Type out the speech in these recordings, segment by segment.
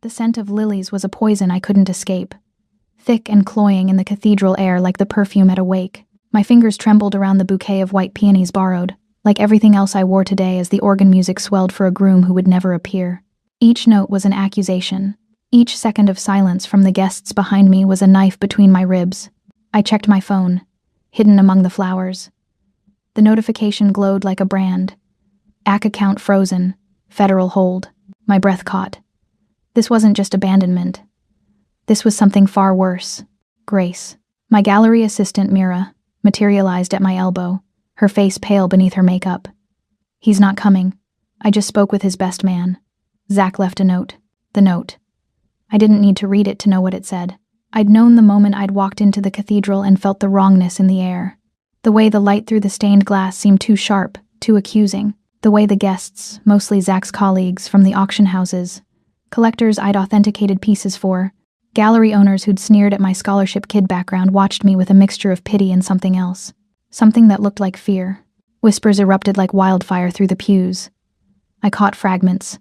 The scent of lilies was a poison I couldn't escape, thick and cloying in the cathedral air like the perfume at a wake. My fingers trembled around the bouquet of white peonies borrowed, like everything else I wore today, as the organ music swelled for a groom who would never appear. Each note was an accusation. Each second of silence from the guests behind me was a knife between my ribs. I checked my phone, hidden among the flowers. The notification glowed like a brand. AC account frozen. Federal hold. My breath caught. This wasn't just abandonment. This was something far worse. Grace, my gallery assistant Mira, materialized at my elbow, her face pale beneath her makeup. He's not coming. I just spoke with his best man. Zach left a note. The note. I didn't need to read it to know what it said. I'd known the moment I'd walked into the cathedral and felt the wrongness in the air. The way the light through the stained glass seemed too sharp, too accusing. The way the guests, mostly Zach's colleagues from the auction houses, collectors I'd authenticated pieces for, gallery owners who'd sneered at my scholarship kid background watched me with a mixture of pity and something else. Something that looked like fear. Whispers erupted like wildfire through the pews. I caught fragments.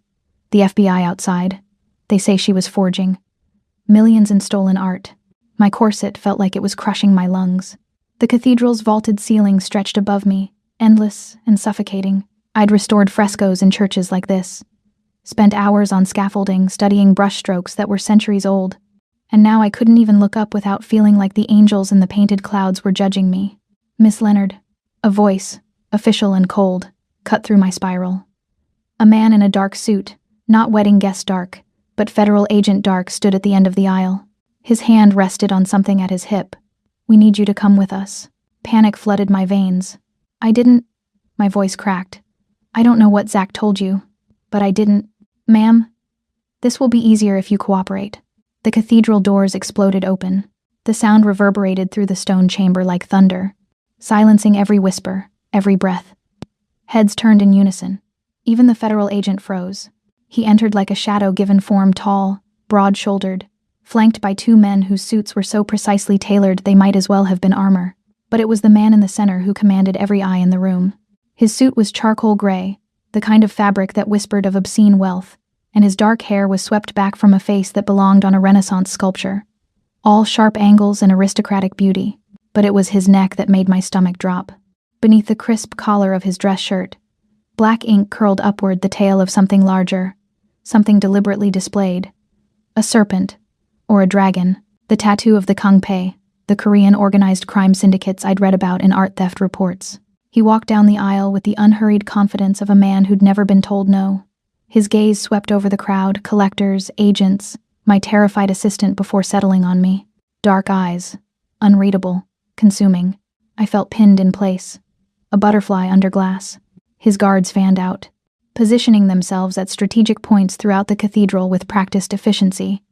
The FBI outside. They say she was forging. Millions in stolen art. My corset felt like it was crushing my lungs. The cathedral's vaulted ceiling stretched above me, endless and suffocating. I'd restored frescoes in churches like this. Spent hours on scaffolding studying brushstrokes that were centuries old. And now I couldn't even look up without feeling like the angels in the painted clouds were judging me. Miss Leonard. A voice, official and cold, cut through my spiral. A man in a dark suit, not wedding guest dark, but federal agent dark, stood at the end of the aisle. His hand rested on something at his hip. We need you to come with us. Panic flooded my veins. My voice cracked. I don't know what Zach told you, but I didn't. Ma'am, this will be easier if you cooperate. The cathedral doors exploded open. The sound reverberated through the stone chamber like thunder, silencing every whisper, every breath. Heads turned in unison. Even the federal agent froze. He entered like a shadow given form, tall, broad-shouldered, flanked by two men whose suits were so precisely tailored they might as well have been armor. But it was the man in the center who commanded every eye in the room. His suit was charcoal gray, the kind of fabric that whispered of obscene wealth, and his dark hair was swept back from a face that belonged on a Renaissance sculpture. All sharp angles and aristocratic beauty, but it was his neck that made my stomach drop. Beneath the crisp collar of his dress shirt, black ink curled upward, the tail of something larger, something deliberately displayed. A serpent, or a dragon, the tattoo of the Kangpei, the Korean organized crime syndicates I'd read about in art theft reports. He walked down the aisle with the unhurried confidence of a man who'd never been told no. His gaze swept over the crowd, collectors, agents, my terrified assistant before settling on me. Dark eyes, unreadable, consuming. I felt pinned in place. A butterfly under glass. His guards fanned out, positioning themselves at strategic points throughout the cathedral with practiced efficiency.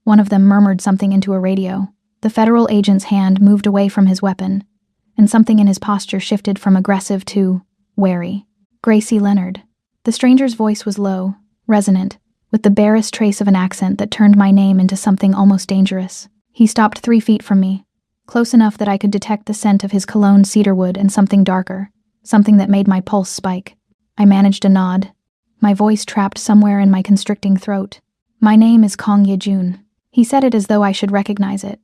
One of them murmured something into a radio. The federal agent's hand moved away from his weapon, and something in his posture shifted from aggressive to wary. Gracie Leonard. The stranger's voice was low, resonant, with the barest trace of an accent that turned my name into something almost dangerous. He stopped 3 feet from me, close enough that I could detect the scent of his cologne cedarwood and something darker, something that made my pulse spike. I managed a nod, my voice trapped somewhere in my constricting throat. My name is Kong Ye-jun. He said it as though I should recognize it.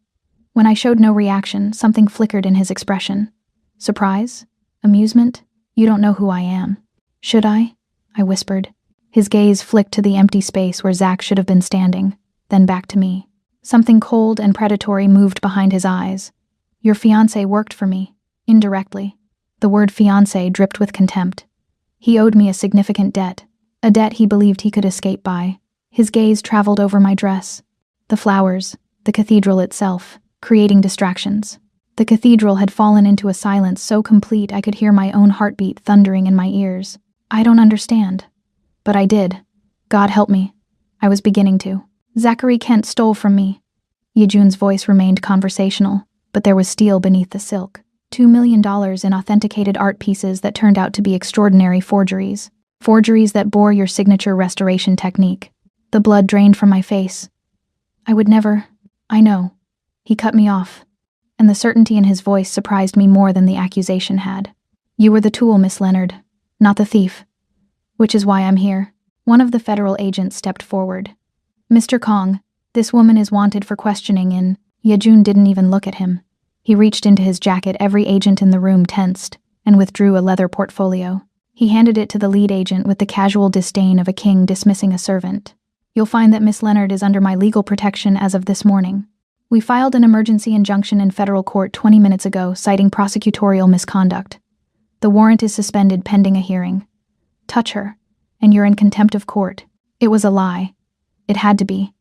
When I showed no reaction, something flickered in his expression. Surprise? Amusement? You don't know who I am. Should I? I whispered. His gaze flicked to the empty space where Zach should have been standing, then back to me. Something cold and predatory moved behind his eyes. Your fiancé worked for me, indirectly. The word fiancé dripped with contempt. He owed me a significant debt, a debt he believed he could escape by. His gaze traveled over my dress, the flowers, the cathedral itself, creating distractions. The cathedral had fallen into a silence so complete I could hear my own heartbeat thundering in my ears. I don't understand. But I did. God help me. I was beginning to. Zachary Kent stole from me. Ye-jun's voice remained conversational, but there was steel beneath the silk. $2 million in authenticated art pieces that turned out to be extraordinary forgeries. Forgeries that bore your signature restoration technique. The blood drained from my face. I would never. I know. He cut me off, and the certainty in his voice surprised me more than the accusation had. You were the tool, Miss Leonard, not the thief. Which is why I'm here. One of the federal agents stepped forward. Mr. Kong, this woman is wanted for questioning in. Yejun didn't even look at him. He reached into his jacket, every agent in the room tensed, and withdrew a leather portfolio. He handed it to the lead agent with the casual disdain of a king dismissing a servant. You'll find that Miss Leonard is under my legal protection as of this morning. We filed an emergency injunction in federal court 20 minutes ago citing prosecutorial misconduct. The warrant is suspended pending a hearing. Touch her, and you're in contempt of court. It was a lie. It had to be.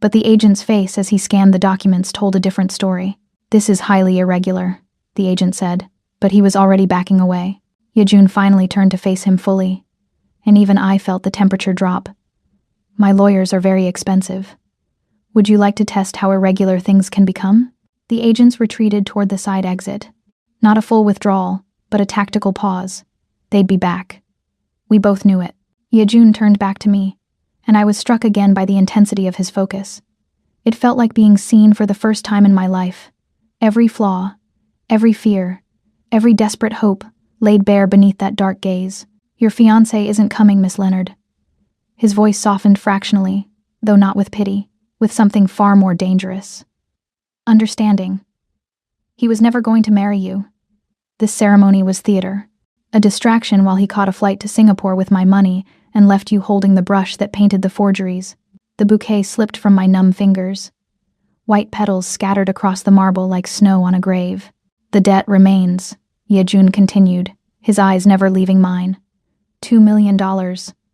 But the agent's face as he scanned the documents told a different story. This is highly irregular, the agent said, but he was already backing away. Yejun finally turned to face him fully, and even I felt the temperature drop. My lawyers are very expensive. Would you like to test how irregular things can become? The agents retreated toward the side exit. Not a full withdrawal, but a tactical pause. They'd be back. We both knew it. Yejun turned back to me, and I was struck again by the intensity of his focus. It felt like being seen for the first time in my life. Every flaw, every fear, every desperate hope laid bare beneath that dark gaze. Your fiancé isn't coming, Miss Leonard. His voice softened fractionally, though not with pity, with something far more dangerous. Understanding. He was never going to marry you. This ceremony was theater, a distraction while he caught a flight to Singapore with my money and left you holding the brush that painted the forgeries. The bouquet slipped from my numb fingers. White petals scattered across the marble like snow on a grave. The debt remains, Yejun continued, his eyes never leaving mine. $2 million,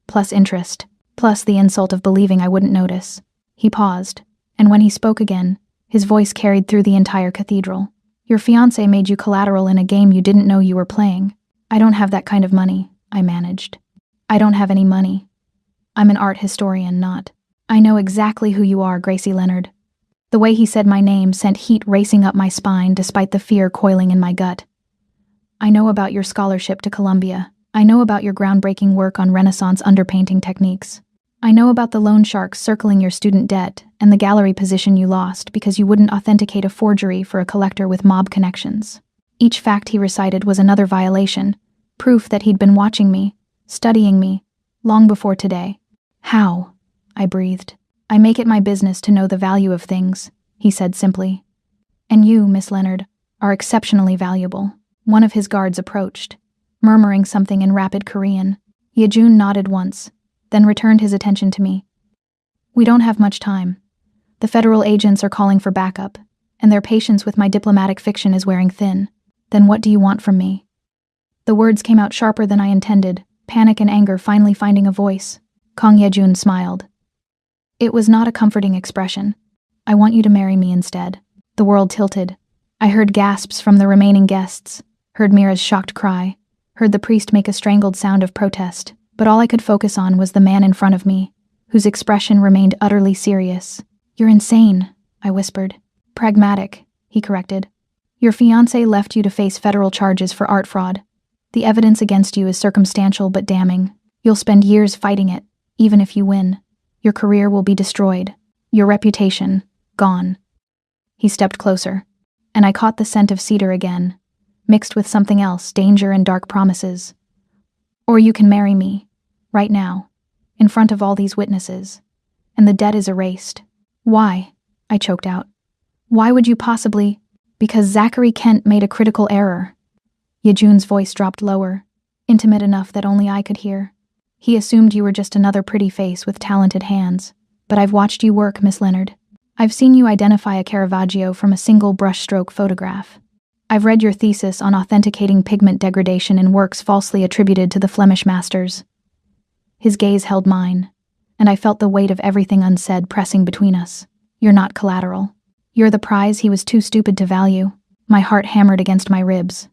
plus interest, plus the insult of believing I wouldn't notice. He paused, and when he spoke again, his voice carried through the entire cathedral. Your fiancé made you collateral in a game you didn't know you were playing. I don't have that kind of money, I managed. I don't have any money. I'm an art historian, not. I know exactly who you are, Gracie Leonard. The way he said my name sent heat racing up my spine despite the fear coiling in my gut. I know about your scholarship to Columbia. I know about your groundbreaking work on Renaissance underpainting techniques. I know about the loan sharks circling your student debt and the gallery position you lost because you wouldn't authenticate a forgery for a collector with mob connections. Each fact he recited was another violation, proof that he'd been watching me, studying me, long before today. How? I breathed. I make it my business to know the value of things, he said simply. And you, Miss Leonard, are exceptionally valuable. One of his guards approached, murmuring something in rapid Korean. Yejun nodded once, then returned his attention to me. We don't have much time. The federal agents are calling for backup, and their patience with my diplomatic fiction is wearing thin. Then what do you want from me? The words came out sharper than I intended, panic and anger finally finding a voice. Kang Yejun smiled. It was not a comforting expression. I want you to marry me instead. The world tilted. I heard gasps from the remaining guests, heard Mira's shocked cry, heard the priest make a strangled sound of protest, but all I could focus on was the man in front of me, whose expression remained utterly serious. You're insane, I whispered. Pragmatic, he corrected. Your fiancé left you to face federal charges for art fraud. The evidence against you is circumstantial but damning. You'll spend years fighting it, even if you win. Your career will be destroyed. Your reputation, gone. He stepped closer, and I caught the scent of cedar again, mixed with something else, danger and dark promises. Or you can marry me, right now, in front of all these witnesses, and the debt is erased. Why? I choked out. Why would you possibly? Because Zachary Kent made a critical error. Yejun's voice dropped lower, intimate enough that only I could hear. He assumed you were just another pretty face with talented hands, but I've watched you work, Miss Leonard. I've seen you identify a Caravaggio from a single brushstroke photograph. I've read your thesis on authenticating pigment degradation in works falsely attributed to the Flemish masters. His gaze held mine, and I felt the weight of everything unsaid pressing between us. You're not collateral. You're the prize he was too stupid to value. My heart hammered against my ribs.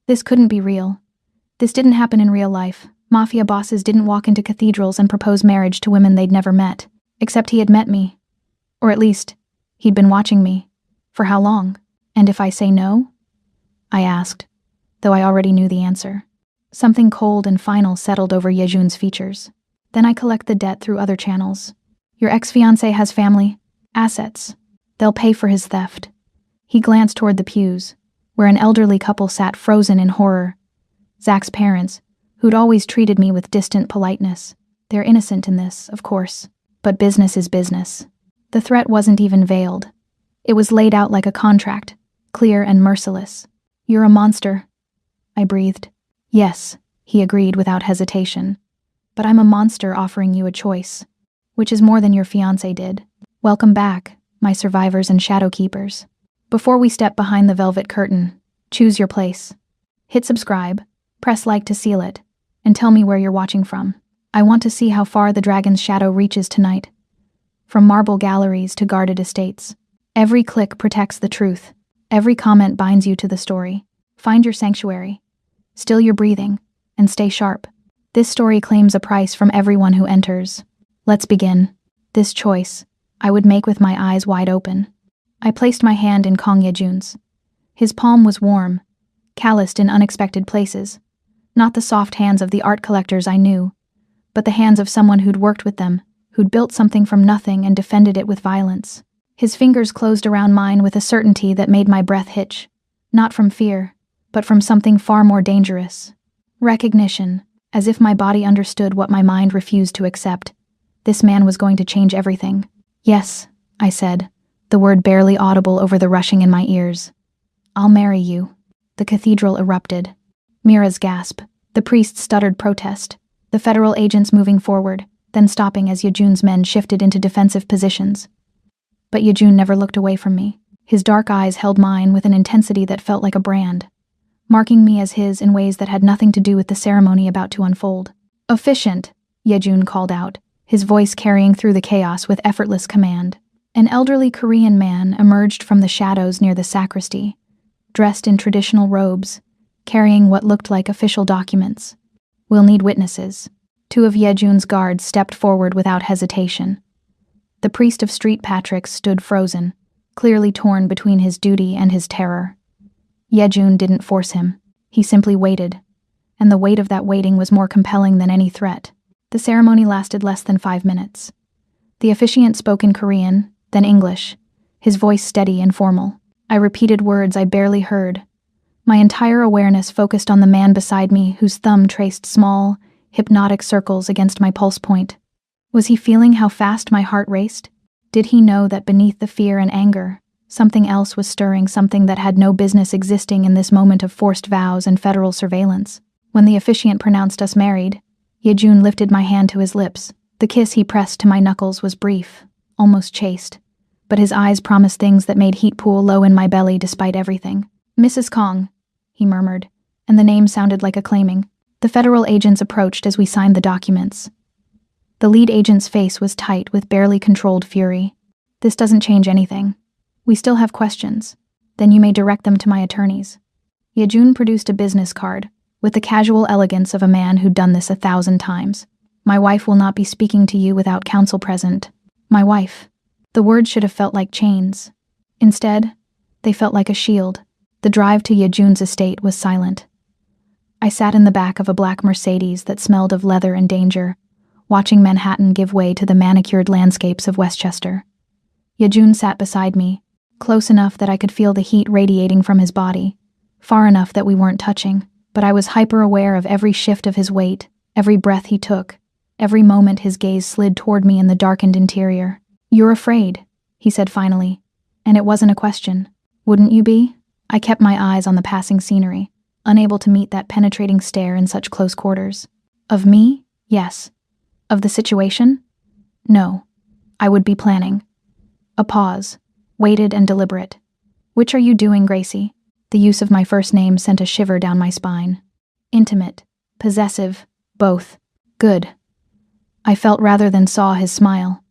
This couldn't be real. This didn't happen in real life. Mafia bosses didn't walk into cathedrals and propose marriage to women they'd never met, except he had met me. Or at least, he'd been watching me. For how long? And if I say no? I asked, though I already knew the answer. Something cold and final settled over Yejun's features. Then I collect the debt through other channels. Your ex-fiancé has family, assets. They'll pay for his theft. He glanced toward the pews, where an elderly couple sat frozen in horror. Zach's parents, who'd always treated me with distant politeness. They're innocent in this, of course. But business is business. The threat wasn't even veiled. It was laid out like a contract, clear and merciless. "You're a monster," I breathed. "Yes," he agreed without hesitation. "But I'm a monster offering you a choice, which is more than your fiancé did. Welcome back, my survivors and shadow keepers. Before we step behind the velvet curtain, choose your place. Hit subscribe, press like to seal it, and tell me where you're watching from. I want to see how far the dragon's shadow reaches tonight. From marble galleries to guarded estates. Every click protects the truth. Every comment binds you to the story. Find your sanctuary. Still your breathing, and stay sharp. This story claims a price from everyone who enters. Let's begin. This choice, I would make with my eyes wide open." I placed my hand in Kong Yejun's. His palm was warm, calloused in unexpected places. Not the soft hands of the art collectors I knew, but the hands of someone who'd worked with them, who'd built something from nothing and defended it with violence. His fingers closed around mine with a certainty that made my breath hitch. Not from fear, but from something far more dangerous. Recognition, as if my body understood what my mind refused to accept. This man was going to change everything. "Yes," I said, the word barely audible over the rushing in my ears. "I'll marry you." The cathedral erupted. Mira's gasp. The priest stuttered protest. The federal agents moving forward, then stopping as Yejun's men shifted into defensive positions. But Yejun never looked away from me. His dark eyes held mine with an intensity that felt like a brand, marking me as his in ways that had nothing to do with the ceremony about to unfold. "Efficient," Yejun called out, his voice carrying through the chaos with effortless command. An elderly Korean man emerged from the shadows near the sacristy, dressed in traditional robes, carrying what looked like official documents. "We'll need witnesses." Two of Yejun's guards stepped forward without hesitation. The priest of Street Patrick stood frozen, clearly torn between his duty and his terror. Yejun didn't force him. He simply waited, and the weight of that waiting was more compelling than any threat. The ceremony lasted less than 5 minutes. The officiant spoke in Korean, then English, his voice steady and formal. I repeated words I barely heard. My entire awareness focused on the man beside me whose thumb traced small, hypnotic circles against my pulse point. Was he feeling how fast my heart raced? Did he know that beneath the fear and anger, something else was stirring, something that had no business existing in this moment of forced vows and federal surveillance? When the officiant pronounced us married, Yejun lifted my hand to his lips. The kiss he pressed to my knuckles was brief, almost chaste, but his eyes promised things that made heat pool low in my belly despite everything. "Mrs. Kong," he murmured, and the name sounded like acclaiming. The federal agents approached as we signed the documents. The lead agent's face was tight with barely controlled fury. "This doesn't change anything. We still have questions. Then you may direct them to my attorneys." Yejun produced a business card, with the casual elegance of a man who'd done this 1,000 times. "My wife will not be speaking to you without counsel present." My wife. The words should have felt like chains. Instead, they felt like a shield. The drive to Yejun's estate was silent. I sat in the back of a black Mercedes that smelled of leather and danger, watching Manhattan give way to the manicured landscapes of Westchester. Yejun sat beside me, close enough that I could feel the heat radiating from his body, far enough that we weren't touching, but I was hyper-aware of every shift of his weight, every breath he took, every moment his gaze slid toward me in the darkened interior. "You're afraid," he said finally, and it wasn't a question. "Wouldn't you be?" I kept my eyes on the passing scenery, unable to meet that penetrating stare in such close quarters. Of me? Yes. Of the situation? No. I would be planning. A pause, weighted and deliberate. "Which are you doing, Gracie?" The use of my first name sent a shiver down my spine. Intimate, possessive, both. Good. I felt rather than saw his smile.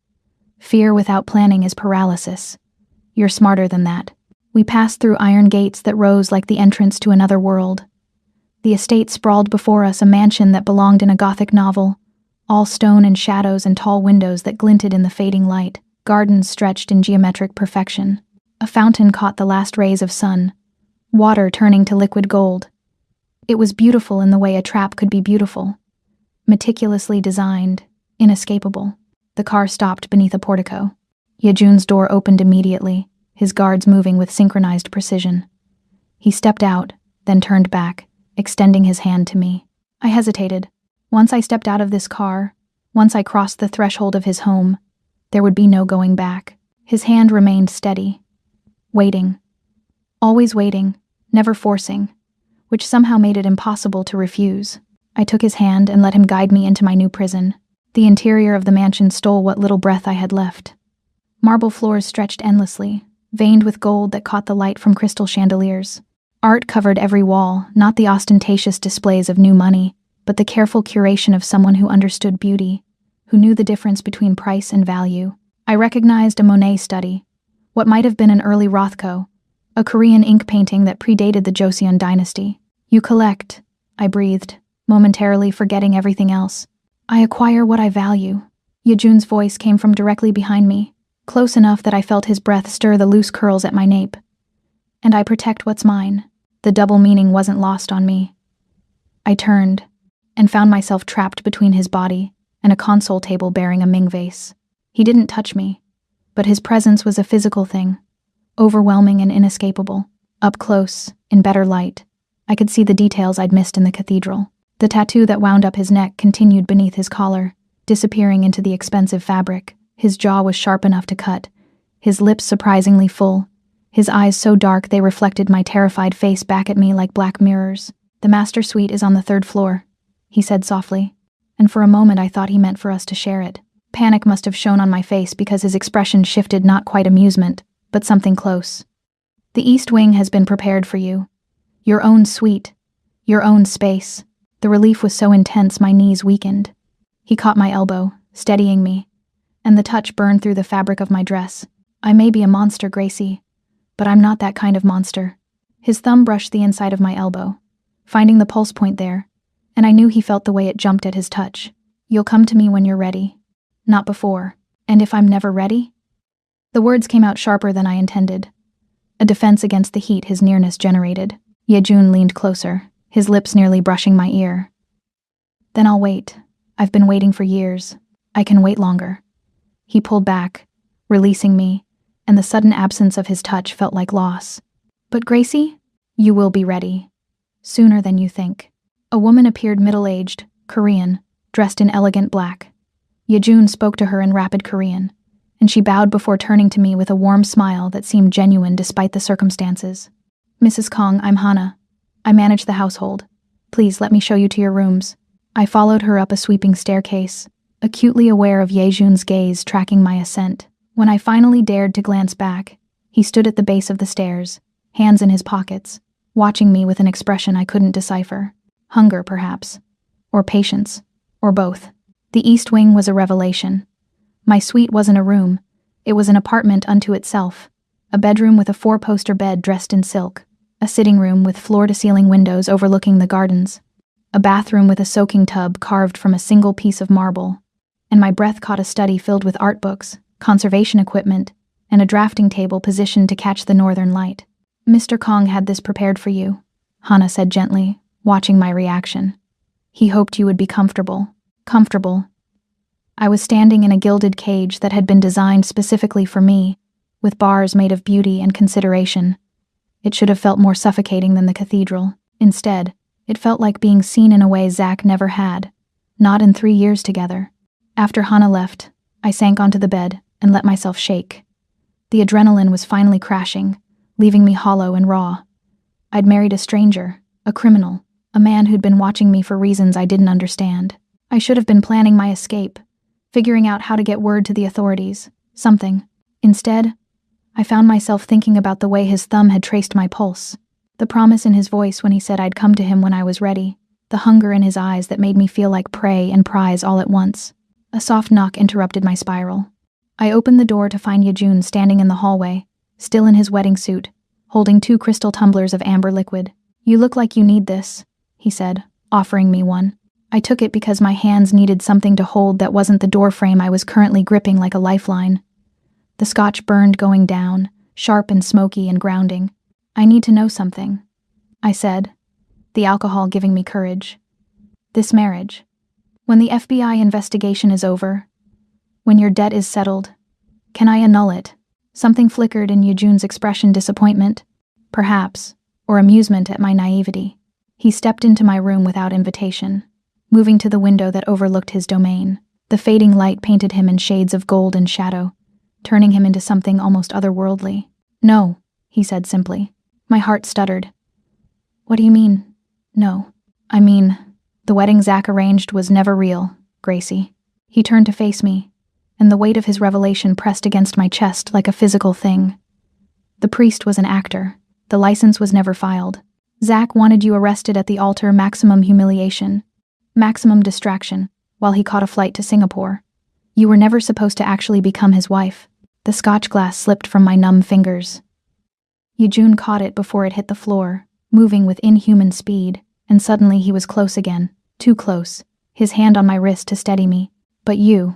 "Fear without planning is paralysis. You're smarter than that." We passed through iron gates that rose like the entrance to another world. The estate sprawled before us, a mansion that belonged in a Gothic novel, all stone and shadows and tall windows that glinted in the fading light, gardens stretched in geometric perfection. A fountain caught the last rays of sun, water turning to liquid gold. It was beautiful in the way a trap could be beautiful. Meticulously designed, inescapable. The car stopped beneath a portico. Yejun's door opened immediately, his guards moving with synchronized precision. He stepped out, then turned back, extending his hand to me. I hesitated. Once I stepped out of this car, once I crossed the threshold of his home, There would be no going back. His hand remained steady. Waiting. Always waiting, never forcing, which somehow made it impossible to refuse. I took his hand and let him guide me into my new prison. The interior of the mansion stole what little breath I had left. Marble floors stretched endlessly, veined with gold that caught the light from crystal chandeliers. Art covered every wall, not the ostentatious displays of new money, but the careful curation of someone who understood beauty, who knew the difference between price and value. I recognized a Monet study, what might have been an early Rothko, a Korean ink painting that predated the Joseon dynasty. "You collect," I breathed, momentarily forgetting everything else. "I acquire what I value." Yejun's voice came from directly behind me, close enough that I felt his breath stir the loose curls at my nape. "And I protect what's mine." The double meaning wasn't lost on me. I turned, and found myself trapped between his body and a console table bearing a Ming vase. He didn't touch me, but his presence was a physical thing, overwhelming and inescapable. Up close, in better light, I could see the details I'd missed in the cathedral. The tattoo that wound up his neck continued beneath his collar, disappearing into the expensive fabric. His jaw was sharp enough to cut, his lips surprisingly full, his eyes so dark they reflected my terrified face back at me like black mirrors. "The master suite is on the 3rd floor," he said softly, and for a moment I thought he meant for us to share it. Panic must have shown on my face because his expression shifted, not quite amusement, but something close. "The East Wing has been prepared for you. Your own suite, your own space." The relief was so intense my knees weakened. He caught my elbow, steadying me, and the touch burned through the fabric of my dress. "I may be a monster, Gracie, but I'm not that kind of monster." His thumb brushed the inside of my elbow, finding the pulse point there, and I knew he felt the way it jumped at his touch. "You'll come to me when you're ready, not before. And if I'm never ready?" The words came out sharper than I intended, a defense against the heat his nearness generated. Yejun leaned closer, his lips nearly brushing my ear. "Then I'll wait. I've been waiting for years. I can wait longer." He pulled back, releasing me, and the sudden absence of his touch felt like loss. "But Gracie, you will be ready. Sooner than you think." A woman appeared, middle-aged, Korean, dressed in elegant black. Yejun spoke to her in rapid Korean, and she bowed before turning to me with a warm smile that seemed genuine despite the circumstances. "Mrs. Kong, I'm Hana. I manage the household. Please let me show you to your rooms." I followed her up a sweeping staircase, acutely aware of Yejun's gaze tracking my ascent. When I finally dared to glance back, he stood at the base of the stairs, hands in his pockets, watching me with an expression I couldn't decipher. Hunger, perhaps. Or patience. Or both. The East Wing was a revelation. My suite wasn't a room. It was an apartment unto itself. A bedroom with a 4-poster bed dressed in silk. A sitting room with floor-to-ceiling windows overlooking the gardens. A bathroom with a soaking tub carved from a single piece of marble. And my breath caught a study filled with art books, conservation equipment, and a drafting table positioned to catch the northern light. "Mr. Kong had this prepared for you," Hana said gently, watching my reaction. "He hoped you would be comfortable." Comfortable. I was standing in a gilded cage that had been designed specifically for me, with bars made of beauty and consideration. It should have felt more suffocating than the cathedral. Instead, it felt like being seen in a way Zach never had, not in 3 years together. After Hana left, I sank onto the bed and let myself shake. The adrenaline was finally crashing, leaving me hollow and raw. I'd married a stranger, a criminal, a man who'd been watching me for reasons I didn't understand. I should have been planning my escape, figuring out how to get word to the authorities, something. Instead, I found myself thinking about the way his thumb had traced my pulse, the promise in his voice when he said I'd come to him when I was ready, the hunger in his eyes that made me feel like prey and prize all at once. A soft knock interrupted my spiral. I opened the door to find Yejun standing in the hallway, still in his wedding suit, holding 2 crystal tumblers of amber liquid. "You look like you need this," he said, offering me one. I took it because my hands needed something to hold that wasn't the doorframe I was currently gripping like a lifeline. The scotch burned going down, sharp and smoky and grounding. "I need to know something," I said, the alcohol giving me courage. "This marriage. When the FBI investigation is over, when your debt is settled, can I annul it?" Something flickered in Yejun's expression, disappointment, perhaps, or amusement at my naivety. He stepped into my room without invitation, moving to the window that overlooked his domain. The fading light painted him in shades of gold and shadow, turning him into something almost otherworldly. "No," he said simply. My heart stuttered. "What do you mean, no?" "I mean, the wedding Zach arranged was never real, Gracie." He turned to face me, and the weight of his revelation pressed against my chest like a physical thing. "The priest was an actor. The license was never filed. Zach wanted you arrested at the altar, maximum humiliation, maximum distraction, while he caught a flight to Singapore. You were never supposed to actually become his wife." The scotch glass slipped from my numb fingers. Yejun caught it before it hit the floor, moving with inhuman speed, and suddenly he was close again, too close, his hand on my wrist to steady me. "But you..."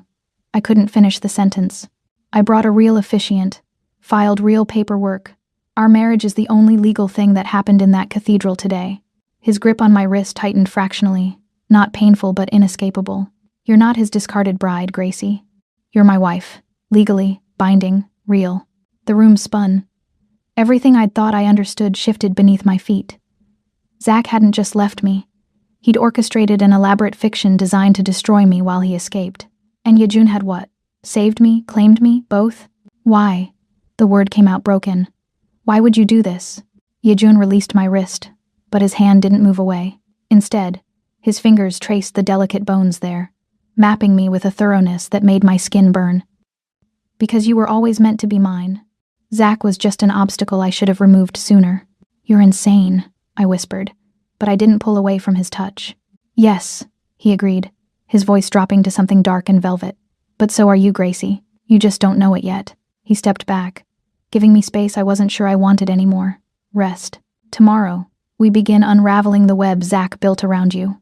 I couldn't finish the sentence. "I brought a real officiant, filed real paperwork. Our marriage is the only legal thing that happened in that cathedral today." His grip on my wrist tightened fractionally, not painful but inescapable. "You're not his discarded bride, Gracie. You're my wife. Legally, binding, real." The room spun. Everything I'd thought I understood shifted beneath my feet. Zach hadn't just left me. He'd orchestrated an elaborate fiction designed to destroy me while he escaped. And Yejun had what? Saved me? Claimed me? Both? "Why?" The word came out broken. "Why would you do this?" Yejun released my wrist, but his hand didn't move away. Instead, his fingers traced the delicate bones there, mapping me with a thoroughness that made my skin burn. "Because you were always meant to be mine. Zach was just an obstacle I should have removed sooner." "You're insane," I whispered, but I didn't pull away from his touch. "Yes," he agreed, his voice dropping to something dark and velvet. "But so are you, Gracie. You just don't know it yet." He stepped back, giving me space I wasn't sure I wanted anymore. "Rest. Tomorrow, we begin unraveling the web Zach built around you.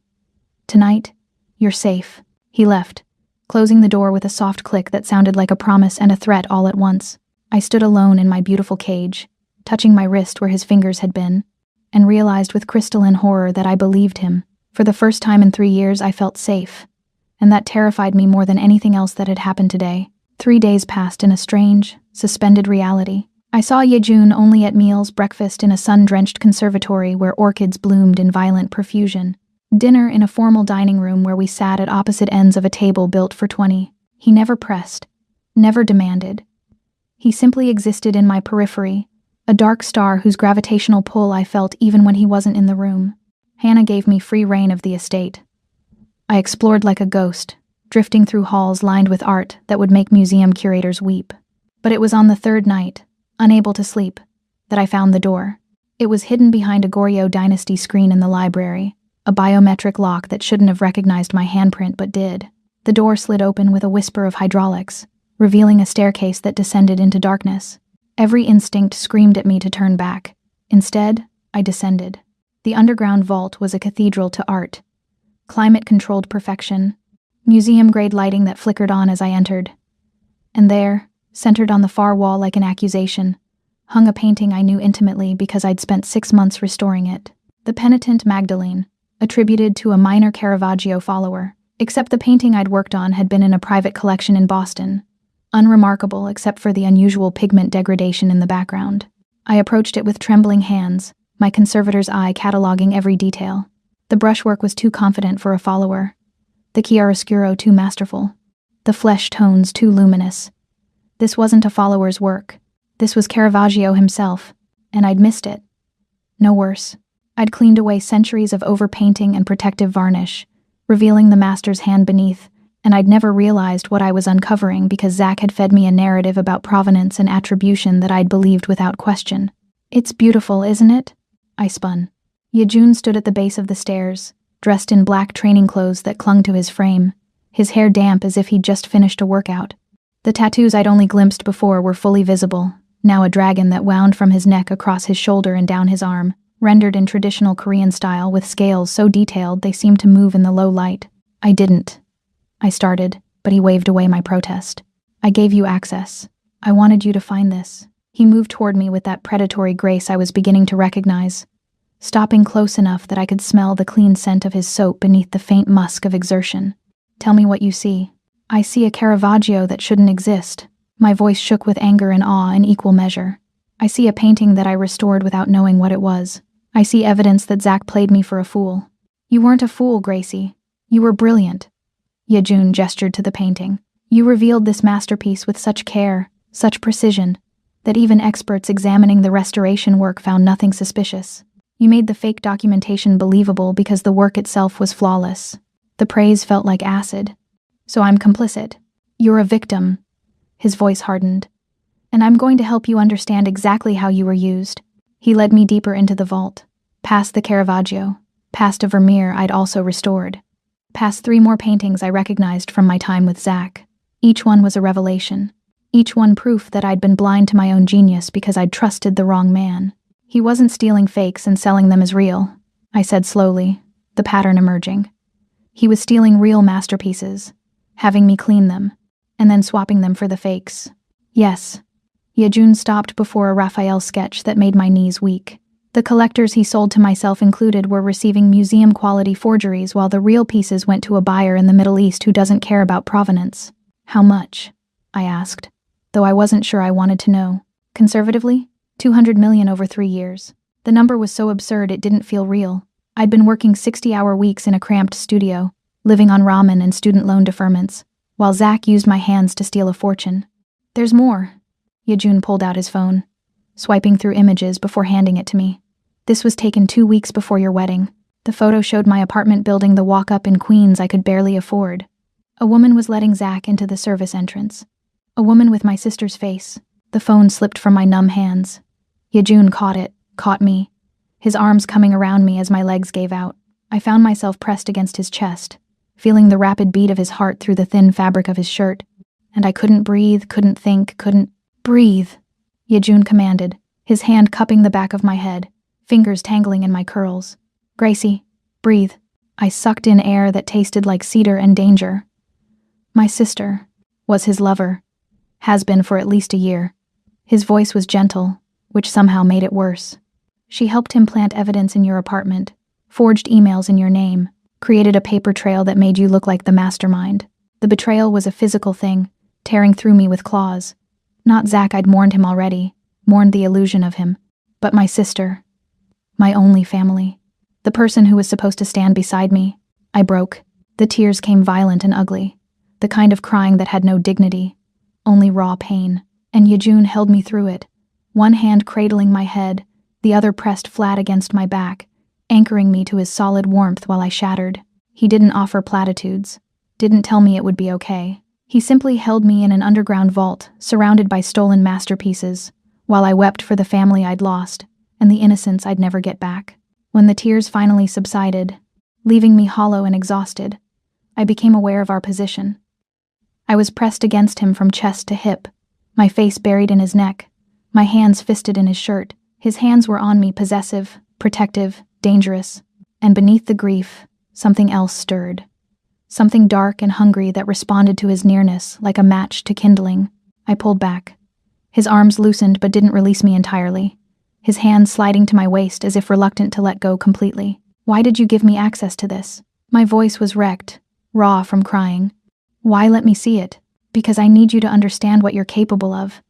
Tonight, you're safe." He left, closing the door with a soft click that sounded like a promise and a threat all at once. I stood alone in my beautiful cage, touching my wrist where his fingers had been, and realized with crystalline horror that I believed him. For the first time in 3 years, I felt safe, and that terrified me more than anything else that had happened today. 3 days passed in a strange, suspended reality. I saw Yejun only at meals, breakfast in a sun-drenched conservatory where orchids bloomed in violent profusion, dinner in a formal dining room where we sat at opposite ends of a table built for 20. He never pressed, never demanded. He simply existed in my periphery, a dark star whose gravitational pull I felt even when he wasn't in the room. Hannah gave me free rein of the estate. I explored like a ghost, drifting through halls lined with art that would make museum curators weep. But it was on the third night, unable to sleep, that I found the door. It was hidden behind a Goryeo dynasty screen in the library, a biometric lock that shouldn't have recognized my handprint but did. The door slid open with a whisper of hydraulics, revealing a staircase that descended into darkness. Every instinct screamed at me to turn back. Instead, I descended. The underground vault was a cathedral to art. Climate-controlled perfection, museum-grade lighting that flickered on as I entered. And there, centered on the far wall like an accusation, hung a painting I knew intimately because I'd spent 6 months restoring it. The Penitent Magdalene, attributed to a minor Caravaggio follower, except the painting I'd worked on had been in a private collection in Boston, unremarkable except for the unusual pigment degradation in the background. I approached it with trembling hands, my conservator's eye cataloging every detail. The brushwork was too confident for a follower, the chiaroscuro too masterful, the flesh tones too luminous. This wasn't a follower's work. This was Caravaggio himself, and I'd missed it. No worse. I'd cleaned away centuries of overpainting and protective varnish, revealing the master's hand beneath, and I'd never realized what I was uncovering because Zach had fed me a narrative about provenance and attribution that I'd believed without question. "It's beautiful, isn't it?" I spun. Yejun stood at the base of the stairs, dressed in black training clothes that clung to his frame, his hair damp as if he'd just finished a workout. The tattoos I'd only glimpsed before were fully visible, now a dragon that wound from his neck across his shoulder and down his arm, rendered in traditional Korean style with scales so detailed they seemed to move in the low light. I started, but he waved away my protest. "I gave you access. I wanted you to find this." He moved toward me with that predatory grace I was beginning to recognize, stopping close enough that I could smell the clean scent of his soap beneath the faint musk of exertion. "Tell me what you see." "I see a Caravaggio that shouldn't exist." My voice shook with anger and awe in equal measure. "I see a painting that I restored without knowing what it was. I see evidence that Zach played me for a fool." "You weren't a fool, Gracie. You were brilliant. Yejun gestured to the painting. You revealed this masterpiece with such care, such precision, that even experts examining the restoration work found nothing suspicious. You made the fake documentation believable because the work itself was flawless. The praise felt like acid. So I'm complicit. You're a victim. His voice hardened. And I'm going to help you understand exactly how you were used. He led me deeper into the vault, past the Caravaggio, past a Vermeer I'd also restored, past 3 more paintings I recognized from my time with Zach. Each one was a revelation. Each one proof that I'd been blind to my own genius because I'd trusted the wrong man. He wasn't stealing fakes and selling them as real, I said slowly, the pattern emerging. He was stealing real masterpieces, having me clean them, and then swapping them for the fakes. Yes. Yejun stopped before a Raphael sketch that made my knees weak. The collectors he sold to myself included were receiving museum-quality forgeries while the real pieces went to a buyer in the Middle East who doesn't care about provenance. How much? I asked, though I wasn't sure I wanted to know. Conservatively, 200 million over 3 years. The number was so absurd it didn't feel real. I'd been working 60-hour weeks in a cramped studio, living on ramen and student loan deferments, while Zach used my hands to steal a fortune. There's more. Yejun pulled out his phone, swiping through images before handing it to me. This was taken 2 weeks before your wedding. The photo showed my apartment building the walk-up in Queens I could barely afford. A woman was letting Zach into the service entrance. A woman with my sister's face. The phone slipped from my numb hands. Yejun caught it, caught me, his arms coming around me as my legs gave out. I found myself pressed against his chest, feeling the rapid beat of his heart through the thin fabric of his shirt. And I couldn't breathe, couldn't think, couldn't breathe. Yejun commanded, his hand cupping the back of my head, fingers tangling in my curls. Gracie, breathe. I sucked in air that tasted like cedar and danger. My sister was his lover. Has been for at least a year. His voice was gentle, which somehow made it worse. She helped him plant evidence in your apartment, forged emails in your name, created a paper trail that made you look like the mastermind. The betrayal was a physical thing, tearing through me with claws. Not Zach, I'd mourned him already, mourned the illusion of him. But my sister. My only family. The person who was supposed to stand beside me. I broke. The tears came violent and ugly. The kind of crying that had no dignity. Only raw pain. And Yejun held me through it. One hand cradling my head, the other pressed flat against my back, anchoring me to his solid warmth while I shattered. He didn't offer platitudes. Didn't tell me it would be okay. He simply held me in an underground vault, surrounded by stolen masterpieces, while I wept for the family I'd lost, and the innocence I'd never get back. When the tears finally subsided, leaving me hollow and exhausted, I became aware of our position. I was pressed against him from chest to hip, my face buried in his neck, my hands fisted in his shirt. His hands were on me, possessive, protective, dangerous, and beneath the grief, something else stirred. Something dark and hungry that responded to his nearness like a match to kindling. I pulled back. His arms loosened but didn't release me entirely, his hands sliding to my waist as if reluctant to let go completely. Why did you give me access to this? My voice was wrecked, raw from crying. Why let me see it? Because I need you to understand what you're capable of.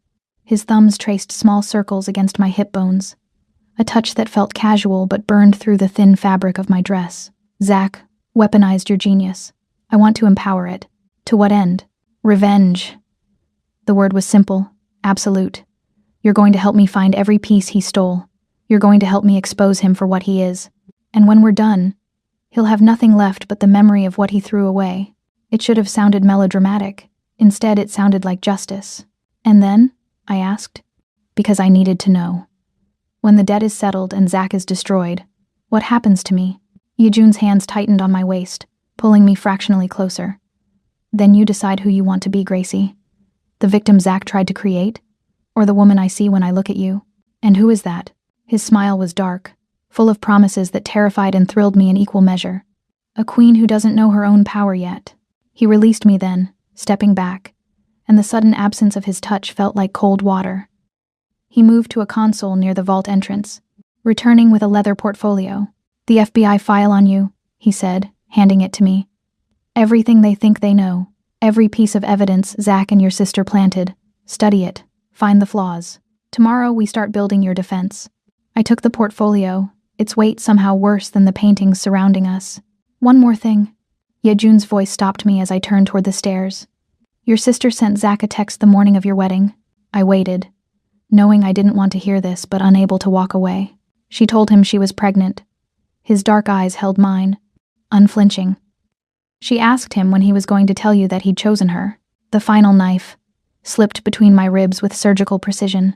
His thumbs traced small circles against my hip bones, a touch that felt casual but burned through the thin fabric of my dress. Zach weaponized your genius. I want to empower it. To what end? Revenge. The word was simple, absolute. You're going to help me find every piece he stole. You're going to help me expose him for what he is. And when we're done, he'll have nothing left but the memory of what he threw away. It should have sounded melodramatic. Instead, it sounded like justice. And then? I asked. Because I needed to know. When the debt is settled and Zach is destroyed, what happens to me? Yejun's hands tightened on my waist, pulling me fractionally closer. Then you decide who you want to be, Gracie. The victim Zach tried to create? Or the woman I see when I look at you? And who is that? His smile was dark, full of promises that terrified and thrilled me in equal measure. A queen who doesn't know her own power yet. He released me then, stepping back, and the sudden absence of his touch felt like cold water. He moved to a console near the vault entrance, returning with a leather portfolio. The FBI file on you, he said, handing it to me. Everything they think they know. Every piece of evidence Zach and your sister planted. Study it. Find the flaws. Tomorrow we start building your defense. I took the portfolio, its weight somehow worse than the paintings surrounding us. One more thing. Yejun's voice stopped me as I turned toward the stairs. Your sister sent Zach a text the morning of your wedding. I waited, knowing I didn't want to hear this but unable to walk away. She told him she was pregnant. His dark eyes held mine, unflinching. She asked him when he was going to tell you that he'd chosen her. The final knife slipped between my ribs with surgical precision.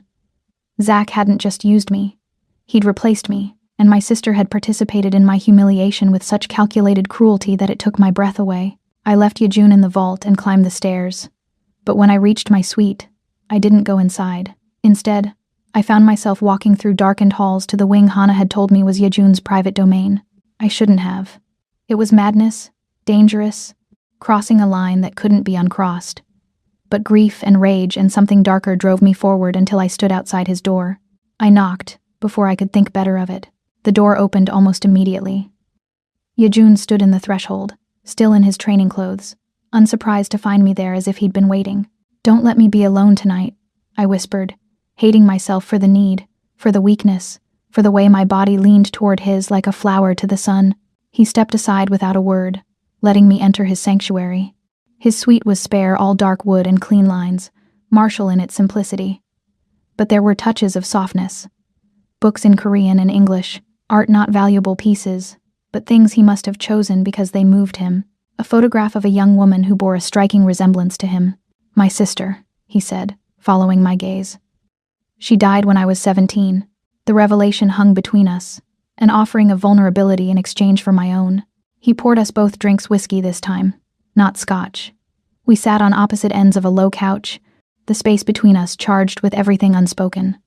Zach hadn't just used me. He'd replaced me, and my sister had participated in my humiliation with such calculated cruelty that it took my breath away. I left Yejun in the vault and climbed the stairs. But when I reached my suite, I didn't go inside. Instead, I found myself walking through darkened halls to the wing Hana had told me was Yejun's private domain. I shouldn't have. It was madness, dangerous, crossing a line that couldn't be uncrossed. But grief and rage and something darker drove me forward until I stood outside his door. I knocked, before I could think better of it. The door opened almost immediately. Yejun stood in the threshold, still in his training clothes, unsurprised to find me there as if he'd been waiting. Don't let me be alone tonight, I whispered, hating myself for the need, for the weakness, for the way my body leaned toward his like a flower to the sun. He stepped aside without a word, letting me enter his sanctuary. His suite was spare, all dark wood and clean lines, martial in its simplicity. But there were touches of softness. Books in Korean and English, art not valuable pieces, but things he must have chosen because they moved him. A photograph of a young woman who bore a striking resemblance to him. My sister, he said, following my gaze. She died when I was 17. The revelation hung between us, an offering of vulnerability in exchange for my own. He poured us both drinks, whiskey this time, not scotch. We sat on opposite ends of a low couch, the space between us charged with everything unspoken.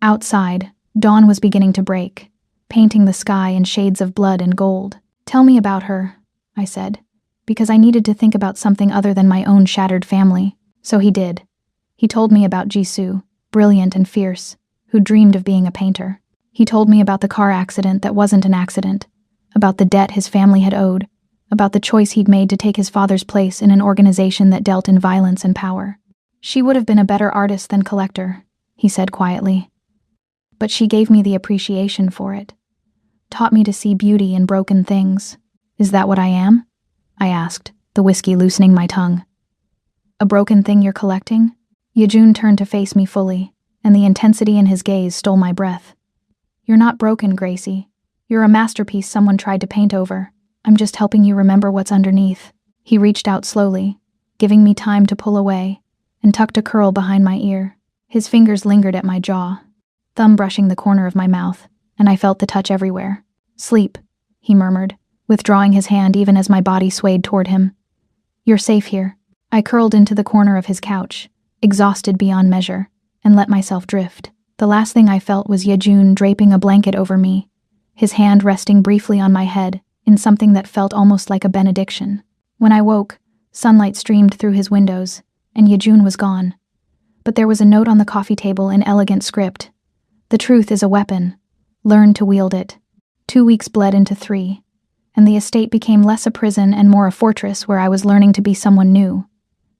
Outside, dawn was beginning to break, painting the sky in shades of blood and gold. Tell me about her, I said, because I needed to think about something other than my own shattered family. So he did. He told me about Jisoo, brilliant and fierce, who dreamed of being a painter. He told me about the car accident that wasn't an accident, about the debt his family had owed, about the choice he'd made to take his father's place in an organization that dealt in violence and power. She would have been a better artist than collector, he said quietly. But she gave me the appreciation for it, taught me to see beauty in broken things. Is that what I am? I asked, the whiskey loosening my tongue. A broken thing you're collecting? Yejun turned to face me fully, and the intensity in his gaze stole my breath. You're not broken, Gracie. You're a masterpiece someone tried to paint over. I'm just helping you remember what's underneath. He reached out slowly, giving me time to pull away, and tucked a curl behind my ear. His fingers lingered at my jaw, thumb brushing the corner of my mouth, and I felt the touch everywhere. Sleep, he murmured, withdrawing his hand even as my body swayed toward him. You're safe here. I curled into the corner of his couch, exhausted beyond measure, and let myself drift. The last thing I felt was Yejun draping a blanket over me, his hand resting briefly on my head in something that felt almost like a benediction. When I woke, sunlight streamed through his windows, and Yejun was gone. But there was a note on the coffee table in elegant script. The truth is a weapon. Learn to wield it. 2 weeks bled into 3, and the estate became less a prison and more a fortress where I was learning to be someone new.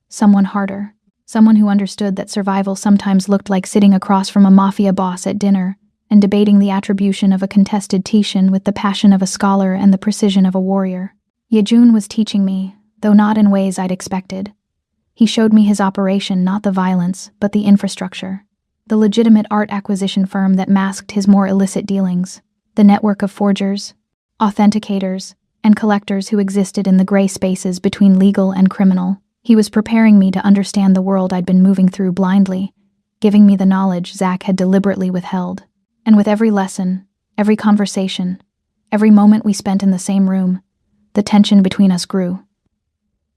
Someone harder. Someone who understood that survival sometimes looked like sitting across from a Mafia boss at dinner and debating the attribution of a contested Tishin with the passion of a scholar and the precision of a warrior. Yejun was teaching me, though not in ways I'd expected. He showed me his operation, not the violence, but the infrastructure. The legitimate art acquisition firm that masked his more illicit dealings. The network of forgers, authenticators, and collectors who existed in the gray spaces between legal and criminal. He was preparing me to understand the world I'd been moving through blindly, giving me the knowledge Zach had deliberately withheld. And with every lesson, every conversation, every moment we spent in the same room, the tension between us grew.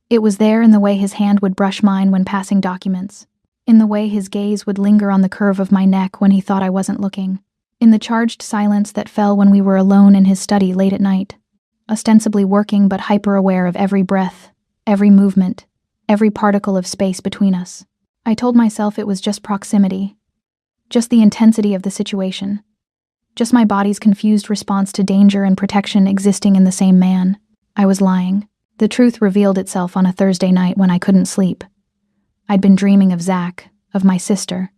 It was there in the way his hand would brush mine when passing documents, in the way his gaze would linger on the curve of my neck when he thought I wasn't looking, in the charged silence that fell when we were alone in his study late at night, ostensibly working but hyper-aware of every breath, every movement, every particle of space between us. I told myself it was just proximity, just the intensity of the situation, just my body's confused response to danger and protection existing in the same man. I was lying. The truth revealed itself on a Thursday night when I couldn't sleep. I'd been dreaming of Zach, of my sister,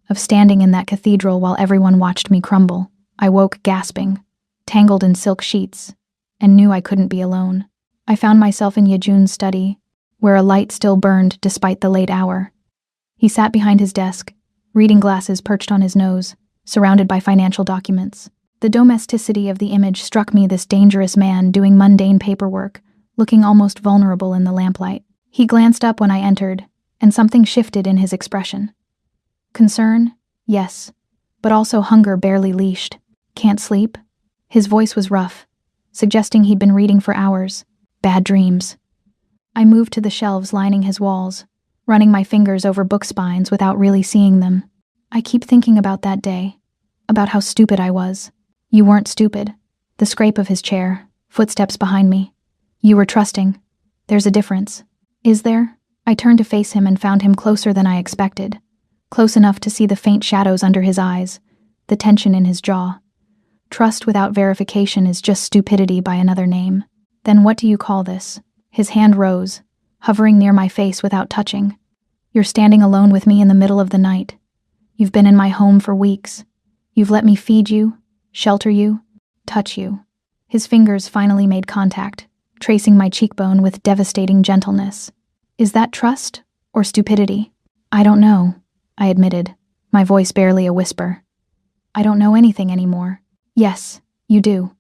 of standing in that cathedral while everyone watched me crumble. I woke gasping, tangled in silk sheets, and knew I couldn't be alone. I found myself in Yejun's study, where a light still burned despite the late hour. He sat behind his desk, reading glasses perched on his nose, surrounded by financial documents. The domesticity of the image struck me, this dangerous man doing mundane paperwork, looking almost vulnerable in the lamplight. He glanced up when I entered, and something shifted in his expression. Concern? Yes, but also hunger barely leashed. Can't sleep? His voice was rough, suggesting he'd been reading for hours. Bad dreams. I moved to the shelves lining his walls, running my fingers over book spines without really seeing them. I keep thinking about that day, about how stupid I was. You weren't stupid. The scrape of his chair, footsteps behind me. You were trusting. There's a difference. Is there? I turned to face him and found him closer than I expected. Close enough to see the faint shadows under his eyes, the tension in his jaw. Trust without verification is just stupidity by another name. Then what do you call this? His hand rose, hovering near my face without touching. You're standing alone with me in the middle of the night. You've been in my home for weeks. You've let me feed you, shelter you, touch you. His fingers finally made contact, tracing my cheekbone with devastating gentleness. Is that trust or stupidity? I don't know, I admitted, my voice barely a whisper. I don't know anything anymore. Yes, you do.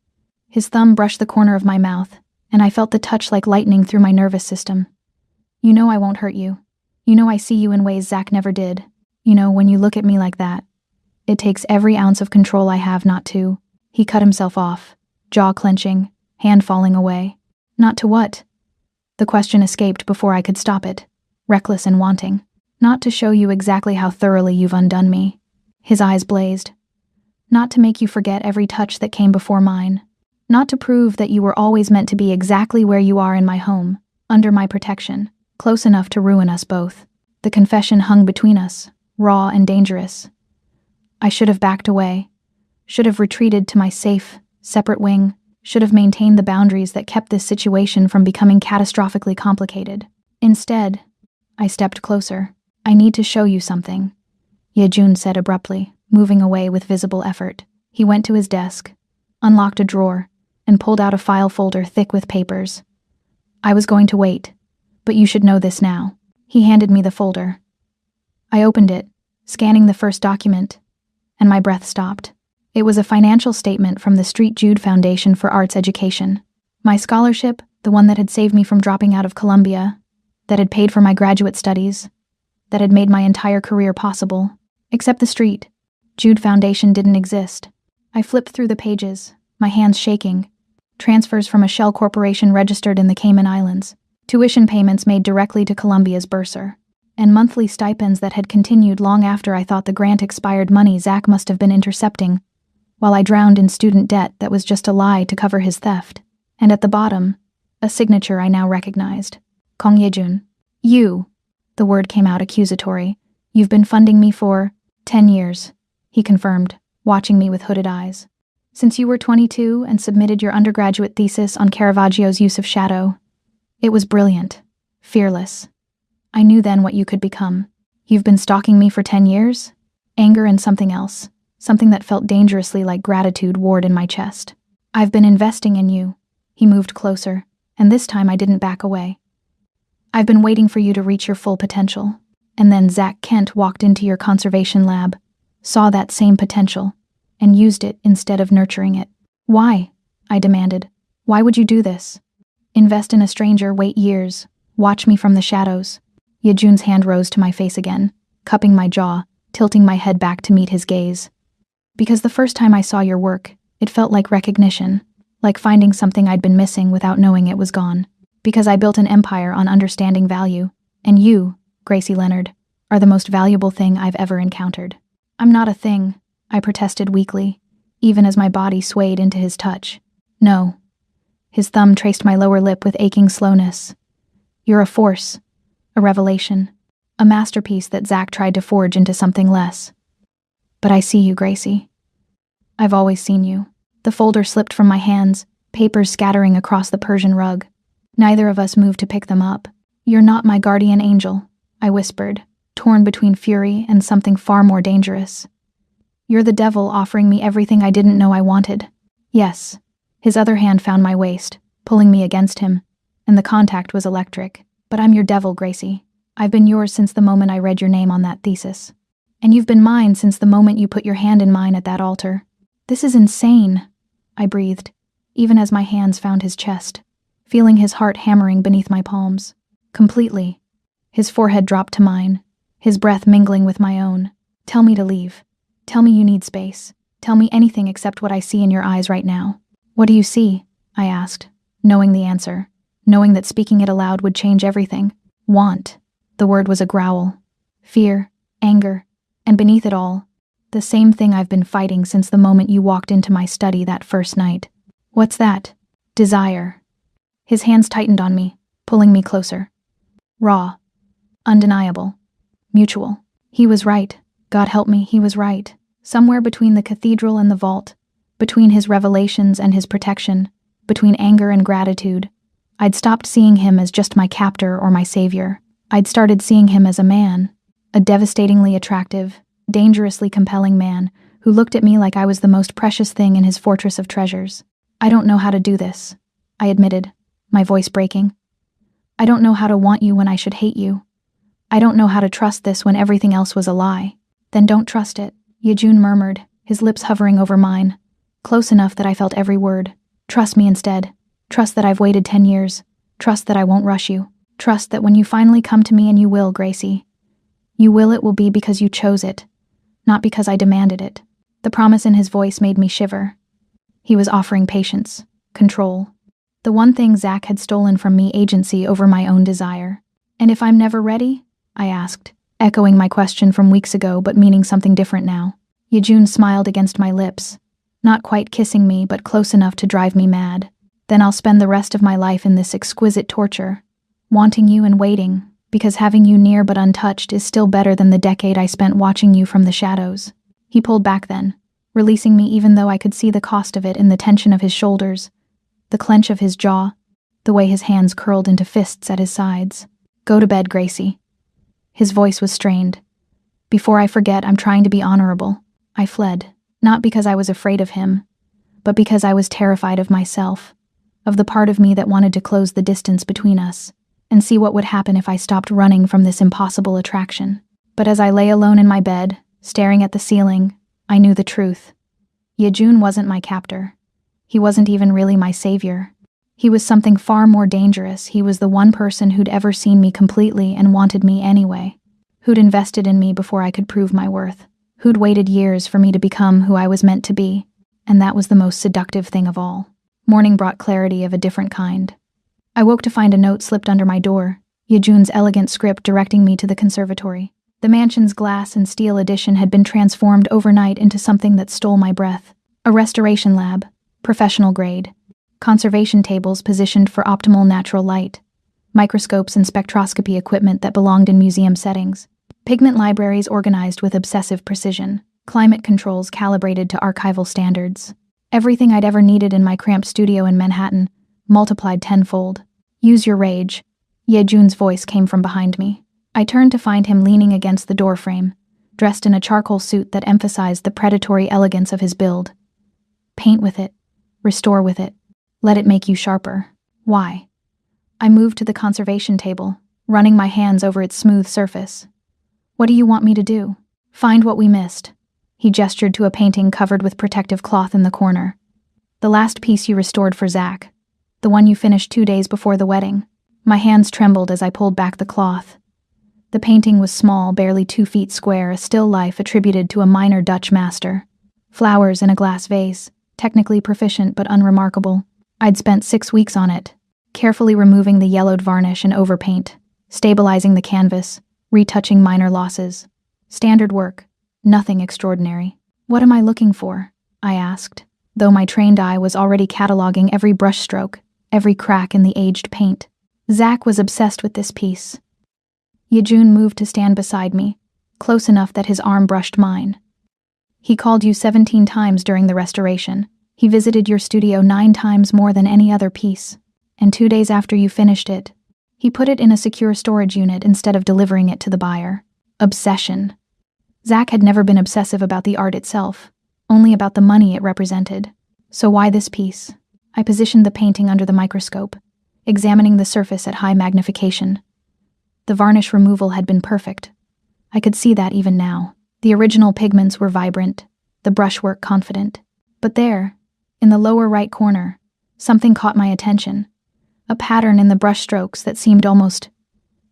His thumb brushed the corner of my mouth, and I felt the touch like lightning through my nervous system. You know I won't hurt you. You know I see you in ways Zach never did. You know, when you look at me like that, it takes every ounce of control I have not to. He cut himself off, jaw clenching, hand falling away. Not to what? The question escaped before I could stop it, reckless and wanting. Not to show you exactly how thoroughly you've undone me. His eyes blazed. Not to make you forget every touch that came before mine. Not to prove that you were always meant to be exactly where you are in my home, under my protection, close enough to ruin us both. The confession hung between us, raw and dangerous. I should have backed away, should have retreated to my safe, separate wing, should have maintained the boundaries that kept this situation from becoming catastrophically complicated. Instead, I stepped closer. I need to show you something, Yejun said abruptly, moving away with visible effort. He went to his desk, unlocked a drawer, and pulled out a file folder thick with papers. I was going to wait, but you should know this now. He handed me the folder. I opened it, scanning the first document, and my breath stopped. It was a financial statement from the St. Jude Foundation for Arts Education. My scholarship, the one that had saved me from dropping out of Columbia, that had paid for my graduate studies, that had made my entire career possible. Except the St. Jude Foundation didn't exist. I flipped through the pages, my hands shaking. Transfers from a shell corporation registered in the Cayman Islands, tuition payments made directly to Columbia's bursar, and monthly stipends that had continued long after I thought the grant expired. Money Zach must have been intercepting, while I drowned in student debt that was just a lie to cover his theft. And at the bottom, a signature I now recognized. Kong Yejun. You. The word came out accusatory. You've been funding me for 10 years, he confirmed, watching me with hooded eyes. Since you were 22 and submitted your undergraduate thesis on Caravaggio's use of shadow. It was brilliant, fearless. I knew then what you could become. You've been stalking me for 10 years? Anger and something else, something that felt dangerously like gratitude warred in my chest. I've been investing in you. He moved closer, and this time I didn't back away. I've been waiting for you to reach your full potential. And then Zach Kent walked into your conservation lab, saw that same potential, and used it instead of nurturing it. Why? I demanded. Why would you do this? Invest in a stranger, wait years, watch me from the shadows. Yejun's hand rose to my face again, cupping my jaw, tilting my head back to meet his gaze. Because the first time I saw your work, it felt like recognition, like finding something I'd been missing without knowing it was gone. Because I built an empire on understanding value, and you, Gracie Leonard, are the most valuable thing I've ever encountered. I'm not a thing, I protested weakly, even as my body swayed into his touch. No. His thumb traced my lower lip with aching slowness. You're a force, a revelation, a masterpiece that Zach tried to forge into something less. But I see you, Gracie. I've always seen you. The folder slipped from my hands, papers scattering across the Persian rug. Neither of us moved to pick them up. You're not my guardian angel, I whispered, torn between fury and something far more dangerous. You're the devil offering me everything I didn't know I wanted. Yes. His other hand found my waist, pulling me against him, and the contact was electric. But I'm your devil, Gracie. I've been yours since the moment I read your name on that thesis. And you've been mine since the moment you put your hand in mine at that altar. This is insane, I breathed, even as my hands found his chest, feeling his heart hammering beneath my palms. Completely. His forehead dropped to mine, his breath mingling with my own. Tell me to leave. Tell me you need space. Tell me anything except what I see in your eyes right now. What do you see? I asked, knowing the answer, knowing that speaking it aloud would change everything. Want. The word was a growl. Fear, anger, and beneath it all, the same thing I've been fighting since the moment you walked into my study that first night. What's that? Desire. His hands tightened on me, pulling me closer. Raw. Undeniable. Mutual. He was right. God help me, he was right. Somewhere between the cathedral and the vault, between his revelations and his protection, between anger and gratitude, I'd stopped seeing him as just my captor or my savior. I'd started seeing him as a man, a devastatingly attractive, dangerously compelling man who looked at me like I was the most precious thing in his fortress of treasures. I don't know how to do this, I admitted, my voice breaking. I don't know how to want you when I should hate you. I don't know how to trust this when everything else was a lie. Then don't trust it, Yejun murmured, his lips hovering over mine, close enough that I felt every word. Trust me instead. Trust that I've waited 10 years. Trust that I won't rush you. Trust that when you finally come to me, and you will, Gracie, you will, it will be because you chose it, not because I demanded it. The promise in his voice made me shiver. He was offering patience, control. The one thing Zach had stolen from me, agency over my own desire. And if I'm never ready? I asked, echoing my question from weeks ago but meaning something different now. Yejun smiled against my lips, not quite kissing me but close enough to drive me mad. Then I'll spend the rest of my life in this exquisite torture, wanting you and waiting, because having you near but untouched is still better than the decade I spent watching you from the shadows. He pulled back then, releasing me even though I could see the cost of it in the tension of his shoulders, the clench of his jaw, the way his hands curled into fists at his sides. Go to bed, Gracie. His voice was strained. Before I forget, I'm trying to be honorable. I fled, not because I was afraid of him, but because I was terrified of myself, of the part of me that wanted to close the distance between us, and see what would happen if I stopped running from this impossible attraction. But as I lay alone in my bed, staring at the ceiling, I knew the truth. Yejun wasn't my captor. He wasn't even really my savior. He was something far more dangerous. He was the one person who'd ever seen me completely and wanted me anyway, who'd invested in me before I could prove my worth, who'd waited years for me to become who I was meant to be, and that was the most seductive thing of all. Morning brought clarity of a different kind. I woke to find a note slipped under my door, Yejun's elegant script directing me to the conservatory. The mansion's glass and steel addition had been transformed overnight into something that stole my breath. A restoration lab, professional grade. Conservation tables positioned for optimal natural light. Microscopes and spectroscopy equipment that belonged in museum settings. Pigment libraries organized with obsessive precision. Climate controls calibrated to archival standards. Everything I'd ever needed in my cramped studio in Manhattan, multiplied tenfold. Use your rage. Yejun's voice came from behind me. I turned to find him leaning against the doorframe, dressed in a charcoal suit that emphasized the predatory elegance of his build. Paint with it. Restore with it. Let it make you sharper. Why? I moved to the conservation table, running my hands over its smooth surface. What do you want me to do? Find what we missed. He gestured to a painting covered with protective cloth in the corner. The last piece you restored for Zach. The one you finished 2 days before the wedding. My hands trembled as I pulled back the cloth. The painting was small, barely 2 feet square, a still life attributed to a minor Dutch master. Flowers in a glass vase, technically proficient but unremarkable. I'd spent 6 weeks on it, carefully removing the yellowed varnish and overpaint, stabilizing the canvas, retouching minor losses. Standard work, nothing extraordinary. What am I looking for? I asked, though my trained eye was already cataloging every brushstroke, every crack in the aged paint. Zach was obsessed with this piece. Yejun moved to stand beside me, close enough that his arm brushed mine. He called you 17 times during the restoration. He visited your studio 9 times more than any other piece. And 2 days after you finished it, he put it in a secure storage unit instead of delivering it to the buyer. Obsession. Zach had never been obsessive about the art itself, only about the money it represented. So why this piece? I positioned the painting under the microscope. examining the surface at high magnification. The varnish removal had been perfect. I could see that even now. The original pigments were vibrant, the brushwork confident. But there, in the lower right corner, something caught my attention. A pattern in the brushstrokes that seemed almost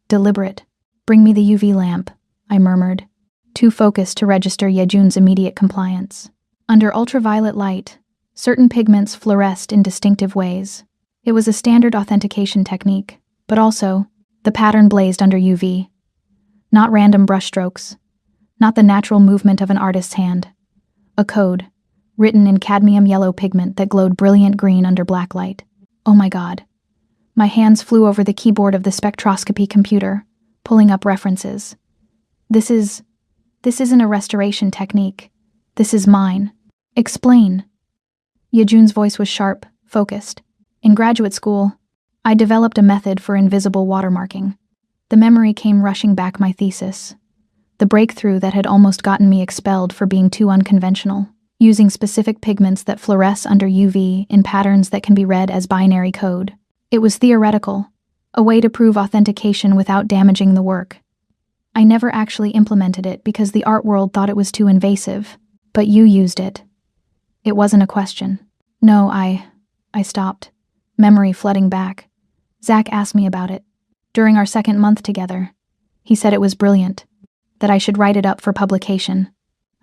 deliberate. "Bring me the UV lamp," I murmured, too focused to register Yejun's immediate compliance. Under ultraviolet light, certain pigments fluoresced in distinctive ways. It was a standard authentication technique, but also, the pattern blazed under UV. Not random brushstrokes, not the natural movement of an artist's hand. A code, written in cadmium yellow pigment that glowed brilliant green under black light. Oh my God. My hands flew over the keyboard of the spectroscopy computer, pulling up references. This isn't a restoration technique. This is mine. Explain. Yejun's voice was sharp, focused. In graduate school, I developed a method for invisible watermarking. The memory came rushing back my thesis. The breakthrough that had almost gotten me expelled for being too unconventional, using specific pigments that fluoresce under UV in patterns that can be read as binary code. It was theoretical, a way to prove authentication without damaging the work. I never actually implemented it because the art world thought it was too invasive, but you used it. It wasn't a question. No, I stopped, memory flooding back. Zach asked me about it. During our second month together, he said it was brilliant, that I should write it up for publication.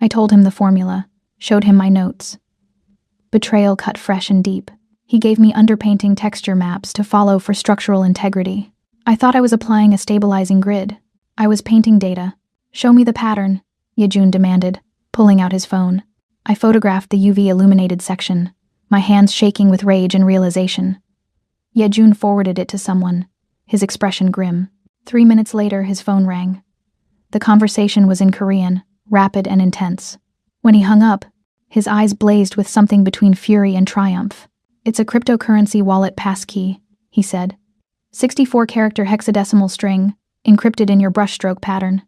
I told him the formula, showed him my notes. Betrayal cut fresh and deep. He gave me underpainting texture maps to follow for structural integrity. I thought I was applying a stabilizing grid. I was painting data. "Show me the pattern," Yejun demanded, pulling out his phone. I photographed the UV illuminated section, my hands shaking with rage and realization. Yejun forwarded it to someone, his expression grim. 3 minutes later, his phone rang. The conversation was in Korean, rapid and intense. When he hung up, his eyes blazed with something between fury and triumph. "It's a cryptocurrency wallet passkey," he said. 64-character hexadecimal string, encrypted in your brushstroke pattern.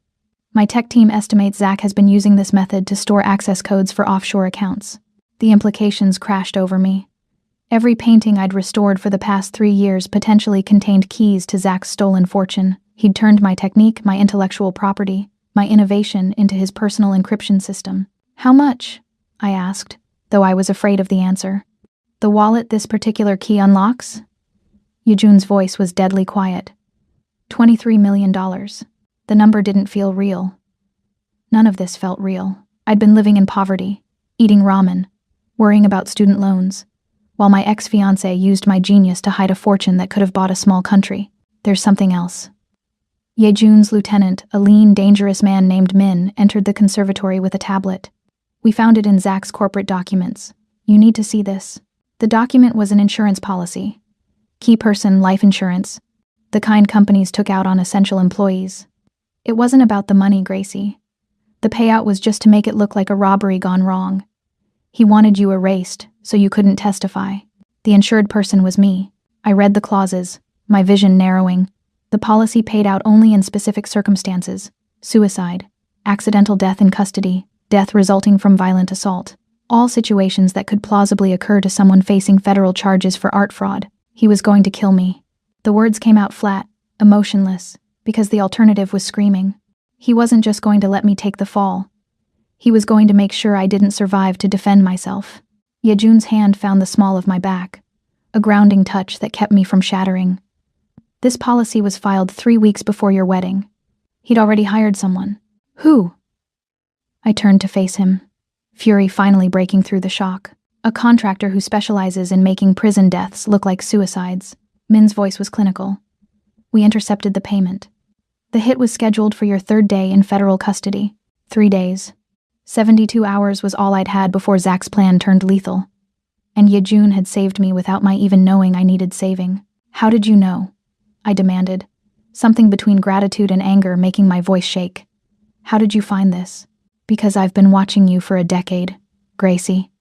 My tech team estimates Zach has been using this method to store access codes for offshore accounts. The implications crashed over me. Every painting I'd restored for the past 3 years potentially contained keys to Zach's stolen fortune. He'd turned my technique, my intellectual property, my innovation into his personal encryption system. "How much?" I asked, though I was afraid of the answer. "The wallet this particular key unlocks?" Yejun's voice was deadly quiet. $23 million. The number didn't feel real. None of this felt real. I'd been living in poverty, eating ramen, worrying about student loans, while my ex-fiancé used my genius to hide a fortune that could have bought a small country. There's something else. Yejun's lieutenant, a lean, dangerous man named Min, entered the conservatory with a tablet. "We found it in Zach's corporate documents. You need to see this." The document was an insurance policy. Key person life insurance, the kind companies took out on essential employees. It wasn't about the money, Gracie. The payout was just to make it look like a robbery gone wrong. He wanted you erased, so you couldn't testify. The insured person was me. I read the clauses, my vision narrowing. The policy paid out only in specific circumstances: suicide, accidental death in custody, death resulting from violent assault. All situations that could plausibly occur to someone facing federal charges for art fraud. He was going to kill me. The words came out flat, emotionless, because the alternative was screaming. He wasn't just going to let me take the fall. He was going to make sure I didn't survive to defend myself. Yejun's hand found the small of my back, a grounding touch that kept me from shattering. "This policy was filed 3 weeks before your wedding. He'd already hired someone." "Who?" I turned to face him, fury finally breaking through the shock. "A contractor who specializes in making prison deaths look like suicides." Min's voice was clinical. "We intercepted the payment. The hit was scheduled for your 3rd day in federal custody. 3 days. 72 hours was all I'd had before Zach's plan turned lethal. And Yejun had saved me without my even knowing I needed saving." "How did you know?" I demanded, something between gratitude and anger making my voice shake. "How did you find this?" "Because I've been watching you for a decade, Gracie."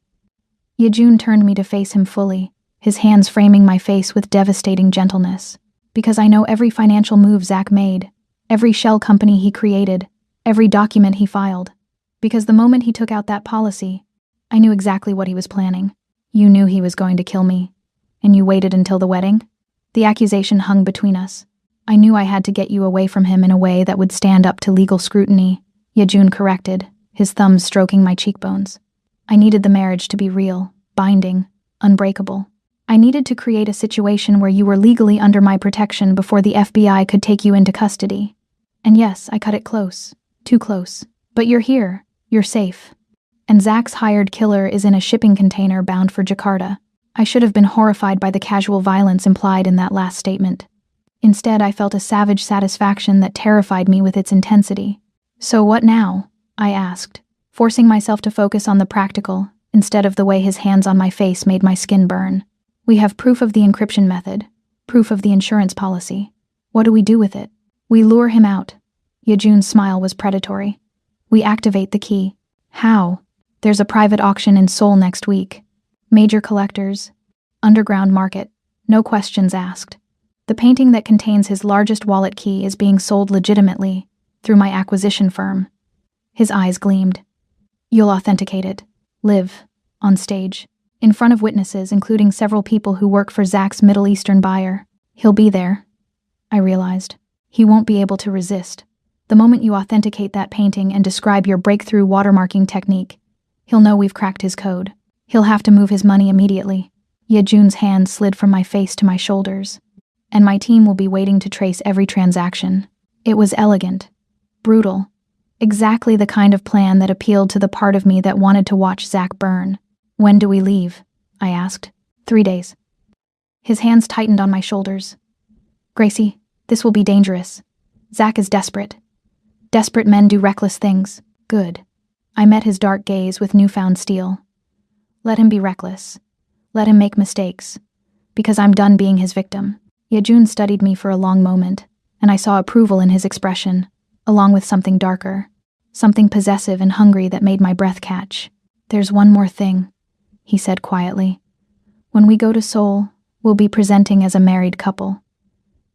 Yejun turned me to face him fully, his hands framing my face with devastating gentleness. "Because I know every financial move Zach made, every shell company he created, every document he filed. Because the moment he took out that policy, I knew exactly what he was planning. You knew he was going to kill me, and you waited until the wedding?" The accusation hung between us. I knew I had to get you away from him in a way that would stand up to legal scrutiny, Yejun corrected, his thumbs stroking my cheekbones. I needed the marriage to be real, binding, unbreakable. I needed to create a situation where you were legally under my protection before the FBI could take you into custody. And yes, I cut it close. Too close. But you're here. You're safe. And Zach's hired killer is in a shipping container bound for Jakarta. I should have been horrified by the casual violence implied in that last statement. Instead, I felt a savage satisfaction that terrified me with its intensity. So what now? I asked, forcing myself to focus on the practical, instead of the way his hands on my face made my skin burn. We have proof of the encryption method, proof of the insurance policy. What do we do with it? We lure him out. Yejun's smile was predatory. We activate the key. How? There's a private auction in Seoul next week. Major collectors. Underground market. No questions asked. The painting that contains his largest wallet key is being sold legitimately, through my acquisition firm. His eyes gleamed. You'll authenticate it. Live. On stage. In front of witnesses, including several people who work for Zach's Middle Eastern buyer. He'll be there. I realized. He won't be able to resist. The moment you authenticate that painting and describe your breakthrough watermarking technique, he'll know we've cracked his code. He'll have to move his money immediately. Yejun's hand slid from my face to my shoulders. And my team will be waiting to trace every transaction. It was elegant. Brutal. Exactly the kind of plan that appealed to the part of me that wanted to watch Zach burn. When do we leave? I asked. 3 days. His hands tightened on my shoulders. Gracie, this will be dangerous. Zach is desperate. Desperate men do reckless things. Good. I met his dark gaze with newfound steel. Let him be reckless. Let him make mistakes. Because I'm done being his victim. Yejun studied me for a long moment, and I saw approval in his expression, along with something darker. Something possessive and hungry that made my breath catch. There's one more thing, he said quietly. When we go to Seoul, we'll be presenting as a married couple.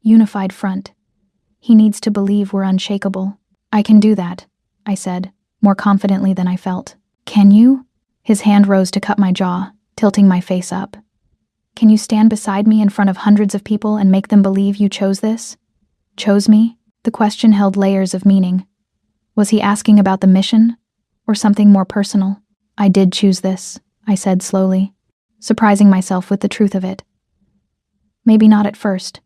Unified front. He needs to believe we're unshakable. I can do that, I said, more confidently than I felt. Can you? His hand rose to cut my jaw, tilting my face up. Can you stand beside me in front of hundreds of people and make them believe you chose this? Chose me? The question held layers of meaning. Was he asking about the mission? Or something more personal? I did choose this, I said slowly, surprising myself with the truth of it. Maybe not at first.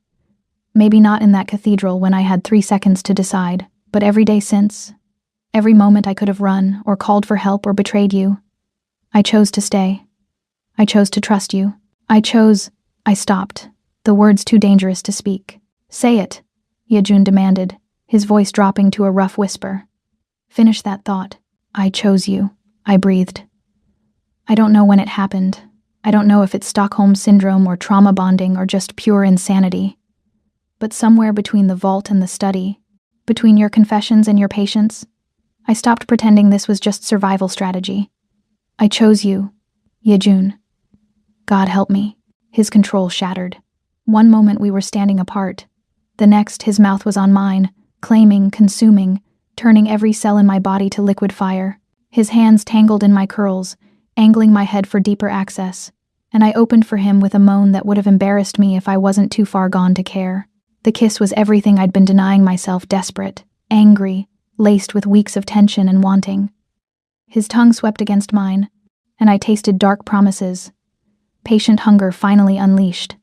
Maybe not in that cathedral when I had 3 seconds to decide, but every day since, every moment I could have run or called for help or betrayed you, I chose to stay. I chose to trust you. I stopped, the words too dangerous to speak. Say it, Yejun demanded, his voice dropping to a rough whisper. Finish that thought. I chose you, I breathed. I don't know when it happened. I don't know if it's Stockholm Syndrome or trauma bonding or just pure insanity. But somewhere between the vault and the study, between your confessions and your patience, I stopped pretending this was just survival strategy. I chose you, Yejun. God help me. His control shattered. One moment we were standing apart. The next, his mouth was on mine, claiming, consuming, turning every cell in my body to liquid fire. His hands tangled in my curls, angling my head for deeper access, and I opened for him with a moan that would have embarrassed me if I wasn't too far gone to care. The kiss was everything I'd been denying myself, desperate, angry, laced with weeks of tension and wanting. His tongue swept against mine, and I tasted dark promises. Patient hunger finally unleashed.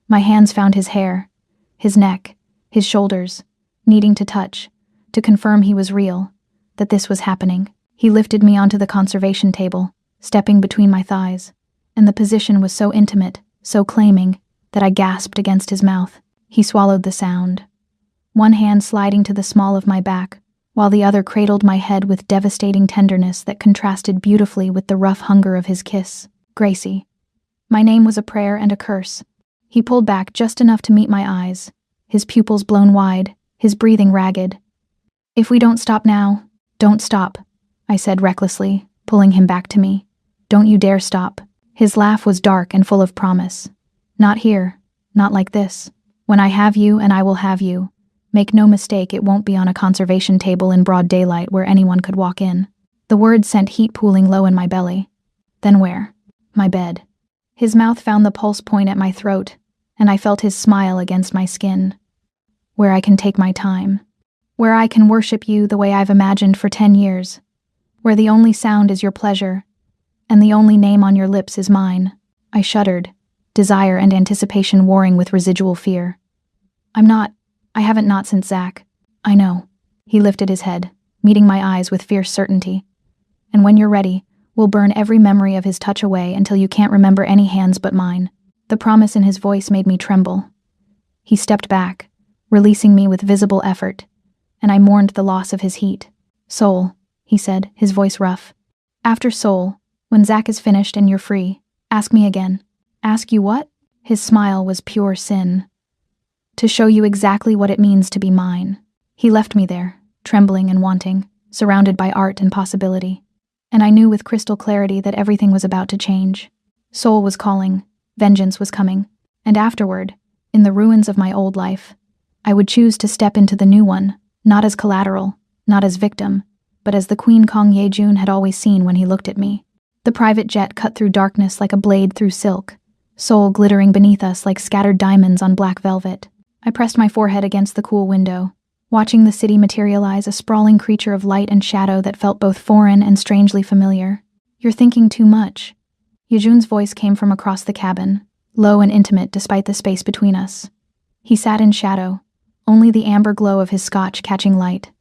My hands found his hair, his neck, his shoulders, needing to touch, to confirm he was real, that this was happening. He lifted me onto the conservation table, stepping between my thighs, and the position was so intimate, so claiming, that I gasped against his mouth. He swallowed the sound, one hand sliding to the small of my back, while the other cradled my head with devastating tenderness that contrasted beautifully with the rough hunger of his kiss. Gracie. My name was a prayer and a curse. He pulled back just enough to meet my eyes, his pupils blown wide, his breathing ragged. If we don't stop now, don't stop, I said recklessly, pulling him back to me. Don't you dare stop. His laugh was dark and full of promise. Not here, not like this. When I have you and I will have you. Make no mistake, it won't be on a conservation table in broad daylight where anyone could walk in. The words sent heat pooling low in my belly. Then where? My bed. His mouth found the pulse point at my throat, and I felt his smile against my skin. Where I can take my time. Where I can worship you the way I've imagined for 10 years. Where the only sound is your pleasure, and the only name on your lips is mine. I shuddered, desire and anticipation warring with residual fear. I haven't not since Zach. I know. He lifted his head, meeting my eyes with fierce certainty. And when you're ready, we'll burn every memory of his touch away until you can't remember any hands but mine. The promise in his voice made me tremble. He stepped back, releasing me with visible effort, and I mourned the loss of his heat. Soul, he said, his voice rough. After Soul, when Zach is finished and you're free, ask me again. Ask you what? His smile was pure sin. To show you exactly what it means to be mine. He left me there, trembling and wanting, surrounded by art and possibility. And I knew with crystal clarity that everything was about to change. Soul was calling, vengeance was coming, and afterward, in the ruins of my old life, I would choose to step into the new one, not as collateral, not as victim, but as the Queen Kong Ye-jun had always seen when he looked at me. The private jet cut through darkness like a blade through silk, Soul glittering beneath us like scattered diamonds on black velvet. I pressed my forehead against the cool window, watching the city materialize, a sprawling creature of light and shadow that felt both foreign and strangely familiar. You're thinking too much. Ye-jun's voice came from across the cabin, low and intimate despite the space between us. He sat in shadow, only the amber glow of his scotch catching light.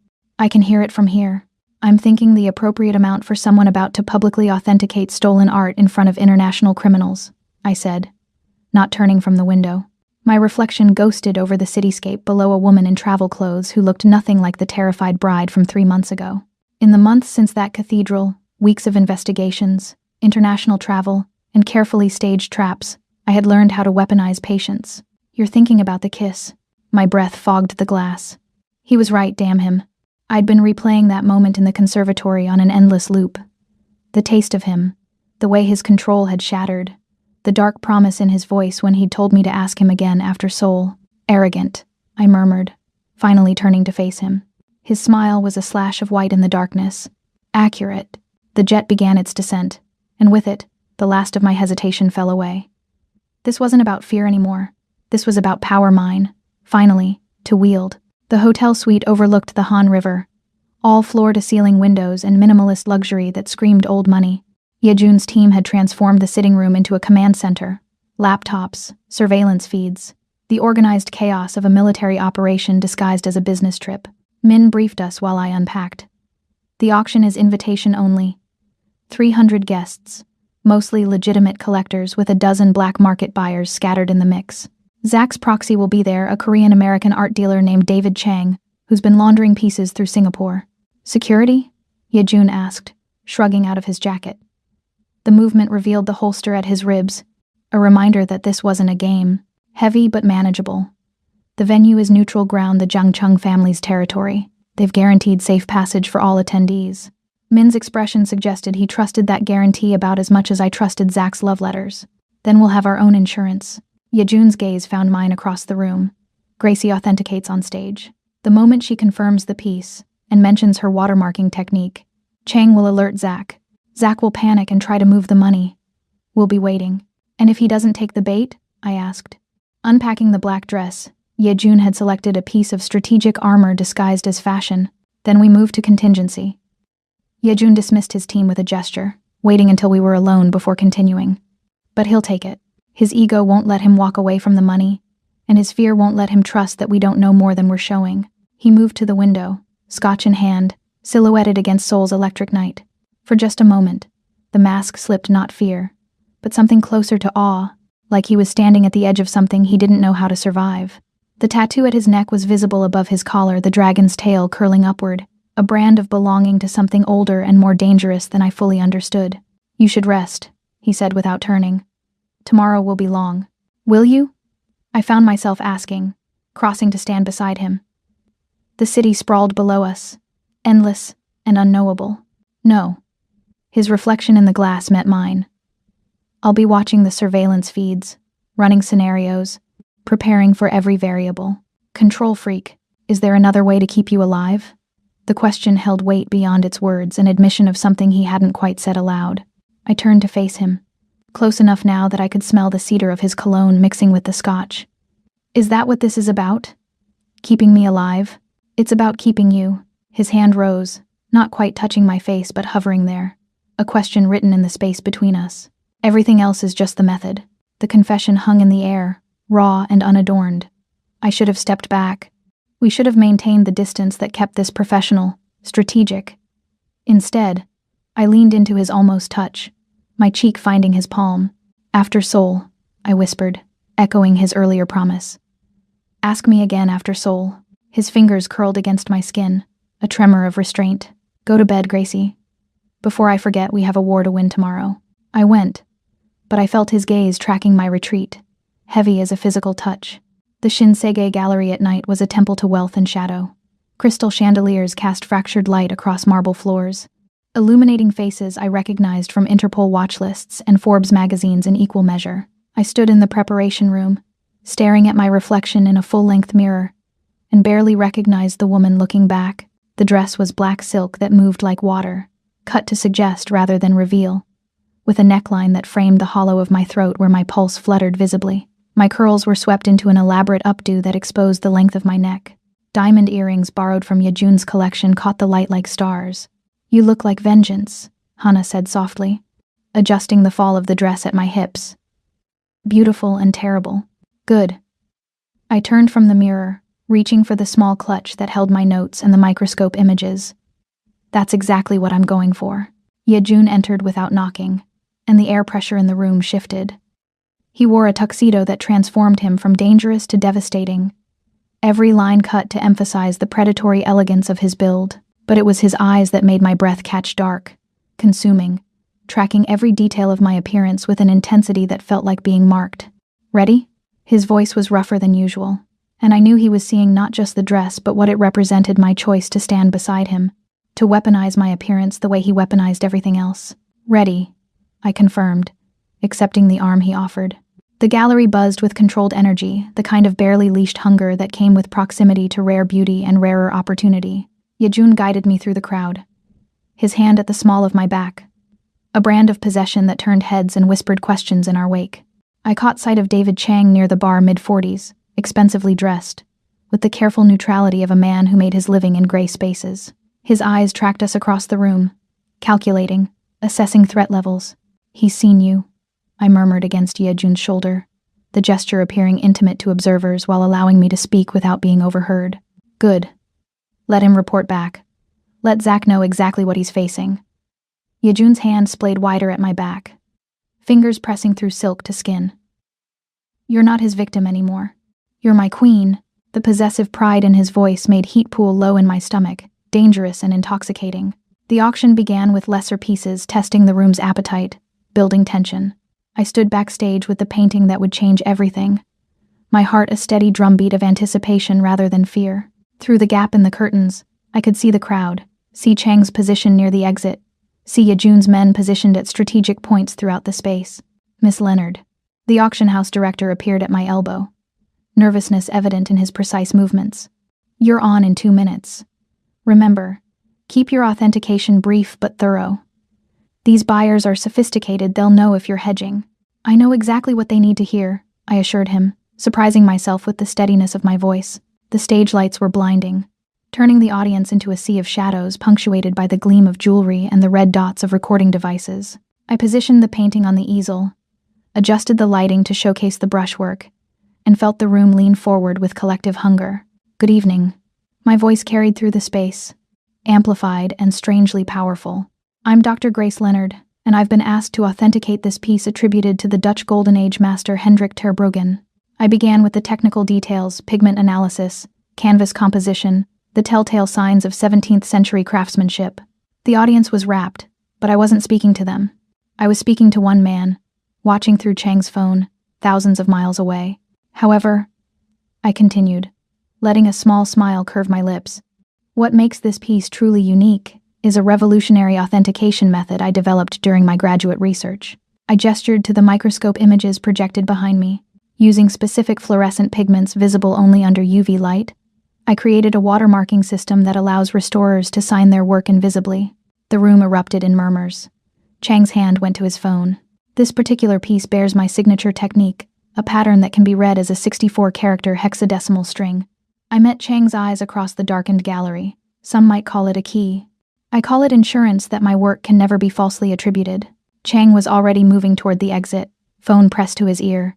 I can hear it from here. I'm thinking the appropriate amount for someone about to publicly authenticate stolen art in front of international criminals, I said, not turning from the window. My reflection ghosted over the cityscape below a woman in travel clothes who looked nothing like the terrified bride from 3 months ago. In the months since that cathedral, weeks of investigations, international travel, and carefully staged traps, I had learned how to weaponize patience. You're thinking about the kiss. My breath fogged the glass. He was right, damn him. I'd been replaying that moment in the conservatory on an endless loop. The taste of him, the way his control had shattered, the dark promise in his voice when he'd told me to ask him again after Soul. Arrogant, I murmured, finally turning to face him. His smile was a slash of white in the darkness. Accurate. The jet began its descent, and with it, the last of my hesitation fell away. This wasn't about fear anymore. This was about power mine, finally, to wield. The hotel suite overlooked the Han River, all floor-to-ceiling windows and minimalist luxury that screamed old money. Ye-jun's team had transformed the sitting room into a command center. Laptops, surveillance feeds, the organized chaos of a military operation disguised as a business trip. Min briefed us while I unpacked. The auction is invitation only. 300 guests, mostly legitimate collectors with a dozen black market buyers scattered in the mix. Zach's proxy will be there, a Korean-American art dealer named David Chang, who's been laundering pieces through Singapore. Security? Ye-jun asked, shrugging out of his jacket. The movement revealed the holster at his ribs, a reminder that this wasn't a game, heavy but manageable. The venue is neutral ground, the Jiangcheng family's territory. They've guaranteed safe passage for all attendees. Min's expression suggested he trusted that guarantee about as much as I trusted Zach's love letters. Then we'll have our own insurance. Ye-jun's gaze found mine across the room. Gracie authenticates on stage. The moment she confirms the piece and mentions her watermarking technique, Chang will alert Zach. Zach will panic and try to move the money. We'll be waiting. And if he doesn't take the bait? I asked. Unpacking the black dress, Ye-jun had selected a piece of strategic armor disguised as fashion. Then we moved to contingency. Ye-jun dismissed his team with a gesture, waiting until we were alone before continuing. But he'll take it. His ego won't let him walk away from the money, and his fear won't let him trust that we don't know more than we're showing. He moved to the window, scotch in hand, silhouetted against Seoul's electric night. For just a moment, the mask slipped not fear, but something closer to awe, like he was standing at the edge of something he didn't know how to survive. The tattoo at his neck was visible above his collar, the dragon's tail curling upward, a brand of belonging to something older and more dangerous than I fully understood. You should rest, he said without turning. Tomorrow will be long. Will you? I found myself asking, crossing to stand beside him. The city sprawled below us, endless and unknowable. No. His reflection in the glass met mine. I'll be watching the surveillance feeds, running scenarios, preparing for every variable. Control freak, is there another way to keep you alive? The question held weight beyond its words, an admission of something he hadn't quite said aloud. I turned to face him. close enough now that I could smell the cedar of his cologne mixing with the scotch. Is that what this is about? Keeping me alive? It's about keeping you. His hand rose, not quite touching my face but hovering there. A question written in the space between us. Everything else is just the method. The confession hung in the air, raw and unadorned. I should have stepped back. We should have maintained the distance that kept this professional, strategic. Instead, I leaned into his almost touch, my cheek finding his palm. After Seoul, I whispered, echoing his earlier promise. Ask me again after Seoul. His fingers curled against my skin, a tremor of restraint. Go to bed, Gracie. Before I forget, we have a war to win tomorrow. I went, but I felt his gaze tracking my retreat, heavy as a physical touch. The Shinsei gallery at night was a temple to wealth and shadow. Crystal chandeliers cast fractured light across marble floors. Illuminating faces I recognized from Interpol watch lists and Forbes magazines in equal measure. I stood in the preparation room, staring at my reflection in a full-length mirror, and barely recognized the woman looking back. The dress was black silk that moved like water, cut to suggest rather than reveal, with a neckline that framed the hollow of my throat where my pulse fluttered visibly. My curls were swept into an elaborate updo that exposed the length of my neck. Diamond earrings borrowed from Yejun's collection caught the light like stars. You look like vengeance, Hana said softly, adjusting the fall of the dress at my hips. Beautiful and terrible. Good. I turned from the mirror, reaching for the small clutch that held my notes and the microscope images. That's exactly what I'm going for. Yejun entered without knocking, and the air pressure in the room shifted. He wore a tuxedo that transformed him from dangerous to devastating, every line cut to emphasize the predatory elegance of his build. But it was his eyes that made my breath catch dark, consuming, tracking every detail of my appearance with an intensity that felt like being marked. Ready? His voice was rougher than usual, and I knew he was seeing not just the dress but what it represented: my choice to stand beside him, to weaponize my appearance the way he weaponized everything else. Ready, I confirmed, accepting the arm he offered. The gallery buzzed with controlled energy, the kind of barely leashed hunger that came with proximity to rare beauty and rarer opportunity. Yejun guided me through the crowd, his hand at the small of my back, a brand of possession that turned heads and whispered questions in our wake. I caught sight of David Chang near the bar, mid-40s, expensively dressed, with the careful neutrality of a man who made his living in gray spaces. His eyes tracked us across the room, calculating, assessing threat levels. He's seen you, I murmured against Yejun's shoulder, the gesture appearing intimate to observers while allowing me to speak without being overheard. Good. Let him report back. Let Zach know exactly what he's facing. Yejun's hand splayed wider at my back, fingers pressing through silk to skin. You're not his victim anymore. You're my queen. The possessive pride in his voice made heat pool low in my stomach, dangerous and intoxicating. The auction began with lesser pieces testing the room's appetite, building tension. I stood backstage with the painting that would change everything, my heart a steady drumbeat of anticipation rather than fear. Through the gap in the curtains, I could see the crowd, see Chang's position near the exit, see Yejun's men positioned at strategic points throughout the space. Miss Leonard, the auction house director, appeared at my elbow, nervousness evident in his precise movements. You're on in 2 minutes. Remember, keep your authentication brief but thorough. These buyers are sophisticated, they'll know if you're hedging. I know exactly what they need to hear, I assured him, surprising myself with the steadiness of my voice. The stage lights were blinding, turning the audience into a sea of shadows punctuated by the gleam of jewelry and the red dots of recording devices. I positioned the painting on the easel, adjusted the lighting to showcase the brushwork, and felt the room lean forward with collective hunger. Good evening. My voice carried through the space, amplified and strangely powerful. I'm Dr. Grace Leonard, and I've been asked to authenticate this piece attributed to the Dutch Golden Age master Hendrik ter Bruggen. I began with the technical details: pigment analysis, canvas composition, the telltale signs of 17th century craftsmanship. The audience was rapt, but I wasn't speaking to them. I was speaking to one man, watching through Chang's phone, thousands of miles away. However, I continued, letting a small smile curve my lips. What makes this piece truly unique is a revolutionary authentication method I developed during my graduate research. I gestured to the microscope images projected behind me. Using specific fluorescent pigments visible only under UV light, I created a watermarking system that allows restorers to sign their work invisibly. The room erupted in murmurs. Chang's hand went to his phone. This particular piece bears my signature technique, a pattern that can be read as a 64-character hexadecimal string. I met Chang's eyes across the darkened gallery. Some might call it a key. I call it insurance that my work can never be falsely attributed. Chang was already moving toward the exit, phone pressed to his ear.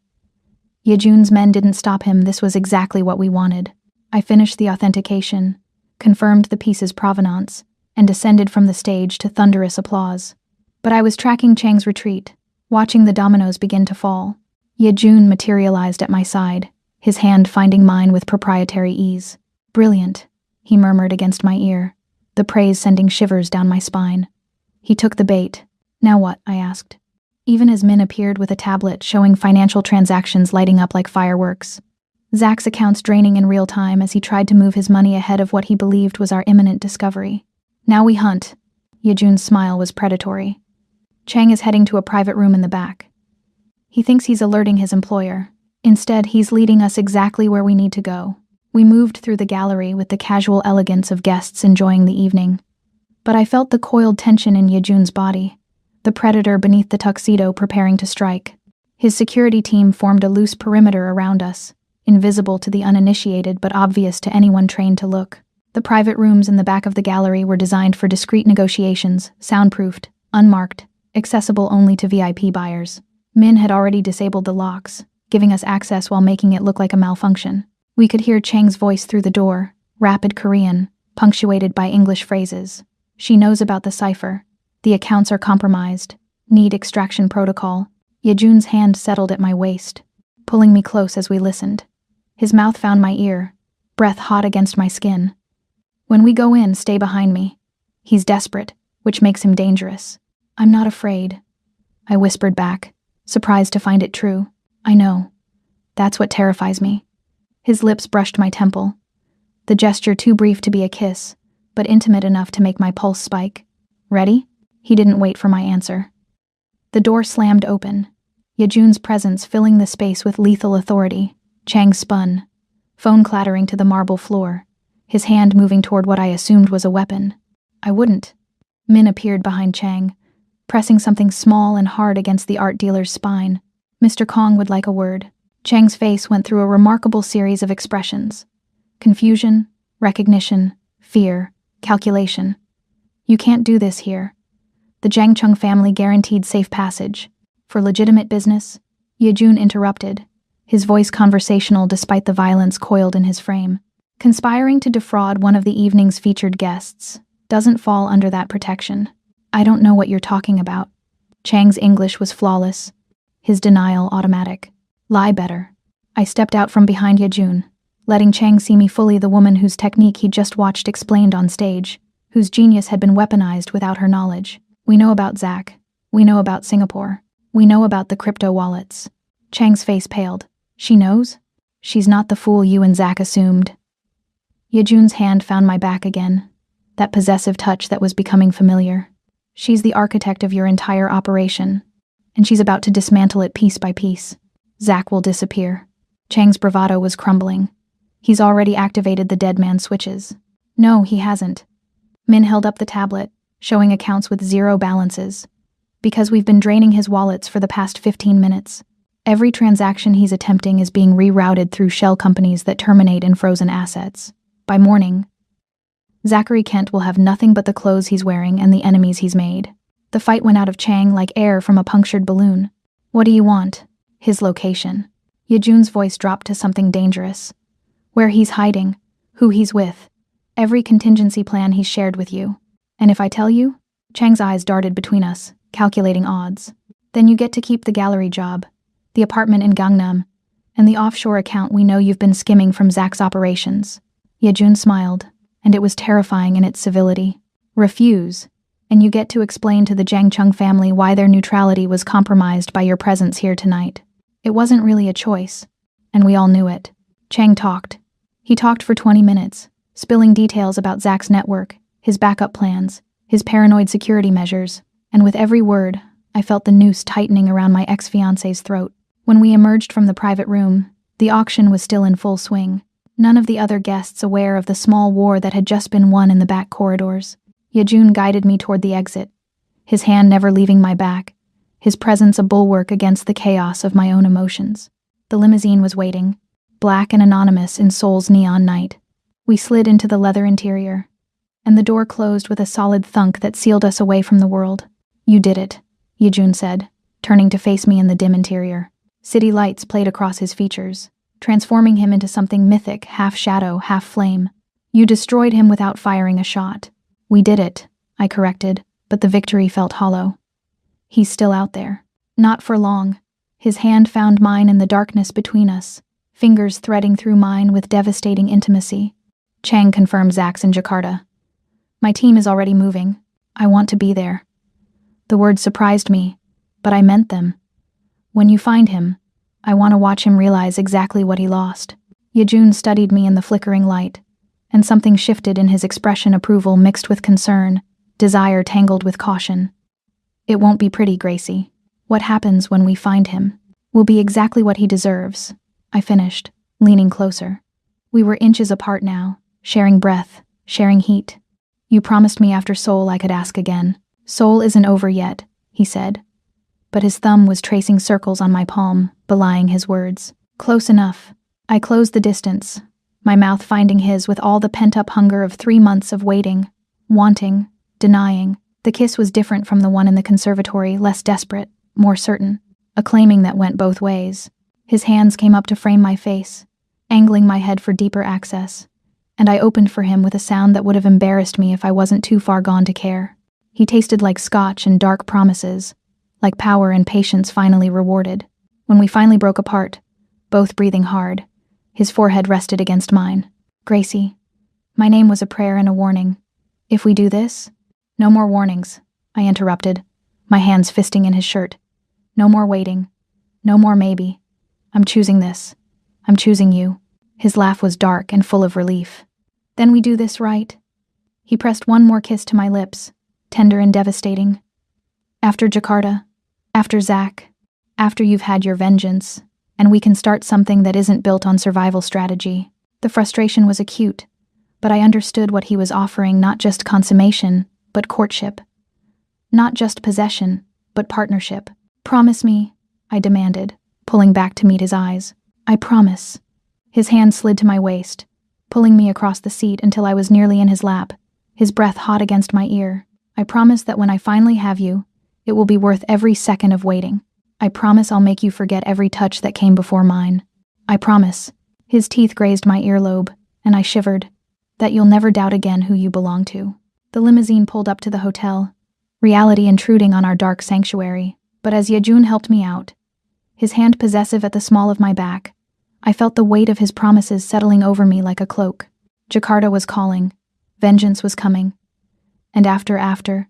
Yejun's men didn't stop him. This was exactly what we wanted. I finished the authentication, confirmed the piece's provenance, and descended from the stage to thunderous applause. But I was tracking Chang's retreat, watching the dominoes begin to fall. Yejun materialized at my side, his hand finding mine with proprietary ease. "Brilliant," he murmured against my ear, the praise sending shivers down my spine. He took the bait. "Now what?" I asked. Even as Min appeared with a tablet showing financial transactions lighting up like fireworks. Zach's accounts draining in real time as he tried to move his money ahead of what he believed was our imminent discovery. "Now we hunt." Yejun's smile was predatory. "Chang is heading to a private room in the back. He thinks he's alerting his employer. Instead, he's leading us exactly where we need to go." We moved through the gallery with the casual elegance of guests enjoying the evening. But I felt the coiled tension in Yejun's body, the predator beneath the tuxedo preparing to strike. His security team formed a loose perimeter around us, invisible to the uninitiated but obvious to anyone trained to look. The private rooms in the back of the gallery were designed for discreet negotiations, soundproofed, unmarked, accessible only to VIP buyers. Min had already disabled the locks, giving us access while making it look like a malfunction. We could hear Chang's voice through the door, rapid Korean, punctuated by English phrases. "She knows about the cipher. The accounts are compromised. Need extraction protocol." Yejun's hand settled at my waist, pulling me close as we listened. His mouth found my ear, breath hot against my skin. "When we go in, stay behind me. He's desperate, which makes him dangerous." "I'm not afraid," I whispered back, surprised to find it true. "I know. That's what terrifies me." His lips brushed my temple, the gesture too brief to be a kiss, but intimate enough to make my pulse spike. "Ready?" He didn't wait for my answer. The door slammed open, Yejun's presence filling the space with lethal authority. Chang spun, phone clattering to the marble floor, his hand moving toward what I assumed was a weapon. I wouldn't. Min appeared behind Chang, pressing something small and hard against the art dealer's spine. "Mr. Kong would like a word." Chang's face went through a remarkable series of expressions. Confusion, recognition, fear, calculation. "You can't do this here. The Jang Chung family guaranteed safe passage. For legitimate business." Yejun interrupted, his voice conversational despite the violence coiled in his frame. "Conspiring to defraud one of the evening's featured guests doesn't fall under that protection." "I don't know what you're talking about." Chang's English was flawless, his denial automatic. "Lie better." I stepped out from behind Yejun, letting Chang see me fully, the woman whose technique he'd just watched explained on stage, whose genius had been weaponized without her knowledge. "We know about Zach. We know about Singapore. We know about the crypto wallets." Chang's face paled. "She knows? She's not the fool you and Zach assumed." Yejun's hand found my back again, that possessive touch that was becoming familiar. "She's the architect of your entire operation, and she's about to dismantle it piece by piece. Zach will disappear." Chang's bravado was crumbling. "He's already activated the dead man switches." "No, he hasn't." Min held up the tablet, showing accounts with 0 balances. "Because we've been draining his wallets for the past 15 minutes. Every transaction he's attempting is being rerouted through shell companies that terminate in frozen assets. By morning, Zachary Kent will have nothing but the clothes he's wearing and the enemies he's made." The fight went out of Chang like air from a punctured balloon. "What do you want?" "His location." Yejun's voice dropped to something dangerous. "Where he's hiding, who he's with, every contingency plan he's shared with you. And if I tell you?" Chang's eyes darted between us, calculating odds. "Then you get to keep the gallery job, the apartment in Gangnam, and the offshore account we know you've been skimming from Zach's operations." Yejun smiled, and it was terrifying in its civility. "Refuse, and you get to explain to the Jang Chung family why their neutrality was compromised by your presence here tonight." It wasn't really a choice, and we all knew it. Chang talked. He talked for 20 minutes, spilling details about Zach's network, his backup plans, his paranoid security measures, and with every word, I felt the noose tightening around my ex-fiancé's throat. When we emerged from the private room, the auction was still in full swing, none of the other guests aware of the small war that had just been won in the back corridors. Yejun guided me toward the exit, his hand never leaving my back, his presence a bulwark against the chaos of my own emotions. The limousine was waiting, black and anonymous in Seoul's neon night. We slid into the leather interior, and the door closed with a solid thunk that sealed us away from the world. "You did it," Yejun said, turning to face me in the dim interior. City lights played across his features, transforming him into something mythic, half shadow, half flame. "You destroyed him without firing a shot." "We did it," I corrected, but the victory felt hollow. "He's still out there." "Not for long." His hand found mine in the darkness between us, fingers threading through mine with devastating intimacy. Chang confirmed Zach's in Jakarta. "My team is already moving. I want to be there." The words surprised me, but I meant them. "When you find him, I want to watch him realize exactly what he lost." Yejun studied me in the flickering light, and something shifted in his expression, approval mixed with concern, desire tangled with caution. "It won't be pretty, Gracie. What happens when we find him will be exactly what he deserves," I finished, leaning closer. We were inches apart now, sharing breath, sharing heat. "You promised me after Seoul I could ask again." "Seoul isn't over yet," he said. But his thumb was tracing circles on my palm, belying his words. "Close enough." I closed the distance, my mouth finding his with all the pent-up hunger of 3 months of waiting, wanting, denying. The kiss was different from the one in the conservatory, less desperate, more certain, a claiming that went both ways. His hands came up to frame my face, angling my head for deeper access, and I opened for him with a sound that would have embarrassed me if I wasn't too far gone to care. He tasted like scotch and dark promises, like power and patience finally rewarded. When we finally broke apart, both breathing hard, his forehead rested against mine. "Gracie." My name was a prayer and a warning. "If we do this—" "No more warnings," I interrupted, my hands fisting in his shirt. "No more waiting. No more maybe. I'm choosing this. I'm choosing you." His laugh was dark and full of relief. "Then we do this right." He pressed one more kiss to my lips, tender and devastating. "After Jakarta, after Zach, after you've had your vengeance, and we can start something that isn't built on survival strategy." The frustration was acute, but I understood what he was offering, not just consummation, but courtship. Not just possession, but partnership. "Promise me," I demanded, pulling back to meet his eyes. "I promise." His hand slid to my waist, pulling me across the seat until I was nearly in his lap, his breath hot against my ear. "I promise that when I finally have you, it will be worth every second of waiting. I promise I'll make you forget every touch that came before mine. I promise." His teeth grazed my earlobe, and I shivered. "That you'll never doubt again who you belong to." The limousine pulled up to the hotel, reality intruding on our dark sanctuary. But as Yejun helped me out, his hand possessive at the small of my back, I felt the weight of his promises settling over me like a cloak. Jakarta was calling. Vengeance was coming. And after,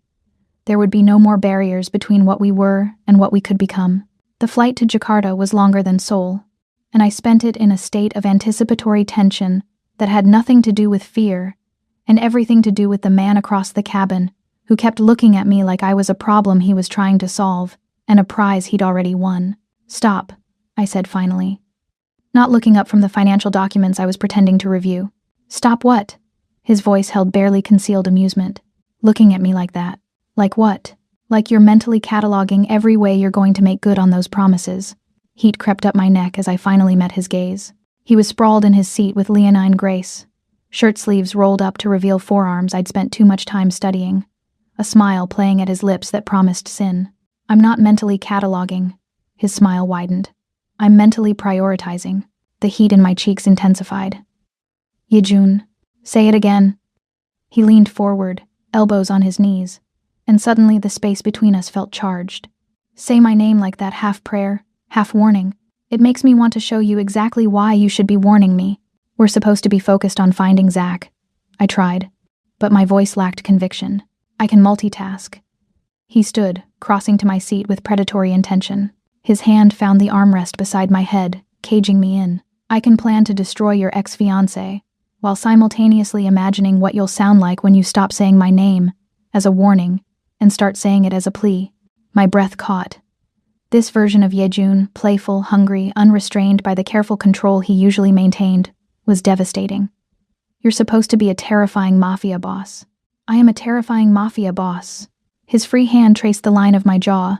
there would be no more barriers between what we were and what we could become. The flight to Jakarta was longer than Seoul, and I spent it in a state of anticipatory tension that had nothing to do with fear and everything to do with the man across the cabin who kept looking at me like I was a problem he was trying to solve and a prize he'd already won. "Stop," I said finally, not looking up from the financial documents I was pretending to review. "Stop what?" His voice held barely concealed amusement. "Looking at me like that." "Like what?" "Like you're mentally cataloging every way you're going to make good on those promises." Heat crept up my neck as I finally met his gaze. He was sprawled in his seat with leonine grace, shirt sleeves rolled up to reveal forearms I'd spent too much time studying, a smile playing at his lips that promised sin. "I'm not mentally cataloging." His smile widened. "I'm mentally prioritizing." The heat in my cheeks intensified. "Yejun." "Say it again." He leaned forward, elbows on his knees, and suddenly the space between us felt charged. "Say my name like that, half prayer, half warning. It makes me want to show you exactly why you should be warning me." "We're supposed to be focused on finding Zach." I tried, but my voice lacked conviction. "I can multitask." He stood, crossing to my seat with predatory intention. His hand found the armrest beside my head, caging me in. "I can plan to destroy your ex-fiancé, while simultaneously imagining what you'll sound like when you stop saying my name, as a warning, and start saying it as a plea." My breath caught. This version of Yejun, playful, hungry, unrestrained by the careful control he usually maintained, was devastating. "You're supposed to be a terrifying mafia boss." "I am a terrifying mafia boss." His free hand traced the line of my jaw,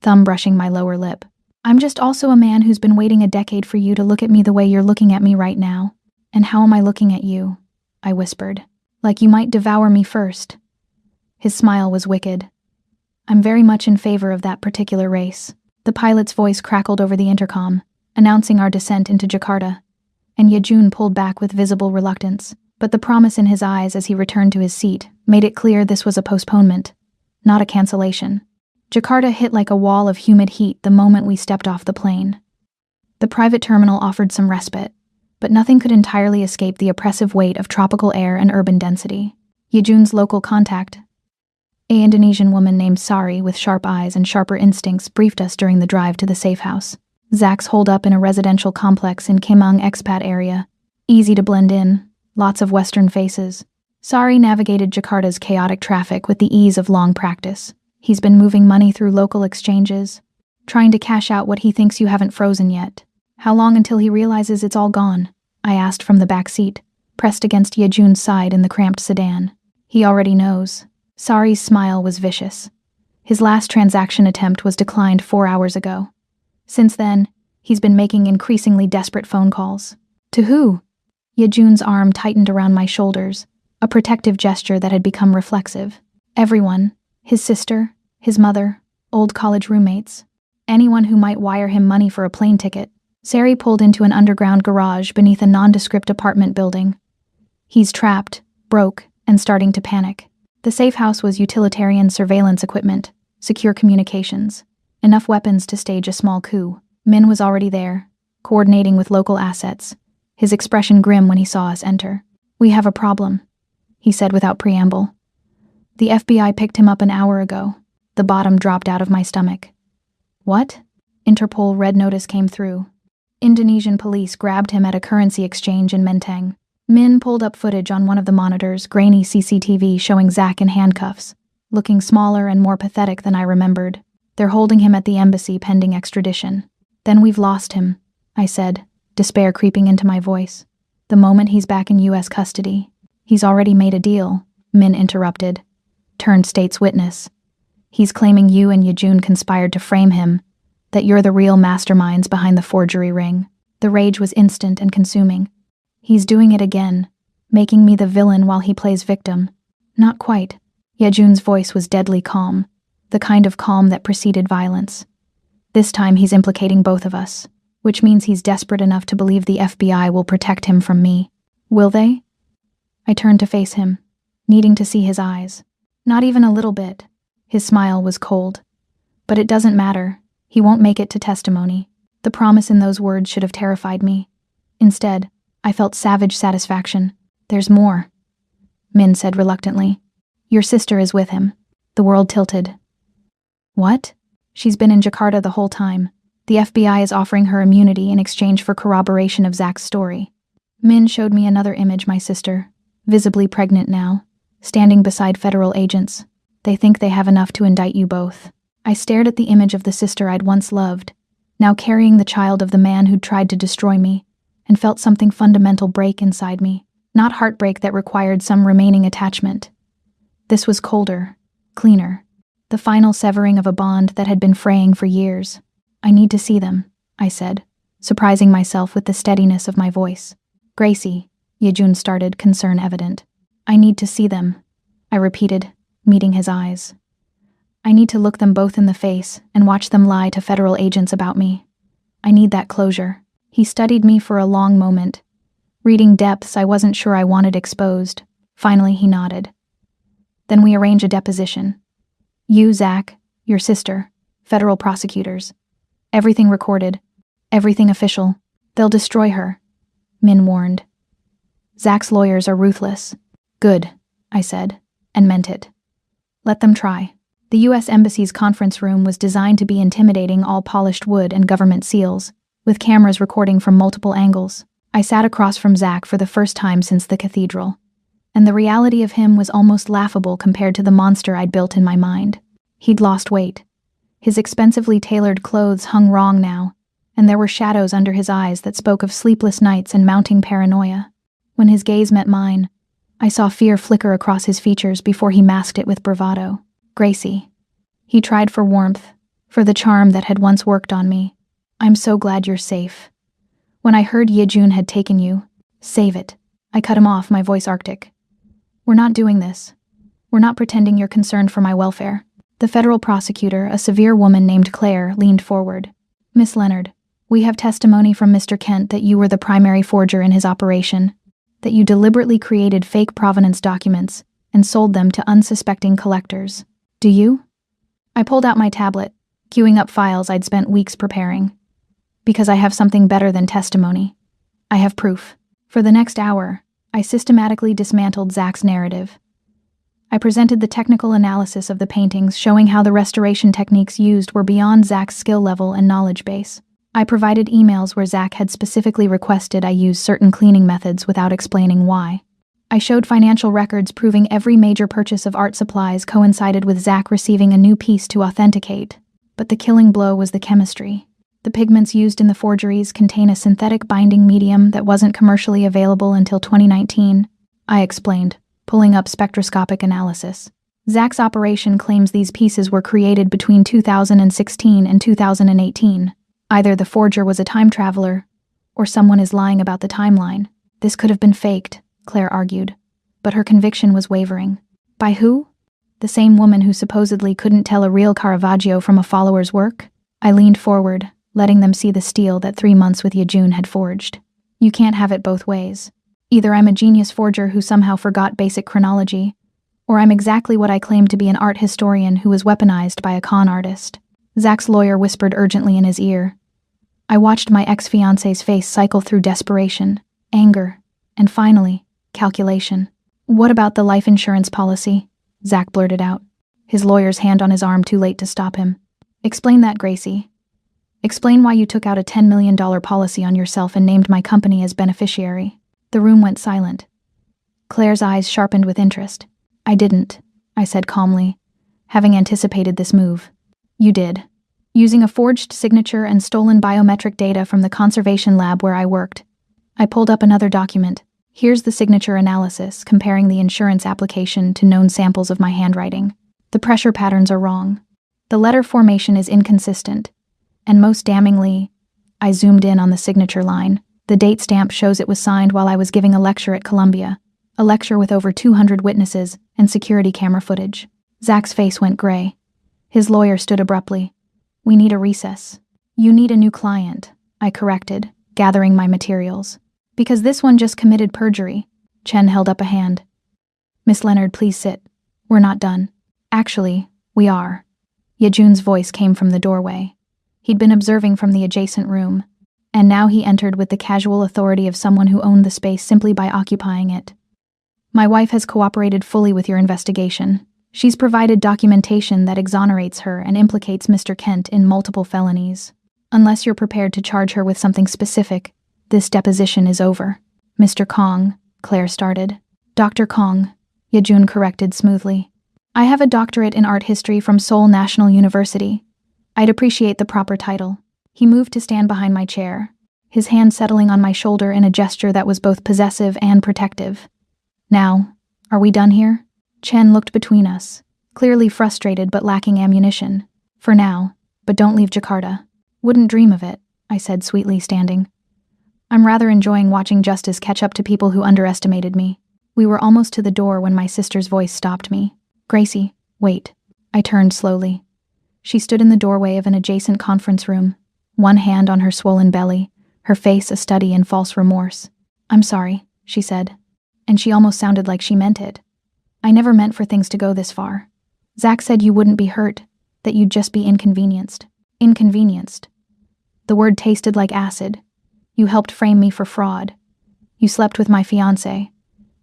thumb brushing my lower lip. I'm just also a man who's been waiting a decade for you to look at me the way you're looking at me right now. And how am I looking at you? I whispered. Like you might devour me first. His smile was wicked. I'm very much in favor of that particular race. The pilot's voice crackled over the intercom, announcing our descent into Jakarta, and Yejun pulled back with visible reluctance, but the promise in his eyes as he returned to his seat made it clear this was a postponement, not a cancellation. Jakarta hit like a wall of humid heat the moment we stepped off the plane. The private terminal offered some respite, but nothing could entirely escape the oppressive weight of tropical air and urban density. Yejun's local contact, an Indonesian woman named Sari with sharp eyes and sharper instincts, briefed us during the drive to the safe house. Zach's holed up in a residential complex in Kemang expat area. Easy to blend in, lots of Western faces. Sari navigated Jakarta's chaotic traffic with the ease of long practice. He's been moving money through local exchanges, trying to cash out what he thinks you haven't frozen yet. How long until he realizes it's all gone? I asked from the back seat, pressed against Yejun's side in the cramped sedan. He already knows. Sari's smile was vicious. His last transaction attempt was declined 4 hours ago. Since then, he's been making increasingly desperate phone calls. To who? Yejun's arm tightened around my shoulders, a protective gesture that had become reflexive. Everyone. His sister, his mother, old college roommates. Anyone who might wire him money for a plane ticket. Sari pulled into an underground garage beneath a nondescript apartment building. He's trapped, broke, and starting to panic. The safe house was utilitarian surveillance equipment, secure communications, enough weapons to stage a small coup. Min was already there, coordinating with local assets, his expression grim when he saw us enter. We have a problem, he said without preamble. The FBI picked him up an hour ago. The bottom dropped out of my stomach. What? Interpol red notice came through. Indonesian police grabbed him at a currency exchange in Menteng. Min pulled up footage on one of the monitors, grainy CCTV showing Zach in handcuffs, looking smaller and more pathetic than I remembered. They're holding him at the embassy pending extradition. Then we've lost him, I said, despair creeping into my voice. The moment he's back in U.S. custody. He's already made a deal, Min interrupted. Turned state's witness. He's claiming you and Yejun conspired to frame him, that you're the real masterminds behind the forgery ring. The rage was instant and consuming. He's doing it again, making me the villain while he plays victim. Not quite. Yejun's voice was deadly calm, the kind of calm that preceded violence. This time he's implicating both of us, which means he's desperate enough to believe the FBI will protect him from me. Will they? I turned to face him, needing to see his eyes. Not even a little bit. His smile was cold. But it doesn't matter. He won't make it to testimony. The promise in those words should have terrified me. Instead, I felt savage satisfaction. There's more, Min said reluctantly. Your sister is with him. The world tilted. What? She's been in Jakarta the whole time. The FBI is offering her immunity in exchange for corroboration of Zach's story. Min showed me another image, my sister, visibly pregnant now, standing beside federal agents. They think they have enough to indict you both. I stared at the image of the sister I'd once loved, now carrying the child of the man who'd tried to destroy me, and felt something fundamental break inside me, not heartbreak that required some remaining attachment. This was colder, cleaner, the final severing of a bond that had been fraying for years. I need to see them, I said, surprising myself with the steadiness of my voice. Gracie, Yejun started, concern evident. I need to see them, I repeated, meeting his eyes. I need to look them both in the face and watch them lie to federal agents about me. I need that closure. He studied me for a long moment, reading depths I wasn't sure I wanted exposed. Finally, he nodded. Then we arrange a deposition. You, Zach, your sister, federal prosecutors. Everything recorded, everything official. They'll destroy her, Min warned. Zach's lawyers are ruthless. Good, I said, and meant it. Let them try. The U.S. Embassy's conference room was designed to be intimidating, all polished wood and government seals, with cameras recording from multiple angles. I sat across from Zach for the first time since the cathedral, and the reality of him was almost laughable compared to the monster I'd built in my mind. He'd lost weight. His expensively tailored clothes hung wrong now, and there were shadows under his eyes that spoke of sleepless nights and mounting paranoia. When his gaze met mine, I saw fear flicker across his features before he masked it with bravado. Gracie. He tried for warmth, for the charm that had once worked on me. I'm so glad you're safe. When I heard Yejun had taken you, save it. I cut him off, my voice arctic. We're not doing this. We're not pretending you're concerned for my welfare. The federal prosecutor, a severe woman named Claire, leaned forward. Miss Leonard, we have testimony from Mr. Kent that you were the primary forger in his operation, that you deliberately created fake provenance documents and sold them to unsuspecting collectors. Do you? I pulled out my tablet, queuing up files I'd spent weeks preparing. Because I have something better than testimony. I have proof. For the next hour, I systematically dismantled Zach's narrative. I presented the technical analysis of the paintings, showing how the restoration techniques used were beyond Zach's skill level and knowledge base. I provided emails where Zach had specifically requested I use certain cleaning methods without explaining why. I showed financial records proving every major purchase of art supplies coincided with Zach receiving a new piece to authenticate. But the killing blow was the chemistry. The pigments used in the forgeries contain a synthetic binding medium that wasn't commercially available until 2019, I explained, pulling up spectroscopic analysis. Zach's operation claims these pieces were created between 2016 and 2018. Either the forger was a time traveler, or someone is lying about the timeline. This could have been faked, Claire argued, but her conviction was wavering. By who? The same woman who supposedly couldn't tell a real Caravaggio from a follower's work? I leaned forward, letting them see the steel that 3 months with Yejun had forged. You can't have it both ways. Either I'm a genius forger who somehow forgot basic chronology, or I'm exactly what I claimed to be an art historian who was weaponized by a con artist. Zach's lawyer whispered urgently in his ear. I watched my ex-fiancé's face cycle through desperation, anger, and finally, calculation. What about the life insurance policy? Zach blurted out, his lawyer's hand on his arm too late to stop him. Explain that, Gracie. Explain why you took out a $10 million policy on yourself and named my company as beneficiary. The room went silent. Claire's eyes sharpened with interest. I didn't, I said calmly, having anticipated this move. You did. Using a forged signature and stolen biometric data from the conservation lab where I worked. I pulled up another document. Here's the signature analysis, comparing the insurance application to known samples of my handwriting. The pressure patterns are wrong. The letter formation is inconsistent. And most damningly, I zoomed in on the signature line. The date stamp shows it was signed while I was giving a lecture at Columbia, a lecture with over 200 witnesses and security camera footage. Zach's face went gray. His lawyer stood abruptly. We need a recess. You need a new client, I corrected, gathering my materials. Because this one just committed perjury. Chen held up a hand. Miss Leonard, please sit. We're not done. Actually, we are. Yejun's voice came from the doorway. He'd been observing from the adjacent room, and now he entered with the casual authority of someone who owned the space simply by occupying it. My wife has cooperated fully with your investigation. She's provided documentation that exonerates her and implicates Mr. Kent in multiple felonies. Unless you're prepared to charge her with something specific, this deposition is over. Mr. Kong, Claire started. Dr. Kong, Yejun corrected smoothly. I have a doctorate in art history from Seoul National University. I'd appreciate the proper title. He moved to stand behind my chair, his hand settling on my shoulder in a gesture that was both possessive and protective. Now, are we done here? Chen looked between us, clearly frustrated but lacking ammunition. For now, but don't leave Jakarta. Wouldn't dream of it, I said sweetly, standing. I'm rather enjoying watching justice catch up to people who underestimated me. We were almost to the door when my sister's voice stopped me. Gracie, wait. I turned slowly. She stood in the doorway of an adjacent conference room, one hand on her swollen belly, her face a study in false remorse. I'm sorry, she said, and she almost sounded like she meant it. I never meant for things to go this far. Zach said you wouldn't be hurt, that you'd just be inconvenienced. Inconvenienced. The word tasted like acid. You helped frame me for fraud. You slept with my fiancé.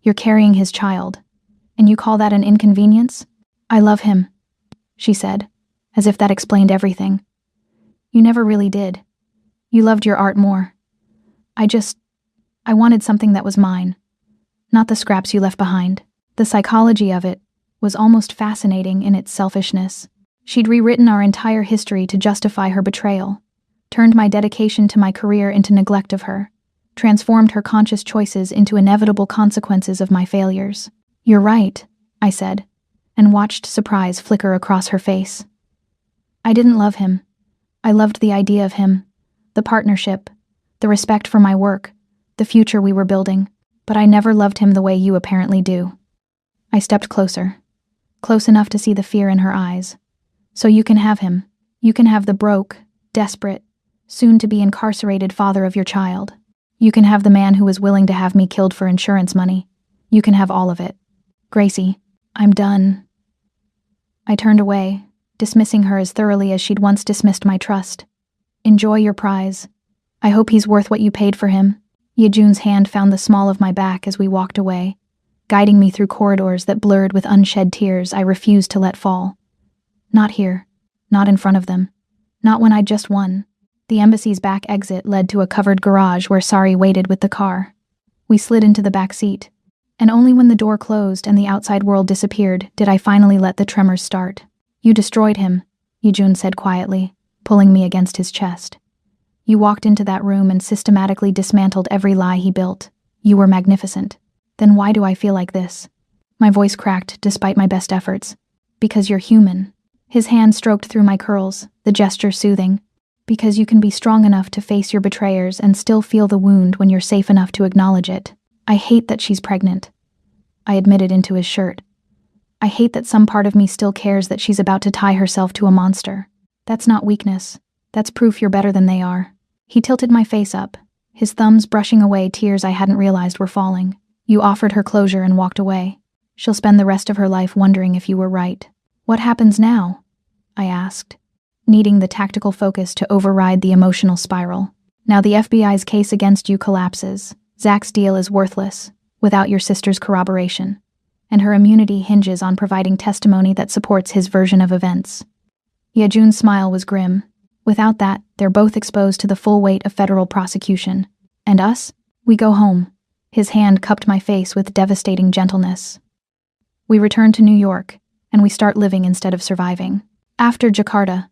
You're carrying his child. And you call that an inconvenience? I love him, she said, as if that explained everything. You never really did. You loved your art more. I wanted something that was mine, not the scraps you left behind. The psychology of it was almost fascinating in its selfishness. She'd rewritten our entire history to justify her betrayal, turned my dedication to my career into neglect of her, transformed her conscious choices into inevitable consequences of my failures. You're right, I said, and watched surprise flicker across her face. I didn't love him. I loved the idea of him, the partnership, the respect for my work, the future we were building, but I never loved him the way you apparently do. I stepped closer, close enough to see the fear in her eyes. So you can have him. You can have the broke, desperate, soon-to-be incarcerated father of your child. You can have the man who was willing to have me killed for insurance money. You can have all of it. Gracie, I'm done. I turned away, dismissing her as thoroughly as she'd once dismissed my trust. Enjoy your prize. I hope he's worth what you paid for him. Yejun's hand found the small of my back as we walked away, guiding me through corridors that blurred with unshed tears I refused to let fall. Not here. Not in front of them. Not when I'd just won. The embassy's back exit led to a covered garage where Sari waited with the car. We slid into the back seat, and only when the door closed and the outside world disappeared did I finally let the tremors start. You destroyed him, Yejun said quietly, pulling me against his chest. You walked into that room and systematically dismantled every lie he built. You were magnificent. Then why do I feel like this? My voice cracked despite my best efforts. Because you're human. His hand stroked through my curls, the gesture soothing. Because you can be strong enough to face your betrayers and still feel the wound when you're safe enough to acknowledge it. I hate that she's pregnant. I admitted into his shirt. I hate that some part of me still cares that she's about to tie herself to a monster. That's not weakness. That's proof you're better than they are. He tilted my face up, his thumbs brushing away tears I hadn't realized were falling. You offered her closure and walked away. She'll spend the rest of her life wondering if you were right. What happens now? I asked, needing the tactical focus to override the emotional spiral. Now the FBI's case against you collapses. Zach's deal is worthless, without your sister's corroboration, and her immunity hinges on providing testimony that supports his version of events. Yejun's smile was grim. Without that, they're both exposed to the full weight of federal prosecution. And us? We go home. His hand cupped my face with devastating gentleness. We return to New York, and we start living instead of surviving. After Jakarta,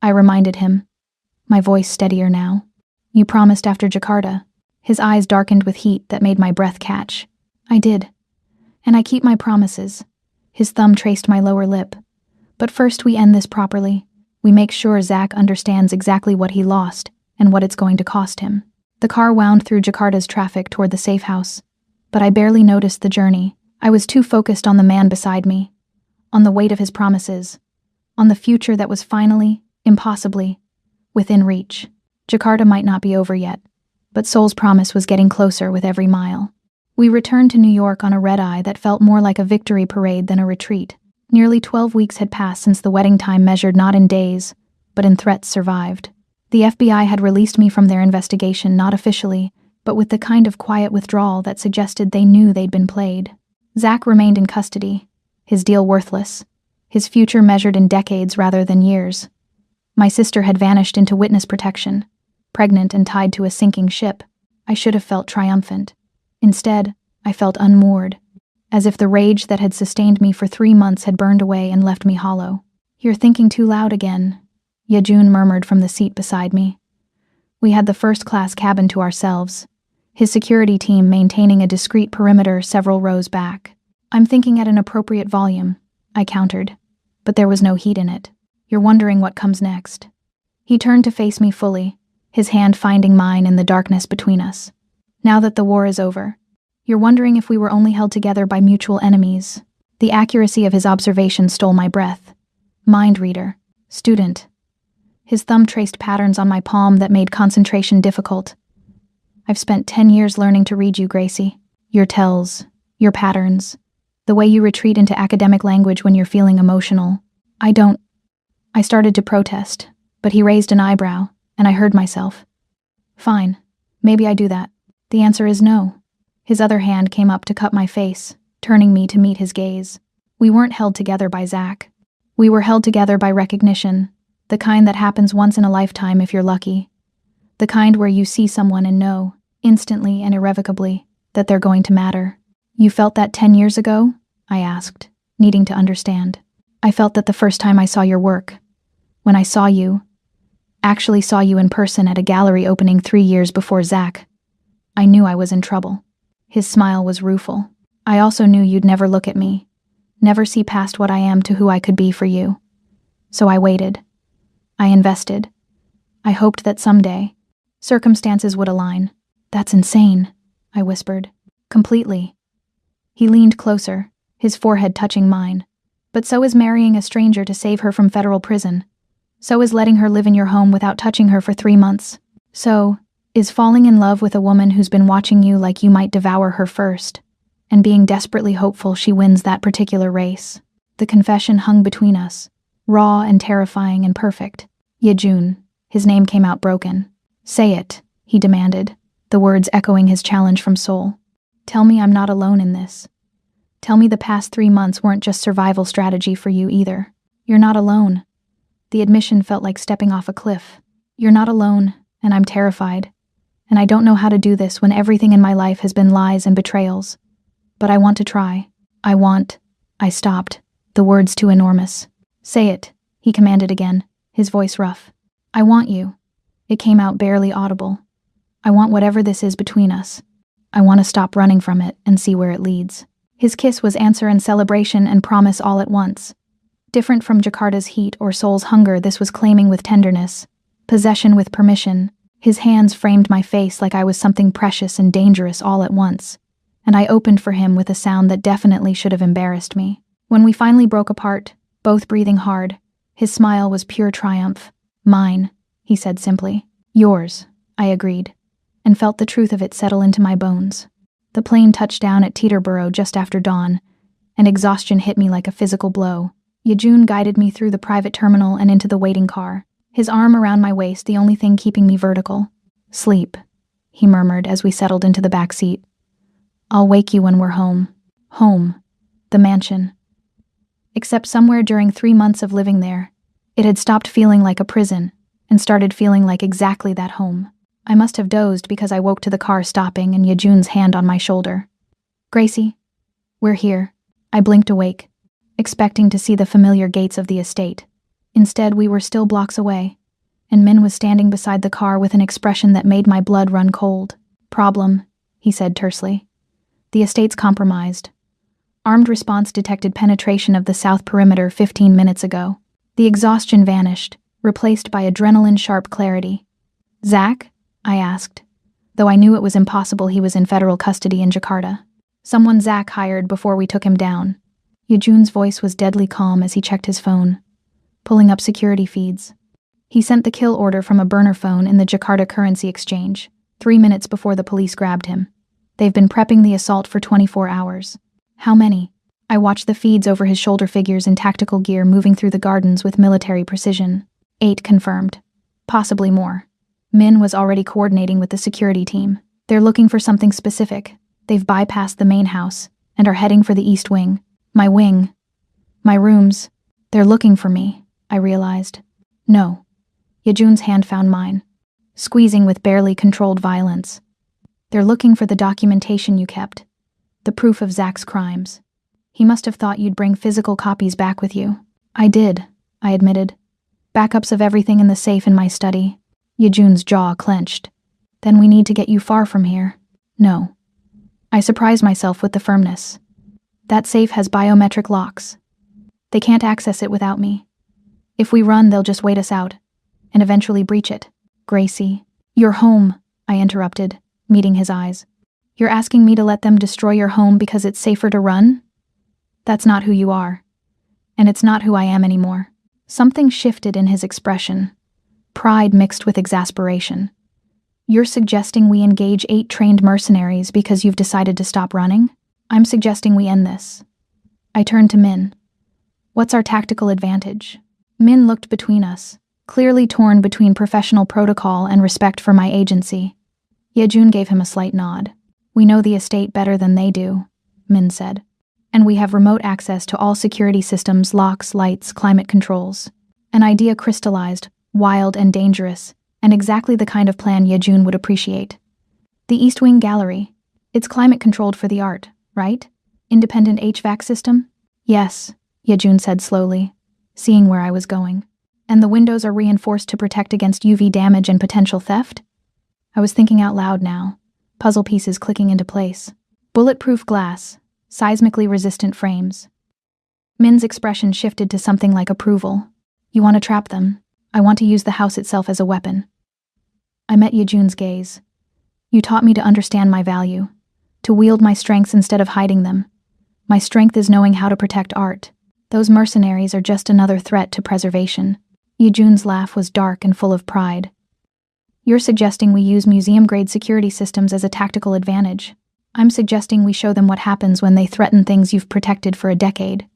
I reminded him, my voice steadier now. You promised after Jakarta. His eyes darkened with heat that made my breath catch. I did. And I keep my promises. His thumb traced my lower lip. But first we end this properly. We make sure Zach understands exactly what he lost and what it's going to cost him. The car wound through Jakarta's traffic toward the safe house, but I barely noticed the journey. I was too focused on the man beside me, on the weight of his promises, on the future that was finally, impossibly, within reach. Jakarta might not be over yet, but Seoul's promise was getting closer with every mile. We returned to New York on a red-eye that felt more like a victory parade than a retreat. Nearly 12 weeks had passed since the wedding time measured not in days, but in threats survived. The FBI had released me from their investigation not officially, but with the kind of quiet withdrawal that suggested they knew they'd been played. Zach remained in custody, his deal worthless, his future measured in decades rather than years. My sister had vanished into witness protection, pregnant and tied to a sinking ship. I should have felt triumphant. Instead, I felt unmoored, as if the rage that had sustained me for 3 months had burned away and left me hollow. You're thinking too loud again, Yejun murmured from the seat beside me. We had the first-class cabin to ourselves, his security team maintaining a discreet perimeter several rows back. I'm thinking at an appropriate volume, I countered, but there was no heat in it. You're wondering what comes next. He turned to face me fully, his hand finding mine in the darkness between us. Now that the war is over, you're wondering if we were only held together by mutual enemies. The accuracy of his observation stole my breath. Mind reader. Student. His thumb traced patterns on my palm that made concentration difficult. I've spent 10 years learning to read you, Gracie. Your tells, your patterns, the way you retreat into academic language when you're feeling emotional. I started to protest, but he raised an eyebrow, and I heard myself. Fine, maybe I do that. The answer is no. His other hand came up to cup my face, turning me to meet his gaze. We weren't held together by Zach. We were held together by recognition, the kind that happens once in a lifetime if you're lucky. The kind where you see someone and know, instantly and irrevocably, that they're going to matter. You felt that 10 years ago? I asked, needing to understand. I felt that the first time I saw your work. When I saw you, actually saw you in person at a gallery opening 3 years before Zach, I knew I was in trouble. His smile was rueful. I also knew you'd never look at me, never see past what I am to who I could be for you. So I waited. I invested. I hoped that someday circumstances would align. That's insane, I whispered. Completely. He leaned closer, his forehead touching mine. But so is marrying a stranger to save her from federal prison. So is letting her live in your home without touching her for 3 months. So is falling in love with a woman who's been watching you like you might devour her first, and being desperately hopeful she wins that particular race. The confession hung between us, raw and terrifying and perfect. Yejun, his name came out broken. Say it, he demanded, the words echoing his challenge from Seoul. Tell me I'm not alone in this. Tell me the past 3 months weren't just survival strategy for you either. You're not alone. The admission felt like stepping off a cliff. You're not alone, and I'm terrified. And I don't know how to do this when everything in my life has been lies and betrayals. But I want to try. I stopped, the words too enormous. Say it, he commanded again, his voice rough. I want you. It came out barely audible. I want whatever this is between us. I want to stop running from it and see where it leads. His kiss was answer and celebration and promise all at once. Different from Jakarta's heat or Seoul's hunger, this was claiming with tenderness, possession with permission. His hands framed my face like I was something precious and dangerous all at once, and I opened for him with a sound that definitely should have embarrassed me. When we finally broke apart, both breathing hard, his smile was pure triumph. Mine, he said simply. Yours, I agreed, and felt the truth of it settle into my bones. The plane touched down at Teterboro just after dawn, and exhaustion hit me like a physical blow. Yejun guided me through the private terminal and into the waiting car, his arm around my waist the only thing keeping me vertical. Sleep, he murmured as we settled into the back seat. I'll wake you when we're home. Home. The mansion. Except somewhere during 3 months of living there, it had stopped feeling like a prison and started feeling like exactly that home. I must have dozed because I woke to the car stopping and Yejun's hand on my shoulder. Gracie, we're here. I blinked awake, expecting to see the familiar gates of the estate. Instead, we were still blocks away, and Min was standing beside the car with an expression that made my blood run cold. Problem, he said tersely. The estate's compromised. Armed response detected penetration of the south perimeter 15 minutes ago. The exhaustion vanished, replaced by adrenaline-sharp clarity. Zach? I asked, though I knew it was impossible. He was in federal custody in Jakarta. Someone Zach hired before we took him down. Yejun's voice was deadly calm as he checked his phone, pulling up security feeds. He sent the kill order from a burner phone in the Jakarta currency exchange, 3 minutes before the police grabbed him. They've been prepping the assault for 24 hours. How many? I watched the feeds over his shoulder figures in tactical gear moving through the gardens with military precision. 8 confirmed. Possibly more. Min was already coordinating with the security team. They're looking for something specific. They've bypassed the main house and are heading for the east wing. My wing. My rooms. They're looking for me, I realized. No. Yejun's hand found mine, squeezing with barely controlled violence. They're looking for the documentation you kept. The proof of Zach's crimes. He must have thought you'd bring physical copies back with you. I did, I admitted. Backups of everything in the safe in my study. Yejun's jaw clenched. Then we need to get you far from here. No. I surprised myself with the firmness. That safe has biometric locks. They can't access it without me. If we run, they'll just wait us out, and eventually breach it. Gracie. Your home, I interrupted, meeting his eyes. You're asking me to let them destroy your home because it's safer to run? That's not who you are. And it's not who I am anymore. Something shifted in his expression. Pride mixed with exasperation. You're suggesting we engage 8 trained mercenaries because you've decided to stop running? I'm suggesting we end this. I turned to Min. What's our tactical advantage? Min looked between us, clearly torn between professional protocol and respect for my agency. Yejun gave him a slight nod. We know the estate better than they do, Min said. And we have remote access to all security systems, locks, lights, climate controls. An idea crystallized, wild and dangerous, and exactly the kind of plan Yejun would appreciate. The East Wing Gallery. It's climate controlled for the art, right? Independent HVAC system? Yes, Yejun said slowly, seeing where I was going. And the windows are reinforced to protect against UV damage and potential theft? I was thinking out loud now, puzzle pieces clicking into place. Bulletproof glass, seismically resistant frames. Min's expression shifted to something like approval. You want to trap them? I want to use the house itself as a weapon. I met Yejun's gaze. You taught me to understand my value, to wield my strengths instead of hiding them. My strength is knowing how to protect art. Those mercenaries are just another threat to preservation. Yejun's laugh was dark and full of pride. You're suggesting we use museum-grade security systems as a tactical advantage. I'm suggesting we show them what happens when they threaten things you've protected for a decade.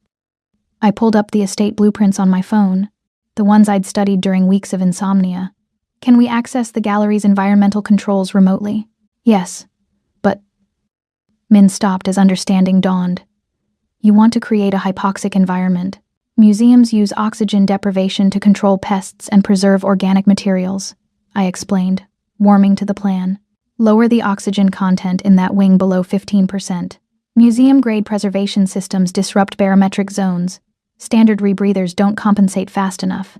I pulled up the estate blueprints on my phone, the ones I'd studied during weeks of insomnia. Can we access the gallery's environmental controls remotely? Yes, but... Min stopped as understanding dawned. You want to create a hypoxic environment. Museums use oxygen deprivation to control pests and preserve organic materials, I explained, warming to the plan. Lower the oxygen content in that wing below 15%. Museum-grade preservation systems disrupt barometric zones. Standard rebreathers don't compensate fast enough.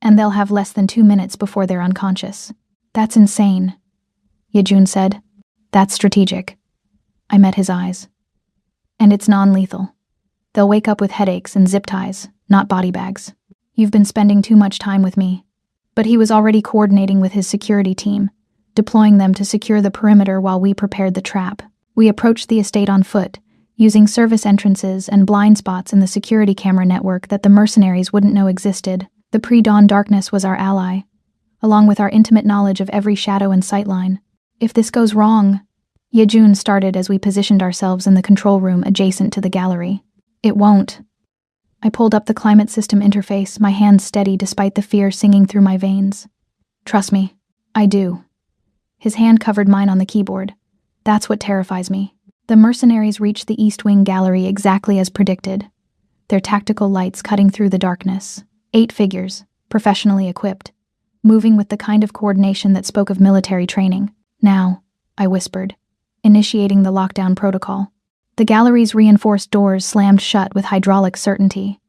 And they'll have less than 2 minutes before they're unconscious. That's insane, Yejun said. That's strategic. I met his eyes. And it's non-lethal. They'll wake up with headaches and zip ties, not body bags. You've been spending too much time with me. But he was already coordinating with his security team, deploying them to secure the perimeter while we prepared the trap. We approached the estate on foot, using service entrances and blind spots in the security camera network that the mercenaries wouldn't know existed. The pre-dawn darkness was our ally, along with our intimate knowledge of every shadow and sightline. If this goes wrong, Yejun started as we positioned ourselves in the control room adjacent to the gallery. It won't. I pulled up the climate system interface, my hands steady despite the fear singing through my veins. Trust me, I do. His hand covered mine on the keyboard. That's what terrifies me. The mercenaries reached the East Wing gallery exactly as predicted, their tactical lights cutting through the darkness. 8 figures, professionally equipped, moving with the kind of coordination that spoke of military training. Now, I whispered, initiating the lockdown protocol. The gallery's reinforced doors slammed shut with hydraulic certainty.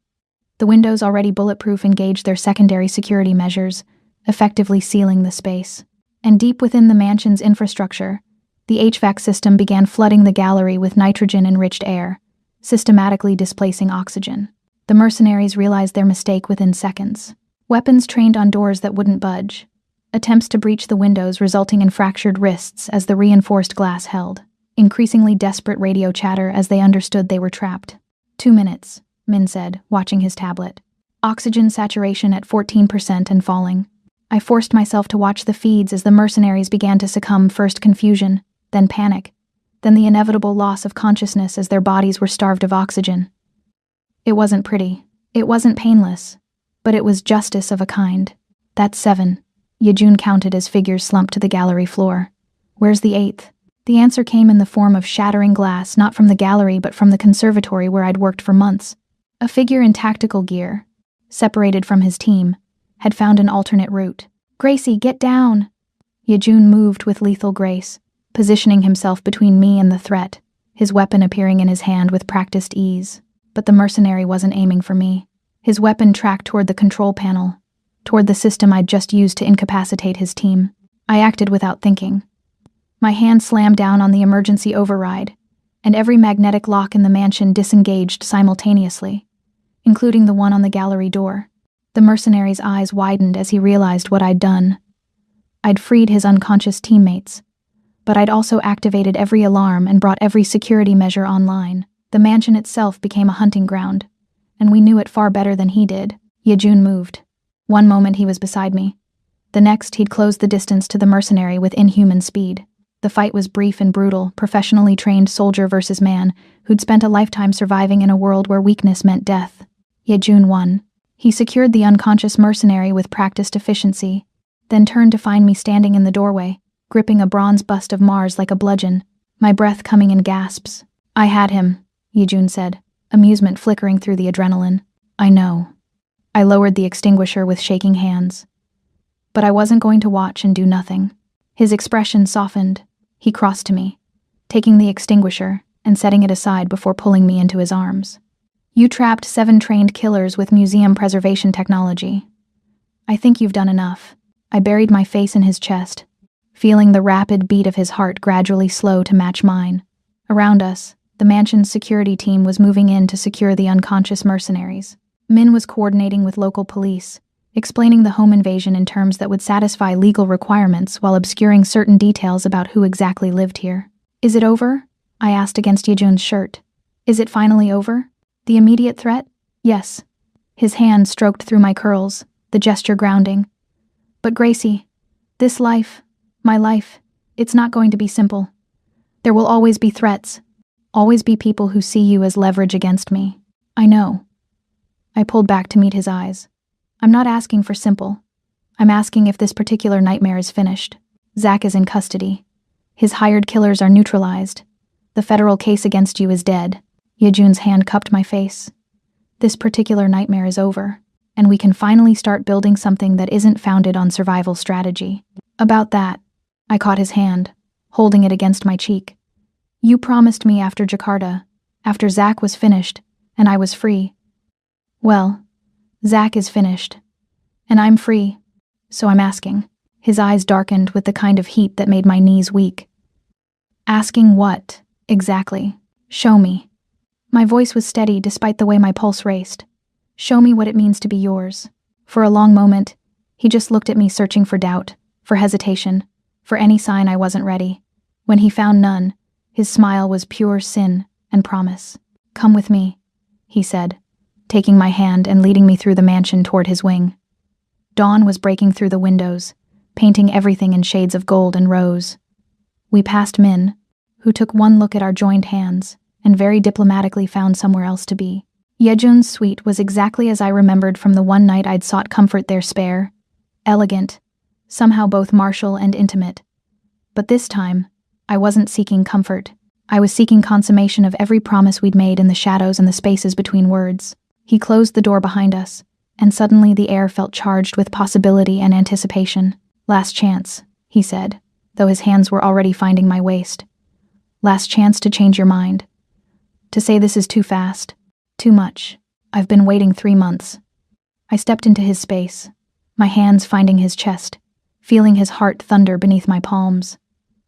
The windows, already bulletproof, engaged their secondary security measures, effectively sealing the space. And deep within the mansion's infrastructure, the HVAC system began flooding the gallery with nitrogen-enriched air, systematically displacing oxygen. The mercenaries realized their mistake within seconds. Weapons trained on doors that wouldn't budge. Attempts to breach the windows resulting in fractured wrists as the reinforced glass held. Increasingly desperate radio chatter as they understood they were trapped. 2 minutes, Min said, watching his tablet. Oxygen saturation at 14% and falling. I forced myself to watch the feeds as the mercenaries began to succumb, first confusion, then panic, then the inevitable loss of consciousness as their bodies were starved of oxygen. It wasn't pretty. It wasn't painless. But it was justice of a kind. That's 7. Yejun counted as figures slumped to the gallery floor. Where's the 8th? The answer came in the form of shattering glass, not from the gallery but from the conservatory where I'd worked for months. A figure in tactical gear, separated from his team, had found an alternate route. Gracie, get down! Yejun moved with lethal grace, positioning himself between me and the threat, his weapon appearing in his hand with practiced ease. But the mercenary wasn't aiming for me. His weapon tracked toward the control panel, toward the system I'd just used to incapacitate his team. I acted without thinking. My hand slammed down on the emergency override, and every magnetic lock in the mansion disengaged simultaneously, including the one on the gallery door. The mercenary's eyes widened as he realized what I'd done. I'd freed his unconscious teammates, but I'd also activated every alarm and brought every security measure online. The mansion itself became a hunting ground, and we knew it far better than he did. Yejun moved. One moment he was beside me. The next he'd closed the distance to the mercenary with inhuman speed. The fight was brief and brutal, professionally trained soldier versus man who'd spent a lifetime surviving in a world where weakness meant death. Yejun won. He secured the unconscious mercenary with practiced efficiency, then turned to find me standing in the doorway, gripping a bronze bust of Mars like a bludgeon, my breath coming in gasps. I had him, Yejun said, amusement flickering through the adrenaline. I know. I lowered the extinguisher with shaking hands. But I wasn't going to watch and do nothing. His expression softened. He crossed to me, taking the extinguisher and setting it aside before pulling me into his arms. You trapped 7 trained killers with museum preservation technology. I think you've done enough. I buried my face in his chest, feeling the rapid beat of his heart gradually slow to match mine. Around us, the mansion's security team was moving in to secure the unconscious mercenaries. Min was coordinating with local police, explaining the home invasion in terms that would satisfy legal requirements while obscuring certain details about who exactly lived here. Is it over? I asked against Yejun's shirt. Is it finally over? The immediate threat? Yes. His hand stroked through my curls, the gesture grounding. But Gracie, this life, my life, it's not going to be simple. There will always be threats, always be people who see you as leverage against me. I know. I pulled back to meet his eyes. I'm not asking for simple. I'm asking if this particular nightmare is finished. Zach is in custody. His hired killers are neutralized. The federal case against you is dead. Yejun's hand cupped my face. This particular nightmare is over, and we can finally start building something that isn't founded on survival strategy. About that, I caught his hand, holding it against my cheek. You promised me after Jakarta, after Zach was finished, and I was free. Well, Zach is finished, and I'm free, so I'm asking. His eyes darkened with the kind of heat that made my knees weak. Asking what, exactly? Show me. My voice was steady despite the way my pulse raced. Show me what it means to be yours. For a long moment, he just looked at me searching for doubt, for hesitation, for any sign I wasn't ready. When he found none, his smile was pure sin and promise. Come with me, he said, taking my hand and leading me through the mansion toward his wing. Dawn was breaking through the windows, painting everything in shades of gold and rose. We passed Min, who took one look at our joined hands and very diplomatically found somewhere else to be. Yejun's suite was exactly as I remembered from the one night I'd sought comfort there, spare, elegant, somehow both martial and intimate. But this time, I wasn't seeking comfort. I was seeking consummation of every promise we'd made in the shadows and the spaces between words. He closed the door behind us, and suddenly the air felt charged with possibility and anticipation. Last chance, he said, though his hands were already finding my waist. Last chance to change your mind. To say this is too fast. Too much. I've been waiting 3 months. I stepped into his space, my hands finding his chest, feeling his heart thunder beneath my palms.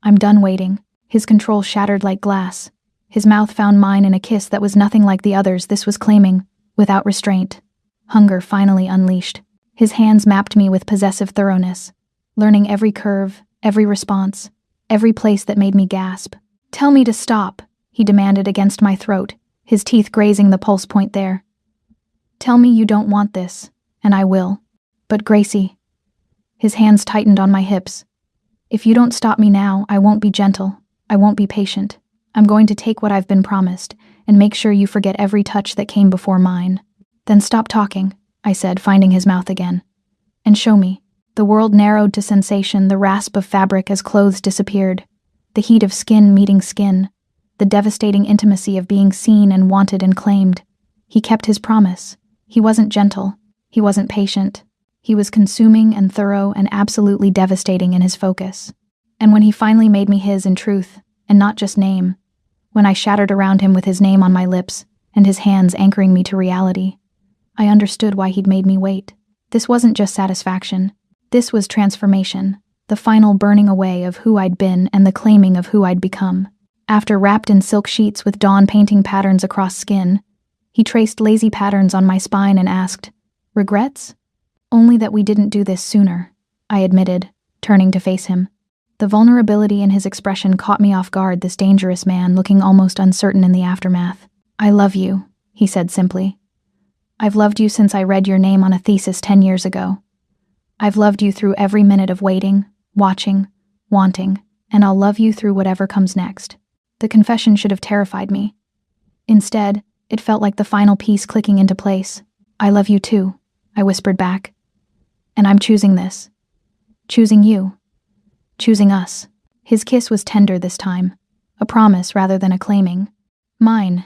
I'm done waiting. His control shattered like glass. His mouth found mine in a kiss that was nothing like the others. This was claiming, without restraint. Hunger finally unleashed. His hands mapped me with possessive thoroughness, learning every curve, every response, every place that made me gasp. Tell me to stop, he demanded against my throat, his teeth grazing the pulse point there. Tell me you don't want this, and I will. But Gracie. His hands tightened on my hips. If you don't stop me now, I won't be gentle. I won't be patient. I'm going to take what I've been promised and make sure you forget every touch that came before mine. Then stop talking, I said, finding his mouth again. And show me. The world narrowed to sensation, the rasp of fabric as clothes disappeared, the heat of skin meeting skin, the devastating intimacy of being seen and wanted and claimed. He kept his promise. He wasn't gentle. He wasn't patient. He was consuming and thorough and absolutely devastating in his focus. And when he finally made me his in truth, and not just name, when I shattered around him with his name on my lips and his hands anchoring me to reality, I understood why he'd made me wait. This wasn't just satisfaction. This was transformation, the final burning away of who I'd been and the claiming of who I'd become. After wrapped in silk sheets with dawn painting patterns across skin, he traced lazy patterns on my spine and asked, "Regrets?" Only that we didn't do this sooner, I admitted, turning to face him. The vulnerability in his expression caught me off guard, this dangerous man looking almost uncertain in the aftermath. I love you, he said simply. I've loved you since I read your name on a thesis 10 years ago. I've loved you through every minute of waiting, watching, wanting, and I'll love you through whatever comes next. The confession should have terrified me. Instead, it felt like the final piece clicking into place. I love you too, I whispered back. And I'm choosing this. Choosing you. Choosing us. His kiss was tender this time, a promise rather than a claiming. Mine,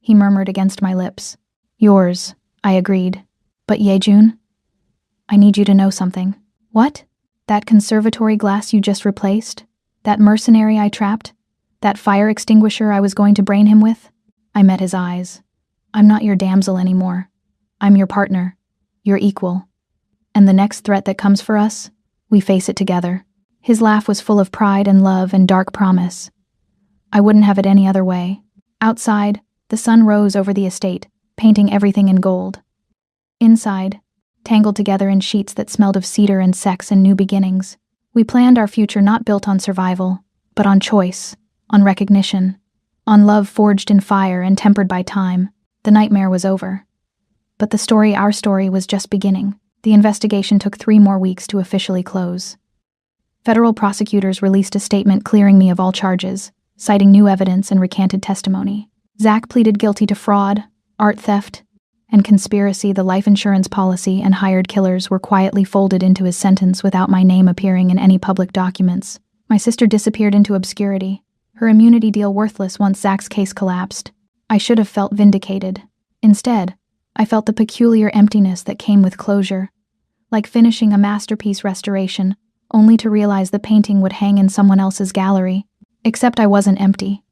he murmured against my lips. Yours, I agreed. But Yejun? I need you to know something. What? That conservatory glass you just replaced? That mercenary I trapped? That fire extinguisher I was going to brain him with? I met his eyes. I'm not your damsel anymore. I'm your partner. Your equal. And the next threat that comes for us, we face it together. His laugh was full of pride and love and dark promise. I wouldn't have it any other way. Outside, the sun rose over the estate, painting everything in gold. Inside, tangled together in sheets that smelled of cedar and sex and new beginnings. We planned our future not built on survival, but on choice, on recognition, on love forged in fire and tempered by time. The nightmare was over. But our story, was just beginning. The investigation took 3 more weeks to officially close. Federal prosecutors released a statement clearing me of all charges, citing new evidence and recanted testimony. Zach pleaded guilty to fraud, art theft, and conspiracy. The life insurance policy and hired killers were quietly folded into his sentence without my name appearing in any public documents. My sister disappeared into obscurity, her immunity deal worthless once Zach's case collapsed. I should have felt vindicated. Instead, I felt the peculiar emptiness that came with closure, like finishing a masterpiece restoration, only to realize the painting would hang in someone else's gallery. Except I wasn't empty.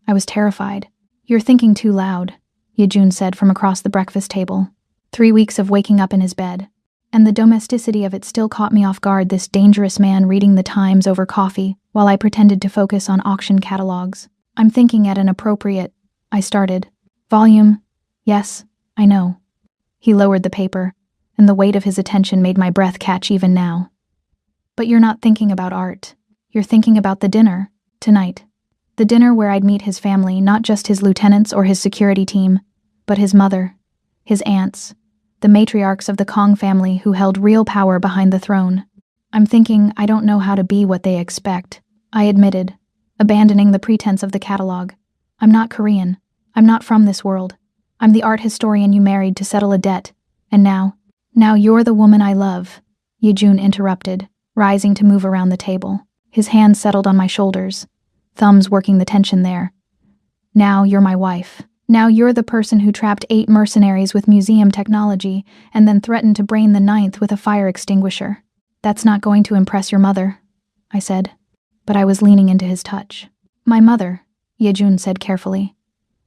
I was terrified. "You're thinking too loud," Yejun said from across the breakfast table. 3 weeks of waking up in his bed, and the domesticity of it still caught me off guard. This dangerous man reading the Times over coffee while I pretended to focus on auction catalogs. "I'm thinking at an appropriate," I started. "Volume, yes, I know." He lowered the paper, and the weight of his attention made my breath catch even now. "But you're not thinking about art. You're thinking about the dinner, tonight. The dinner where I'd meet his family, not just his lieutenants or his security team, but his mother, his aunts, the matriarchs of the Kong family who held real power behind the throne. I'm thinking I don't know how to be what they expect," I admitted, abandoning the pretense of the catalog. "I'm not Korean. I'm not from this world. I'm the art historian you married to settle a debt. And now you're the woman I love," Yejun interrupted, rising to move around the table. His hands settled on my shoulders, thumbs working the tension there. "Now you're my wife. Now you're the person who trapped 8 mercenaries with museum technology and then threatened to brain the 9th with a fire extinguisher. That's not going to impress your mother," I said, but I was leaning into his touch. "My mother," Yejun said carefully,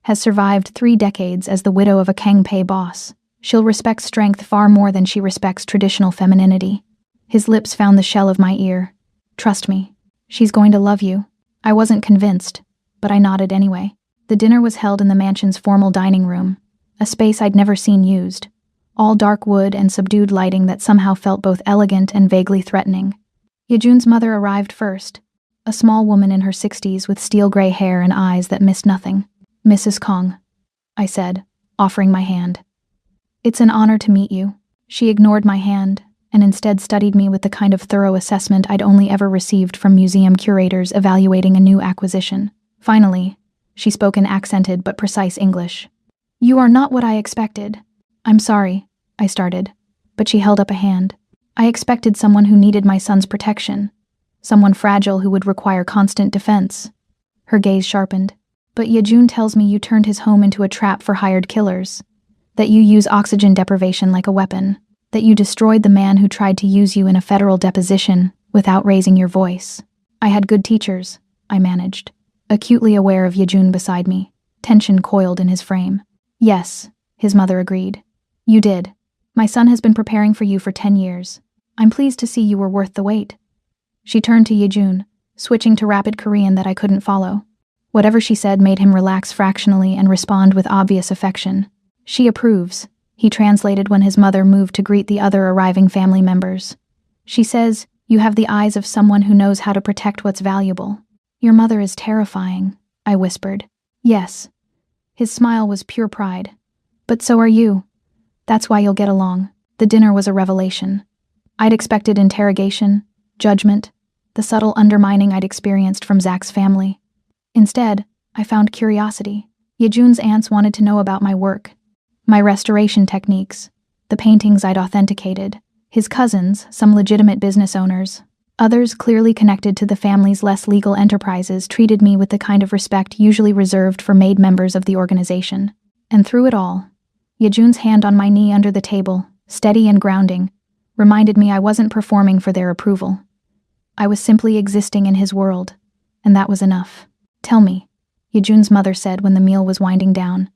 "has survived 3 decades as the widow of a Kangpei boss. She'll respect strength far more than she respects traditional femininity." His lips found the shell of my ear. "Trust me, she's going to love you." I wasn't convinced, but I nodded anyway. The dinner was held in the mansion's formal dining room, a space I'd never seen used, all dark wood and subdued lighting that somehow felt both elegant and vaguely threatening. Yejun's mother arrived first, a small woman in her 60s with steel-gray hair and eyes that missed nothing. "Mrs. Kong," I said, offering my hand. "It's an honor to meet you." She ignored my hand and instead studied me with the kind of thorough assessment I'd only ever received from museum curators evaluating a new acquisition. Finally, she spoke in accented but precise English. "You are not what I expected." "I'm sorry," I started, but she held up a hand. "I expected someone who needed my son's protection, someone fragile who would require constant defense." Her gaze sharpened. "But Yejun tells me you turned his home into a trap for hired killers, that you use oxygen deprivation like a weapon, that you destroyed the man who tried to use you in a federal deposition without raising your voice." "I had good teachers," I managed, acutely aware of Yejun beside me, tension coiled in his frame. "Yes," his mother agreed. "You did. My son has been preparing for you for 10 years. I'm pleased to see you were worth the wait." She turned to Yejun, switching to rapid Korean that I couldn't follow. Whatever she said made him relax fractionally and respond with obvious affection. "She approves," he translated when his mother moved to greet the other arriving family members. "She says, you have the eyes of someone who knows how to protect what's valuable." "Your mother is terrifying," I whispered. "Yes." His smile was pure pride. "But so are you. That's why you'll get along." The dinner was a revelation. I'd expected interrogation, judgment, the subtle undermining I'd experienced from Zach's family. Instead, I found curiosity. Yejun's aunts wanted to know about my work, my restoration techniques, the paintings I'd authenticated. His cousins, some legitimate business owners, others clearly connected to the family's less legal enterprises, treated me with the kind of respect usually reserved for made members of the organization. And through it all, Yejun's hand on my knee under the table, steady and grounding, reminded me I wasn't performing for their approval. I was simply existing in his world, and that was enough. "Tell me," Yejun's mother said when the meal was winding down,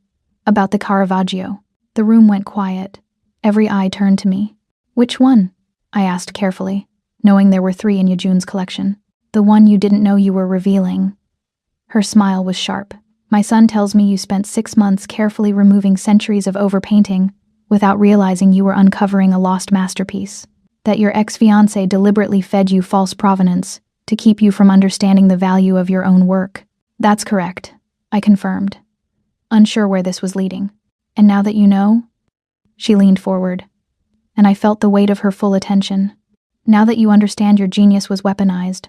"about the Caravaggio." The room went quiet. Every eye turned to me. "Which one?" I asked carefully, knowing there were 3 in Yejun's collection. "The one you didn't know you were revealing." Her smile was sharp. "My son tells me you spent 6 months carefully removing centuries of overpainting, without realizing you were uncovering a lost masterpiece. That your ex-fiancé deliberately fed you false provenance to keep you from understanding the value of your own work. That's correct, I confirmed, unsure where this was leading. And now that you know? She leaned forward, and I felt the weight of her full attention. Now that you understand your genius was weaponized,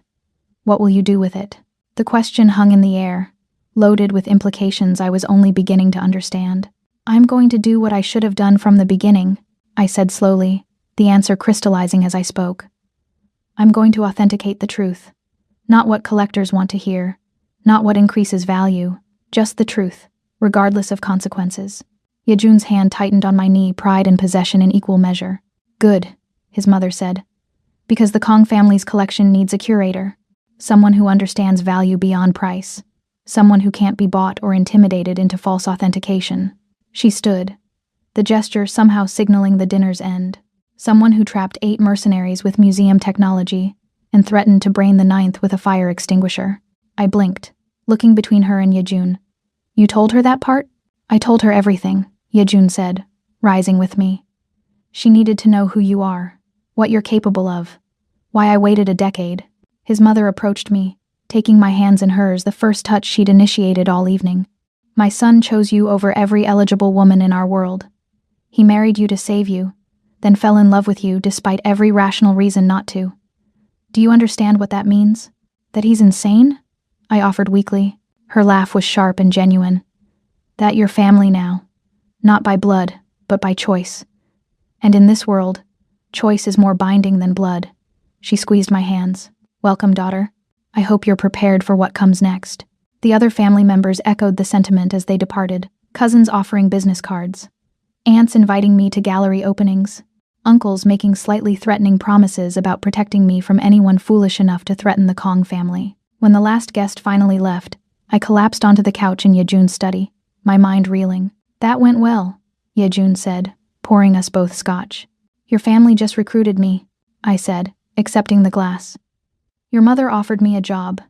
what will you do with it? The question hung in the air, loaded with implications I was only beginning to understand. I'm going to do what I should have done from the beginning, I said slowly, the answer crystallizing as I spoke. I'm going to authenticate the truth. Not what collectors want to hear, not what increases value, just the truth, regardless of consequences. Yejun's hand tightened on my knee, pride and possession in equal measure. Good, his mother said. Because the Kong family's collection needs a curator. Someone who understands value beyond price. Someone who can't be bought or intimidated into false authentication. She stood, the gesture somehow signaling the dinner's end. Someone who trapped 8 mercenaries with museum technology and threatened to brain the 9th with a fire extinguisher. I blinked, looking between her and Yejun. You told her that part? I told her everything, Yejun said, rising with me. She needed to know who you are, what you're capable of, why I waited a decade. His mother approached me, taking my hands in hers, the first touch she'd initiated all evening. My son chose you over every eligible woman in our world. He married you to save you, then fell in love with you despite every rational reason not to. Do you understand what that means? That he's insane? I offered weakly. Her laugh was sharp and genuine. That you're family now. Not by blood, but by choice. And in this world, choice is more binding than blood. She squeezed my hands. Welcome, daughter. I hope you're prepared for what comes next. The other family members echoed the sentiment as they departed, cousins offering business cards, aunts inviting me to gallery openings, uncles making slightly threatening promises about protecting me from anyone foolish enough to threaten the Kong family. When the last guest finally left, I collapsed onto the couch in Yejun's study, my mind reeling. That went well, Yejun said, pouring us both scotch. Your family just recruited me, I said, accepting the glass. Your mother offered me a job.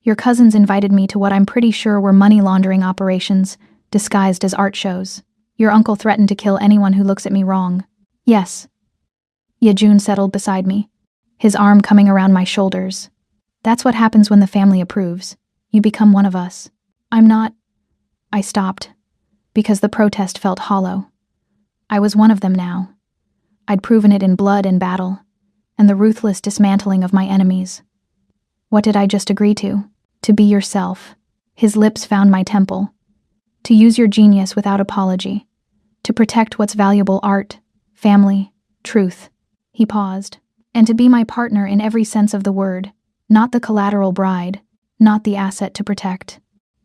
Your cousins invited me to what I'm pretty sure were money laundering operations, disguised as art shows. Your uncle threatened to kill anyone who looks at me wrong. Yes. Yejun settled beside me, his arm coming around my shoulders. That's what happens when the family approves. You become one of us. I'm not... I stopped, because the protest felt hollow. I was one of them now. I'd proven it in blood and battle, and the ruthless dismantling of my enemies. What did I just agree to? To be yourself. His lips found my temple. To use your genius without apology. To protect what's valuable: art, family, truth. He paused. And to be my partner in every sense of the word. Not the collateral bride. Not the asset to protect.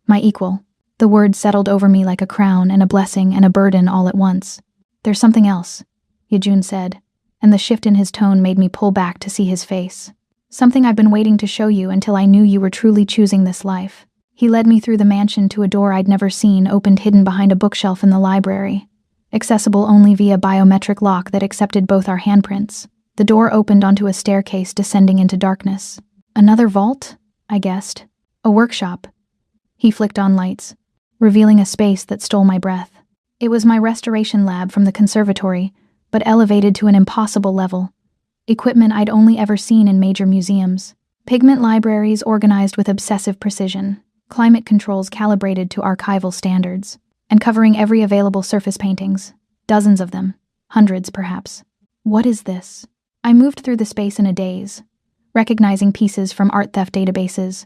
My equal. The word settled over me like a crown and a blessing and a burden all at once. There's something else, Yejun said, and the shift in his tone made me pull back to see his face. Something I've been waiting to show you until I knew you were truly choosing this life. He led me through the mansion to a door I'd never seen, opened hidden behind a bookshelf in the library, accessible only via biometric lock that accepted both our handprints. The door opened onto a staircase descending into darkness. Another vault? I guessed. A workshop. He flicked on lights, revealing a space that stole my breath. It was my restoration lab from the conservatory, but elevated to an impossible level. Equipment I'd only ever seen in major museums. Pigment libraries organized with obsessive precision. Climate controls calibrated to archival standards. And covering every available surface paintings. Dozens of them. Hundreds, perhaps. What is this? I moved through the space in a daze, recognizing pieces from art theft databases,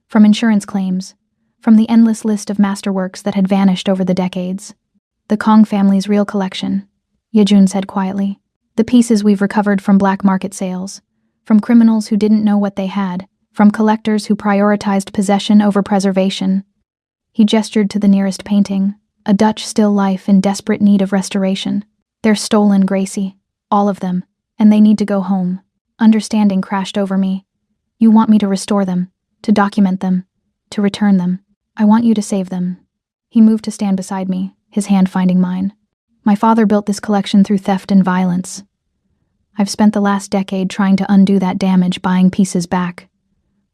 from insurance claims, from the endless list of masterworks that had vanished over the decades. The Kong family's real collection, Yejun said quietly. The pieces we've recovered from black market sales, from criminals who didn't know what they had, from collectors who prioritized possession over preservation. He gestured to the nearest painting, a Dutch still life in desperate need of restoration. They're stolen, Gracie. All of them. And they need to go home. Understanding crashed over me. You want me to restore them, to document them, to return them. I want you to save them. He moved to stand beside me, his hand finding mine. My father built this collection through theft and violence. I've spent the last decade trying to undo that damage, buying pieces back,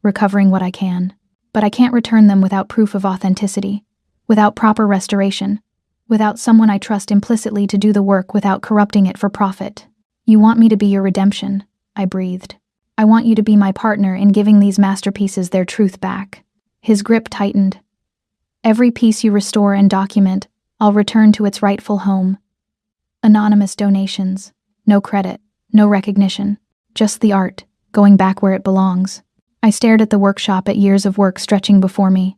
recovering what I can. But I can't return them without proof of authenticity, without proper restoration, without someone I trust implicitly to do the work without corrupting it for profit. You want me to be your redemption, I breathed. I want you to be my partner in giving these masterpieces their truth back. His grip tightened. Every piece you restore and document, I'll return to its rightful home. Anonymous donations. No credit, no recognition. Just the art, going back where it belongs. I stared at the workshop, at years of work stretching before me,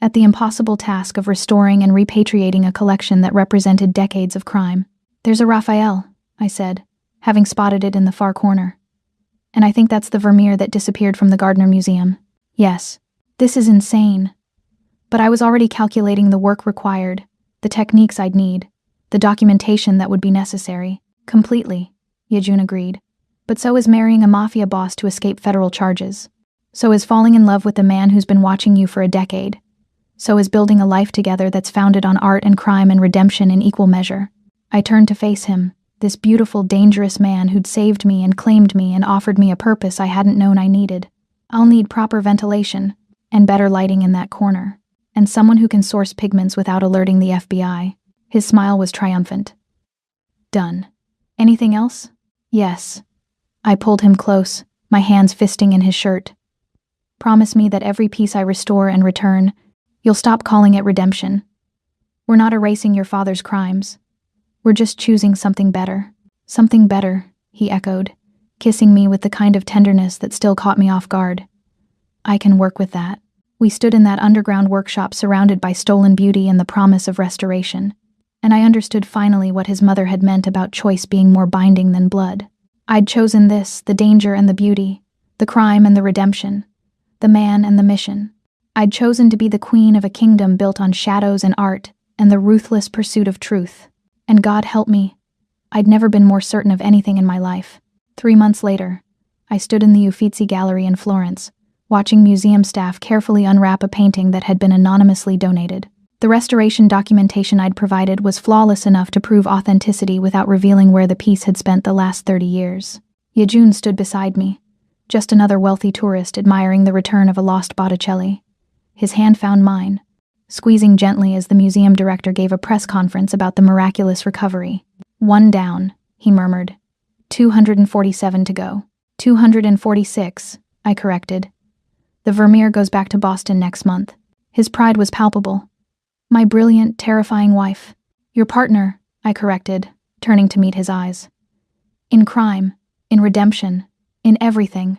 at the impossible task of restoring and repatriating a collection that represented decades of crime. There's a Raphael, I said, having spotted it in the far corner. And I think that's the Vermeer that disappeared from the Gardner Museum. Yes. This is insane. But I was already calculating the work required, the techniques I'd need, the documentation that would be necessary. Completely, Yejun agreed. But so is marrying a mafia boss to escape federal charges. So is falling in love with the man who's been watching you for a decade. So is building a life together that's founded on art and crime and redemption in equal measure. I turned to face him, this beautiful, dangerous man who'd saved me and claimed me and offered me a purpose I hadn't known I needed. I'll need proper ventilation, and better lighting in that corner, and someone who can source pigments without alerting the FBI. His smile was triumphant. Done. Anything else? Yes. I pulled him close, my hands fisting in his shirt. Promise me that every piece I restore and return, you'll stop calling it redemption. We're not erasing your father's crimes. We're just choosing something better. Something better, he echoed, kissing me with the kind of tenderness that still caught me off guard. I can work with that. We stood in that underground workshop surrounded by stolen beauty and the promise of restoration, and I understood finally what his mother had meant about choice being more binding than blood. I'd chosen this, the danger and the beauty, the crime and the redemption, the man and the mission. I'd chosen to be the queen of a kingdom built on shadows and art and the ruthless pursuit of truth. And God help me, I'd never been more certain of anything in my life. 3 months later, I stood in the Uffizi Gallery in Florence, watching museum staff carefully unwrap a painting that had been anonymously donated. The restoration documentation I'd provided was flawless enough to prove authenticity without revealing where the piece had spent the last 30 years. Yejun stood beside me, just another wealthy tourist admiring the return of a lost Botticelli. His hand found mine, squeezing gently as the museum director gave a press conference about the miraculous recovery. 1 down, he murmured. 247 to go. 246, I corrected. The Vermeer goes back to Boston next month. His pride was palpable. My brilliant, terrifying wife. Your partner, I corrected, turning to meet his eyes. In crime, in redemption, in everything,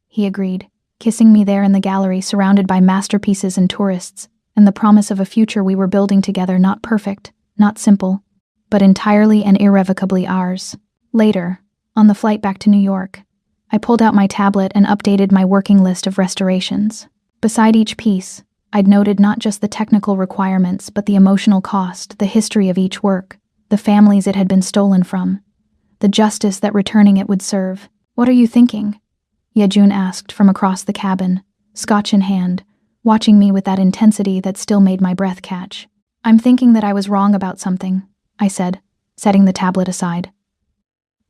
he agreed, kissing me there in the gallery surrounded by masterpieces and tourists, and the promise of a future we were building together, not perfect, not simple, but entirely and irrevocably ours. Later, on the flight back to New York, I pulled out my tablet and updated my working list of restorations. Beside each piece, I'd noted not just the technical requirements, but the emotional cost, the history of each work, the families it had been stolen from, the justice that returning it would serve. What are you thinking? Yejun asked from across the cabin, scotch in hand, watching me with that intensity that still made my breath catch. I'm thinking that I was wrong about something, I said, setting the tablet aside.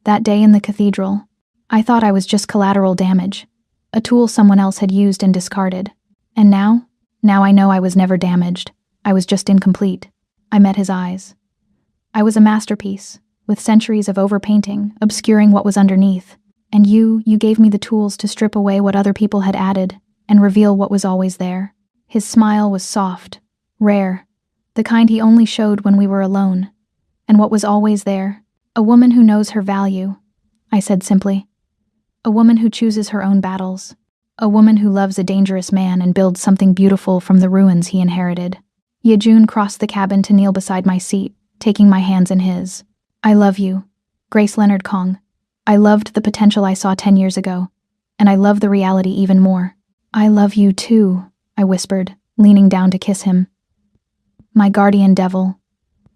That day in the cathedral, I thought I was just collateral damage, a tool someone else had used and discarded. And now I know I was never damaged. I was just incomplete. I met his eyes. I was a masterpiece, with centuries of overpainting, obscuring what was underneath. And you gave me the tools to strip away what other people had added and reveal what was always there. His smile was soft, rare, the kind he only showed when we were alone. And what was always there? A woman who knows her value, I said simply. A woman who chooses her own battles. A woman who loves a dangerous man and builds something beautiful from the ruins he inherited. Yejun crossed the cabin to kneel beside my seat, taking my hands in his. I love you, Grace Leonard Kong. I loved the potential I saw 10 years ago, and I love the reality even more. I love you too, I whispered, leaning down to kiss him. My guardian devil,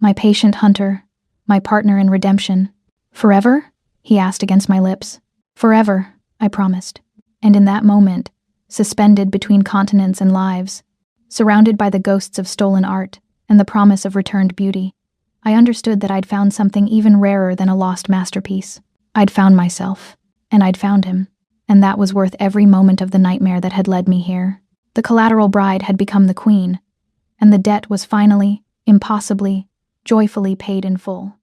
my patient hunter, my partner in redemption. Forever? He asked against my lips. Forever, I promised. And in that moment, suspended between continents and lives, surrounded by the ghosts of stolen art and the promise of returned beauty, I understood that I'd found something even rarer than a lost masterpiece. I'd found myself, and I'd found him, and that was worth every moment of the nightmare that had led me here. The collateral bride had become the queen, and the debt was finally, impossibly, joyfully paid in full.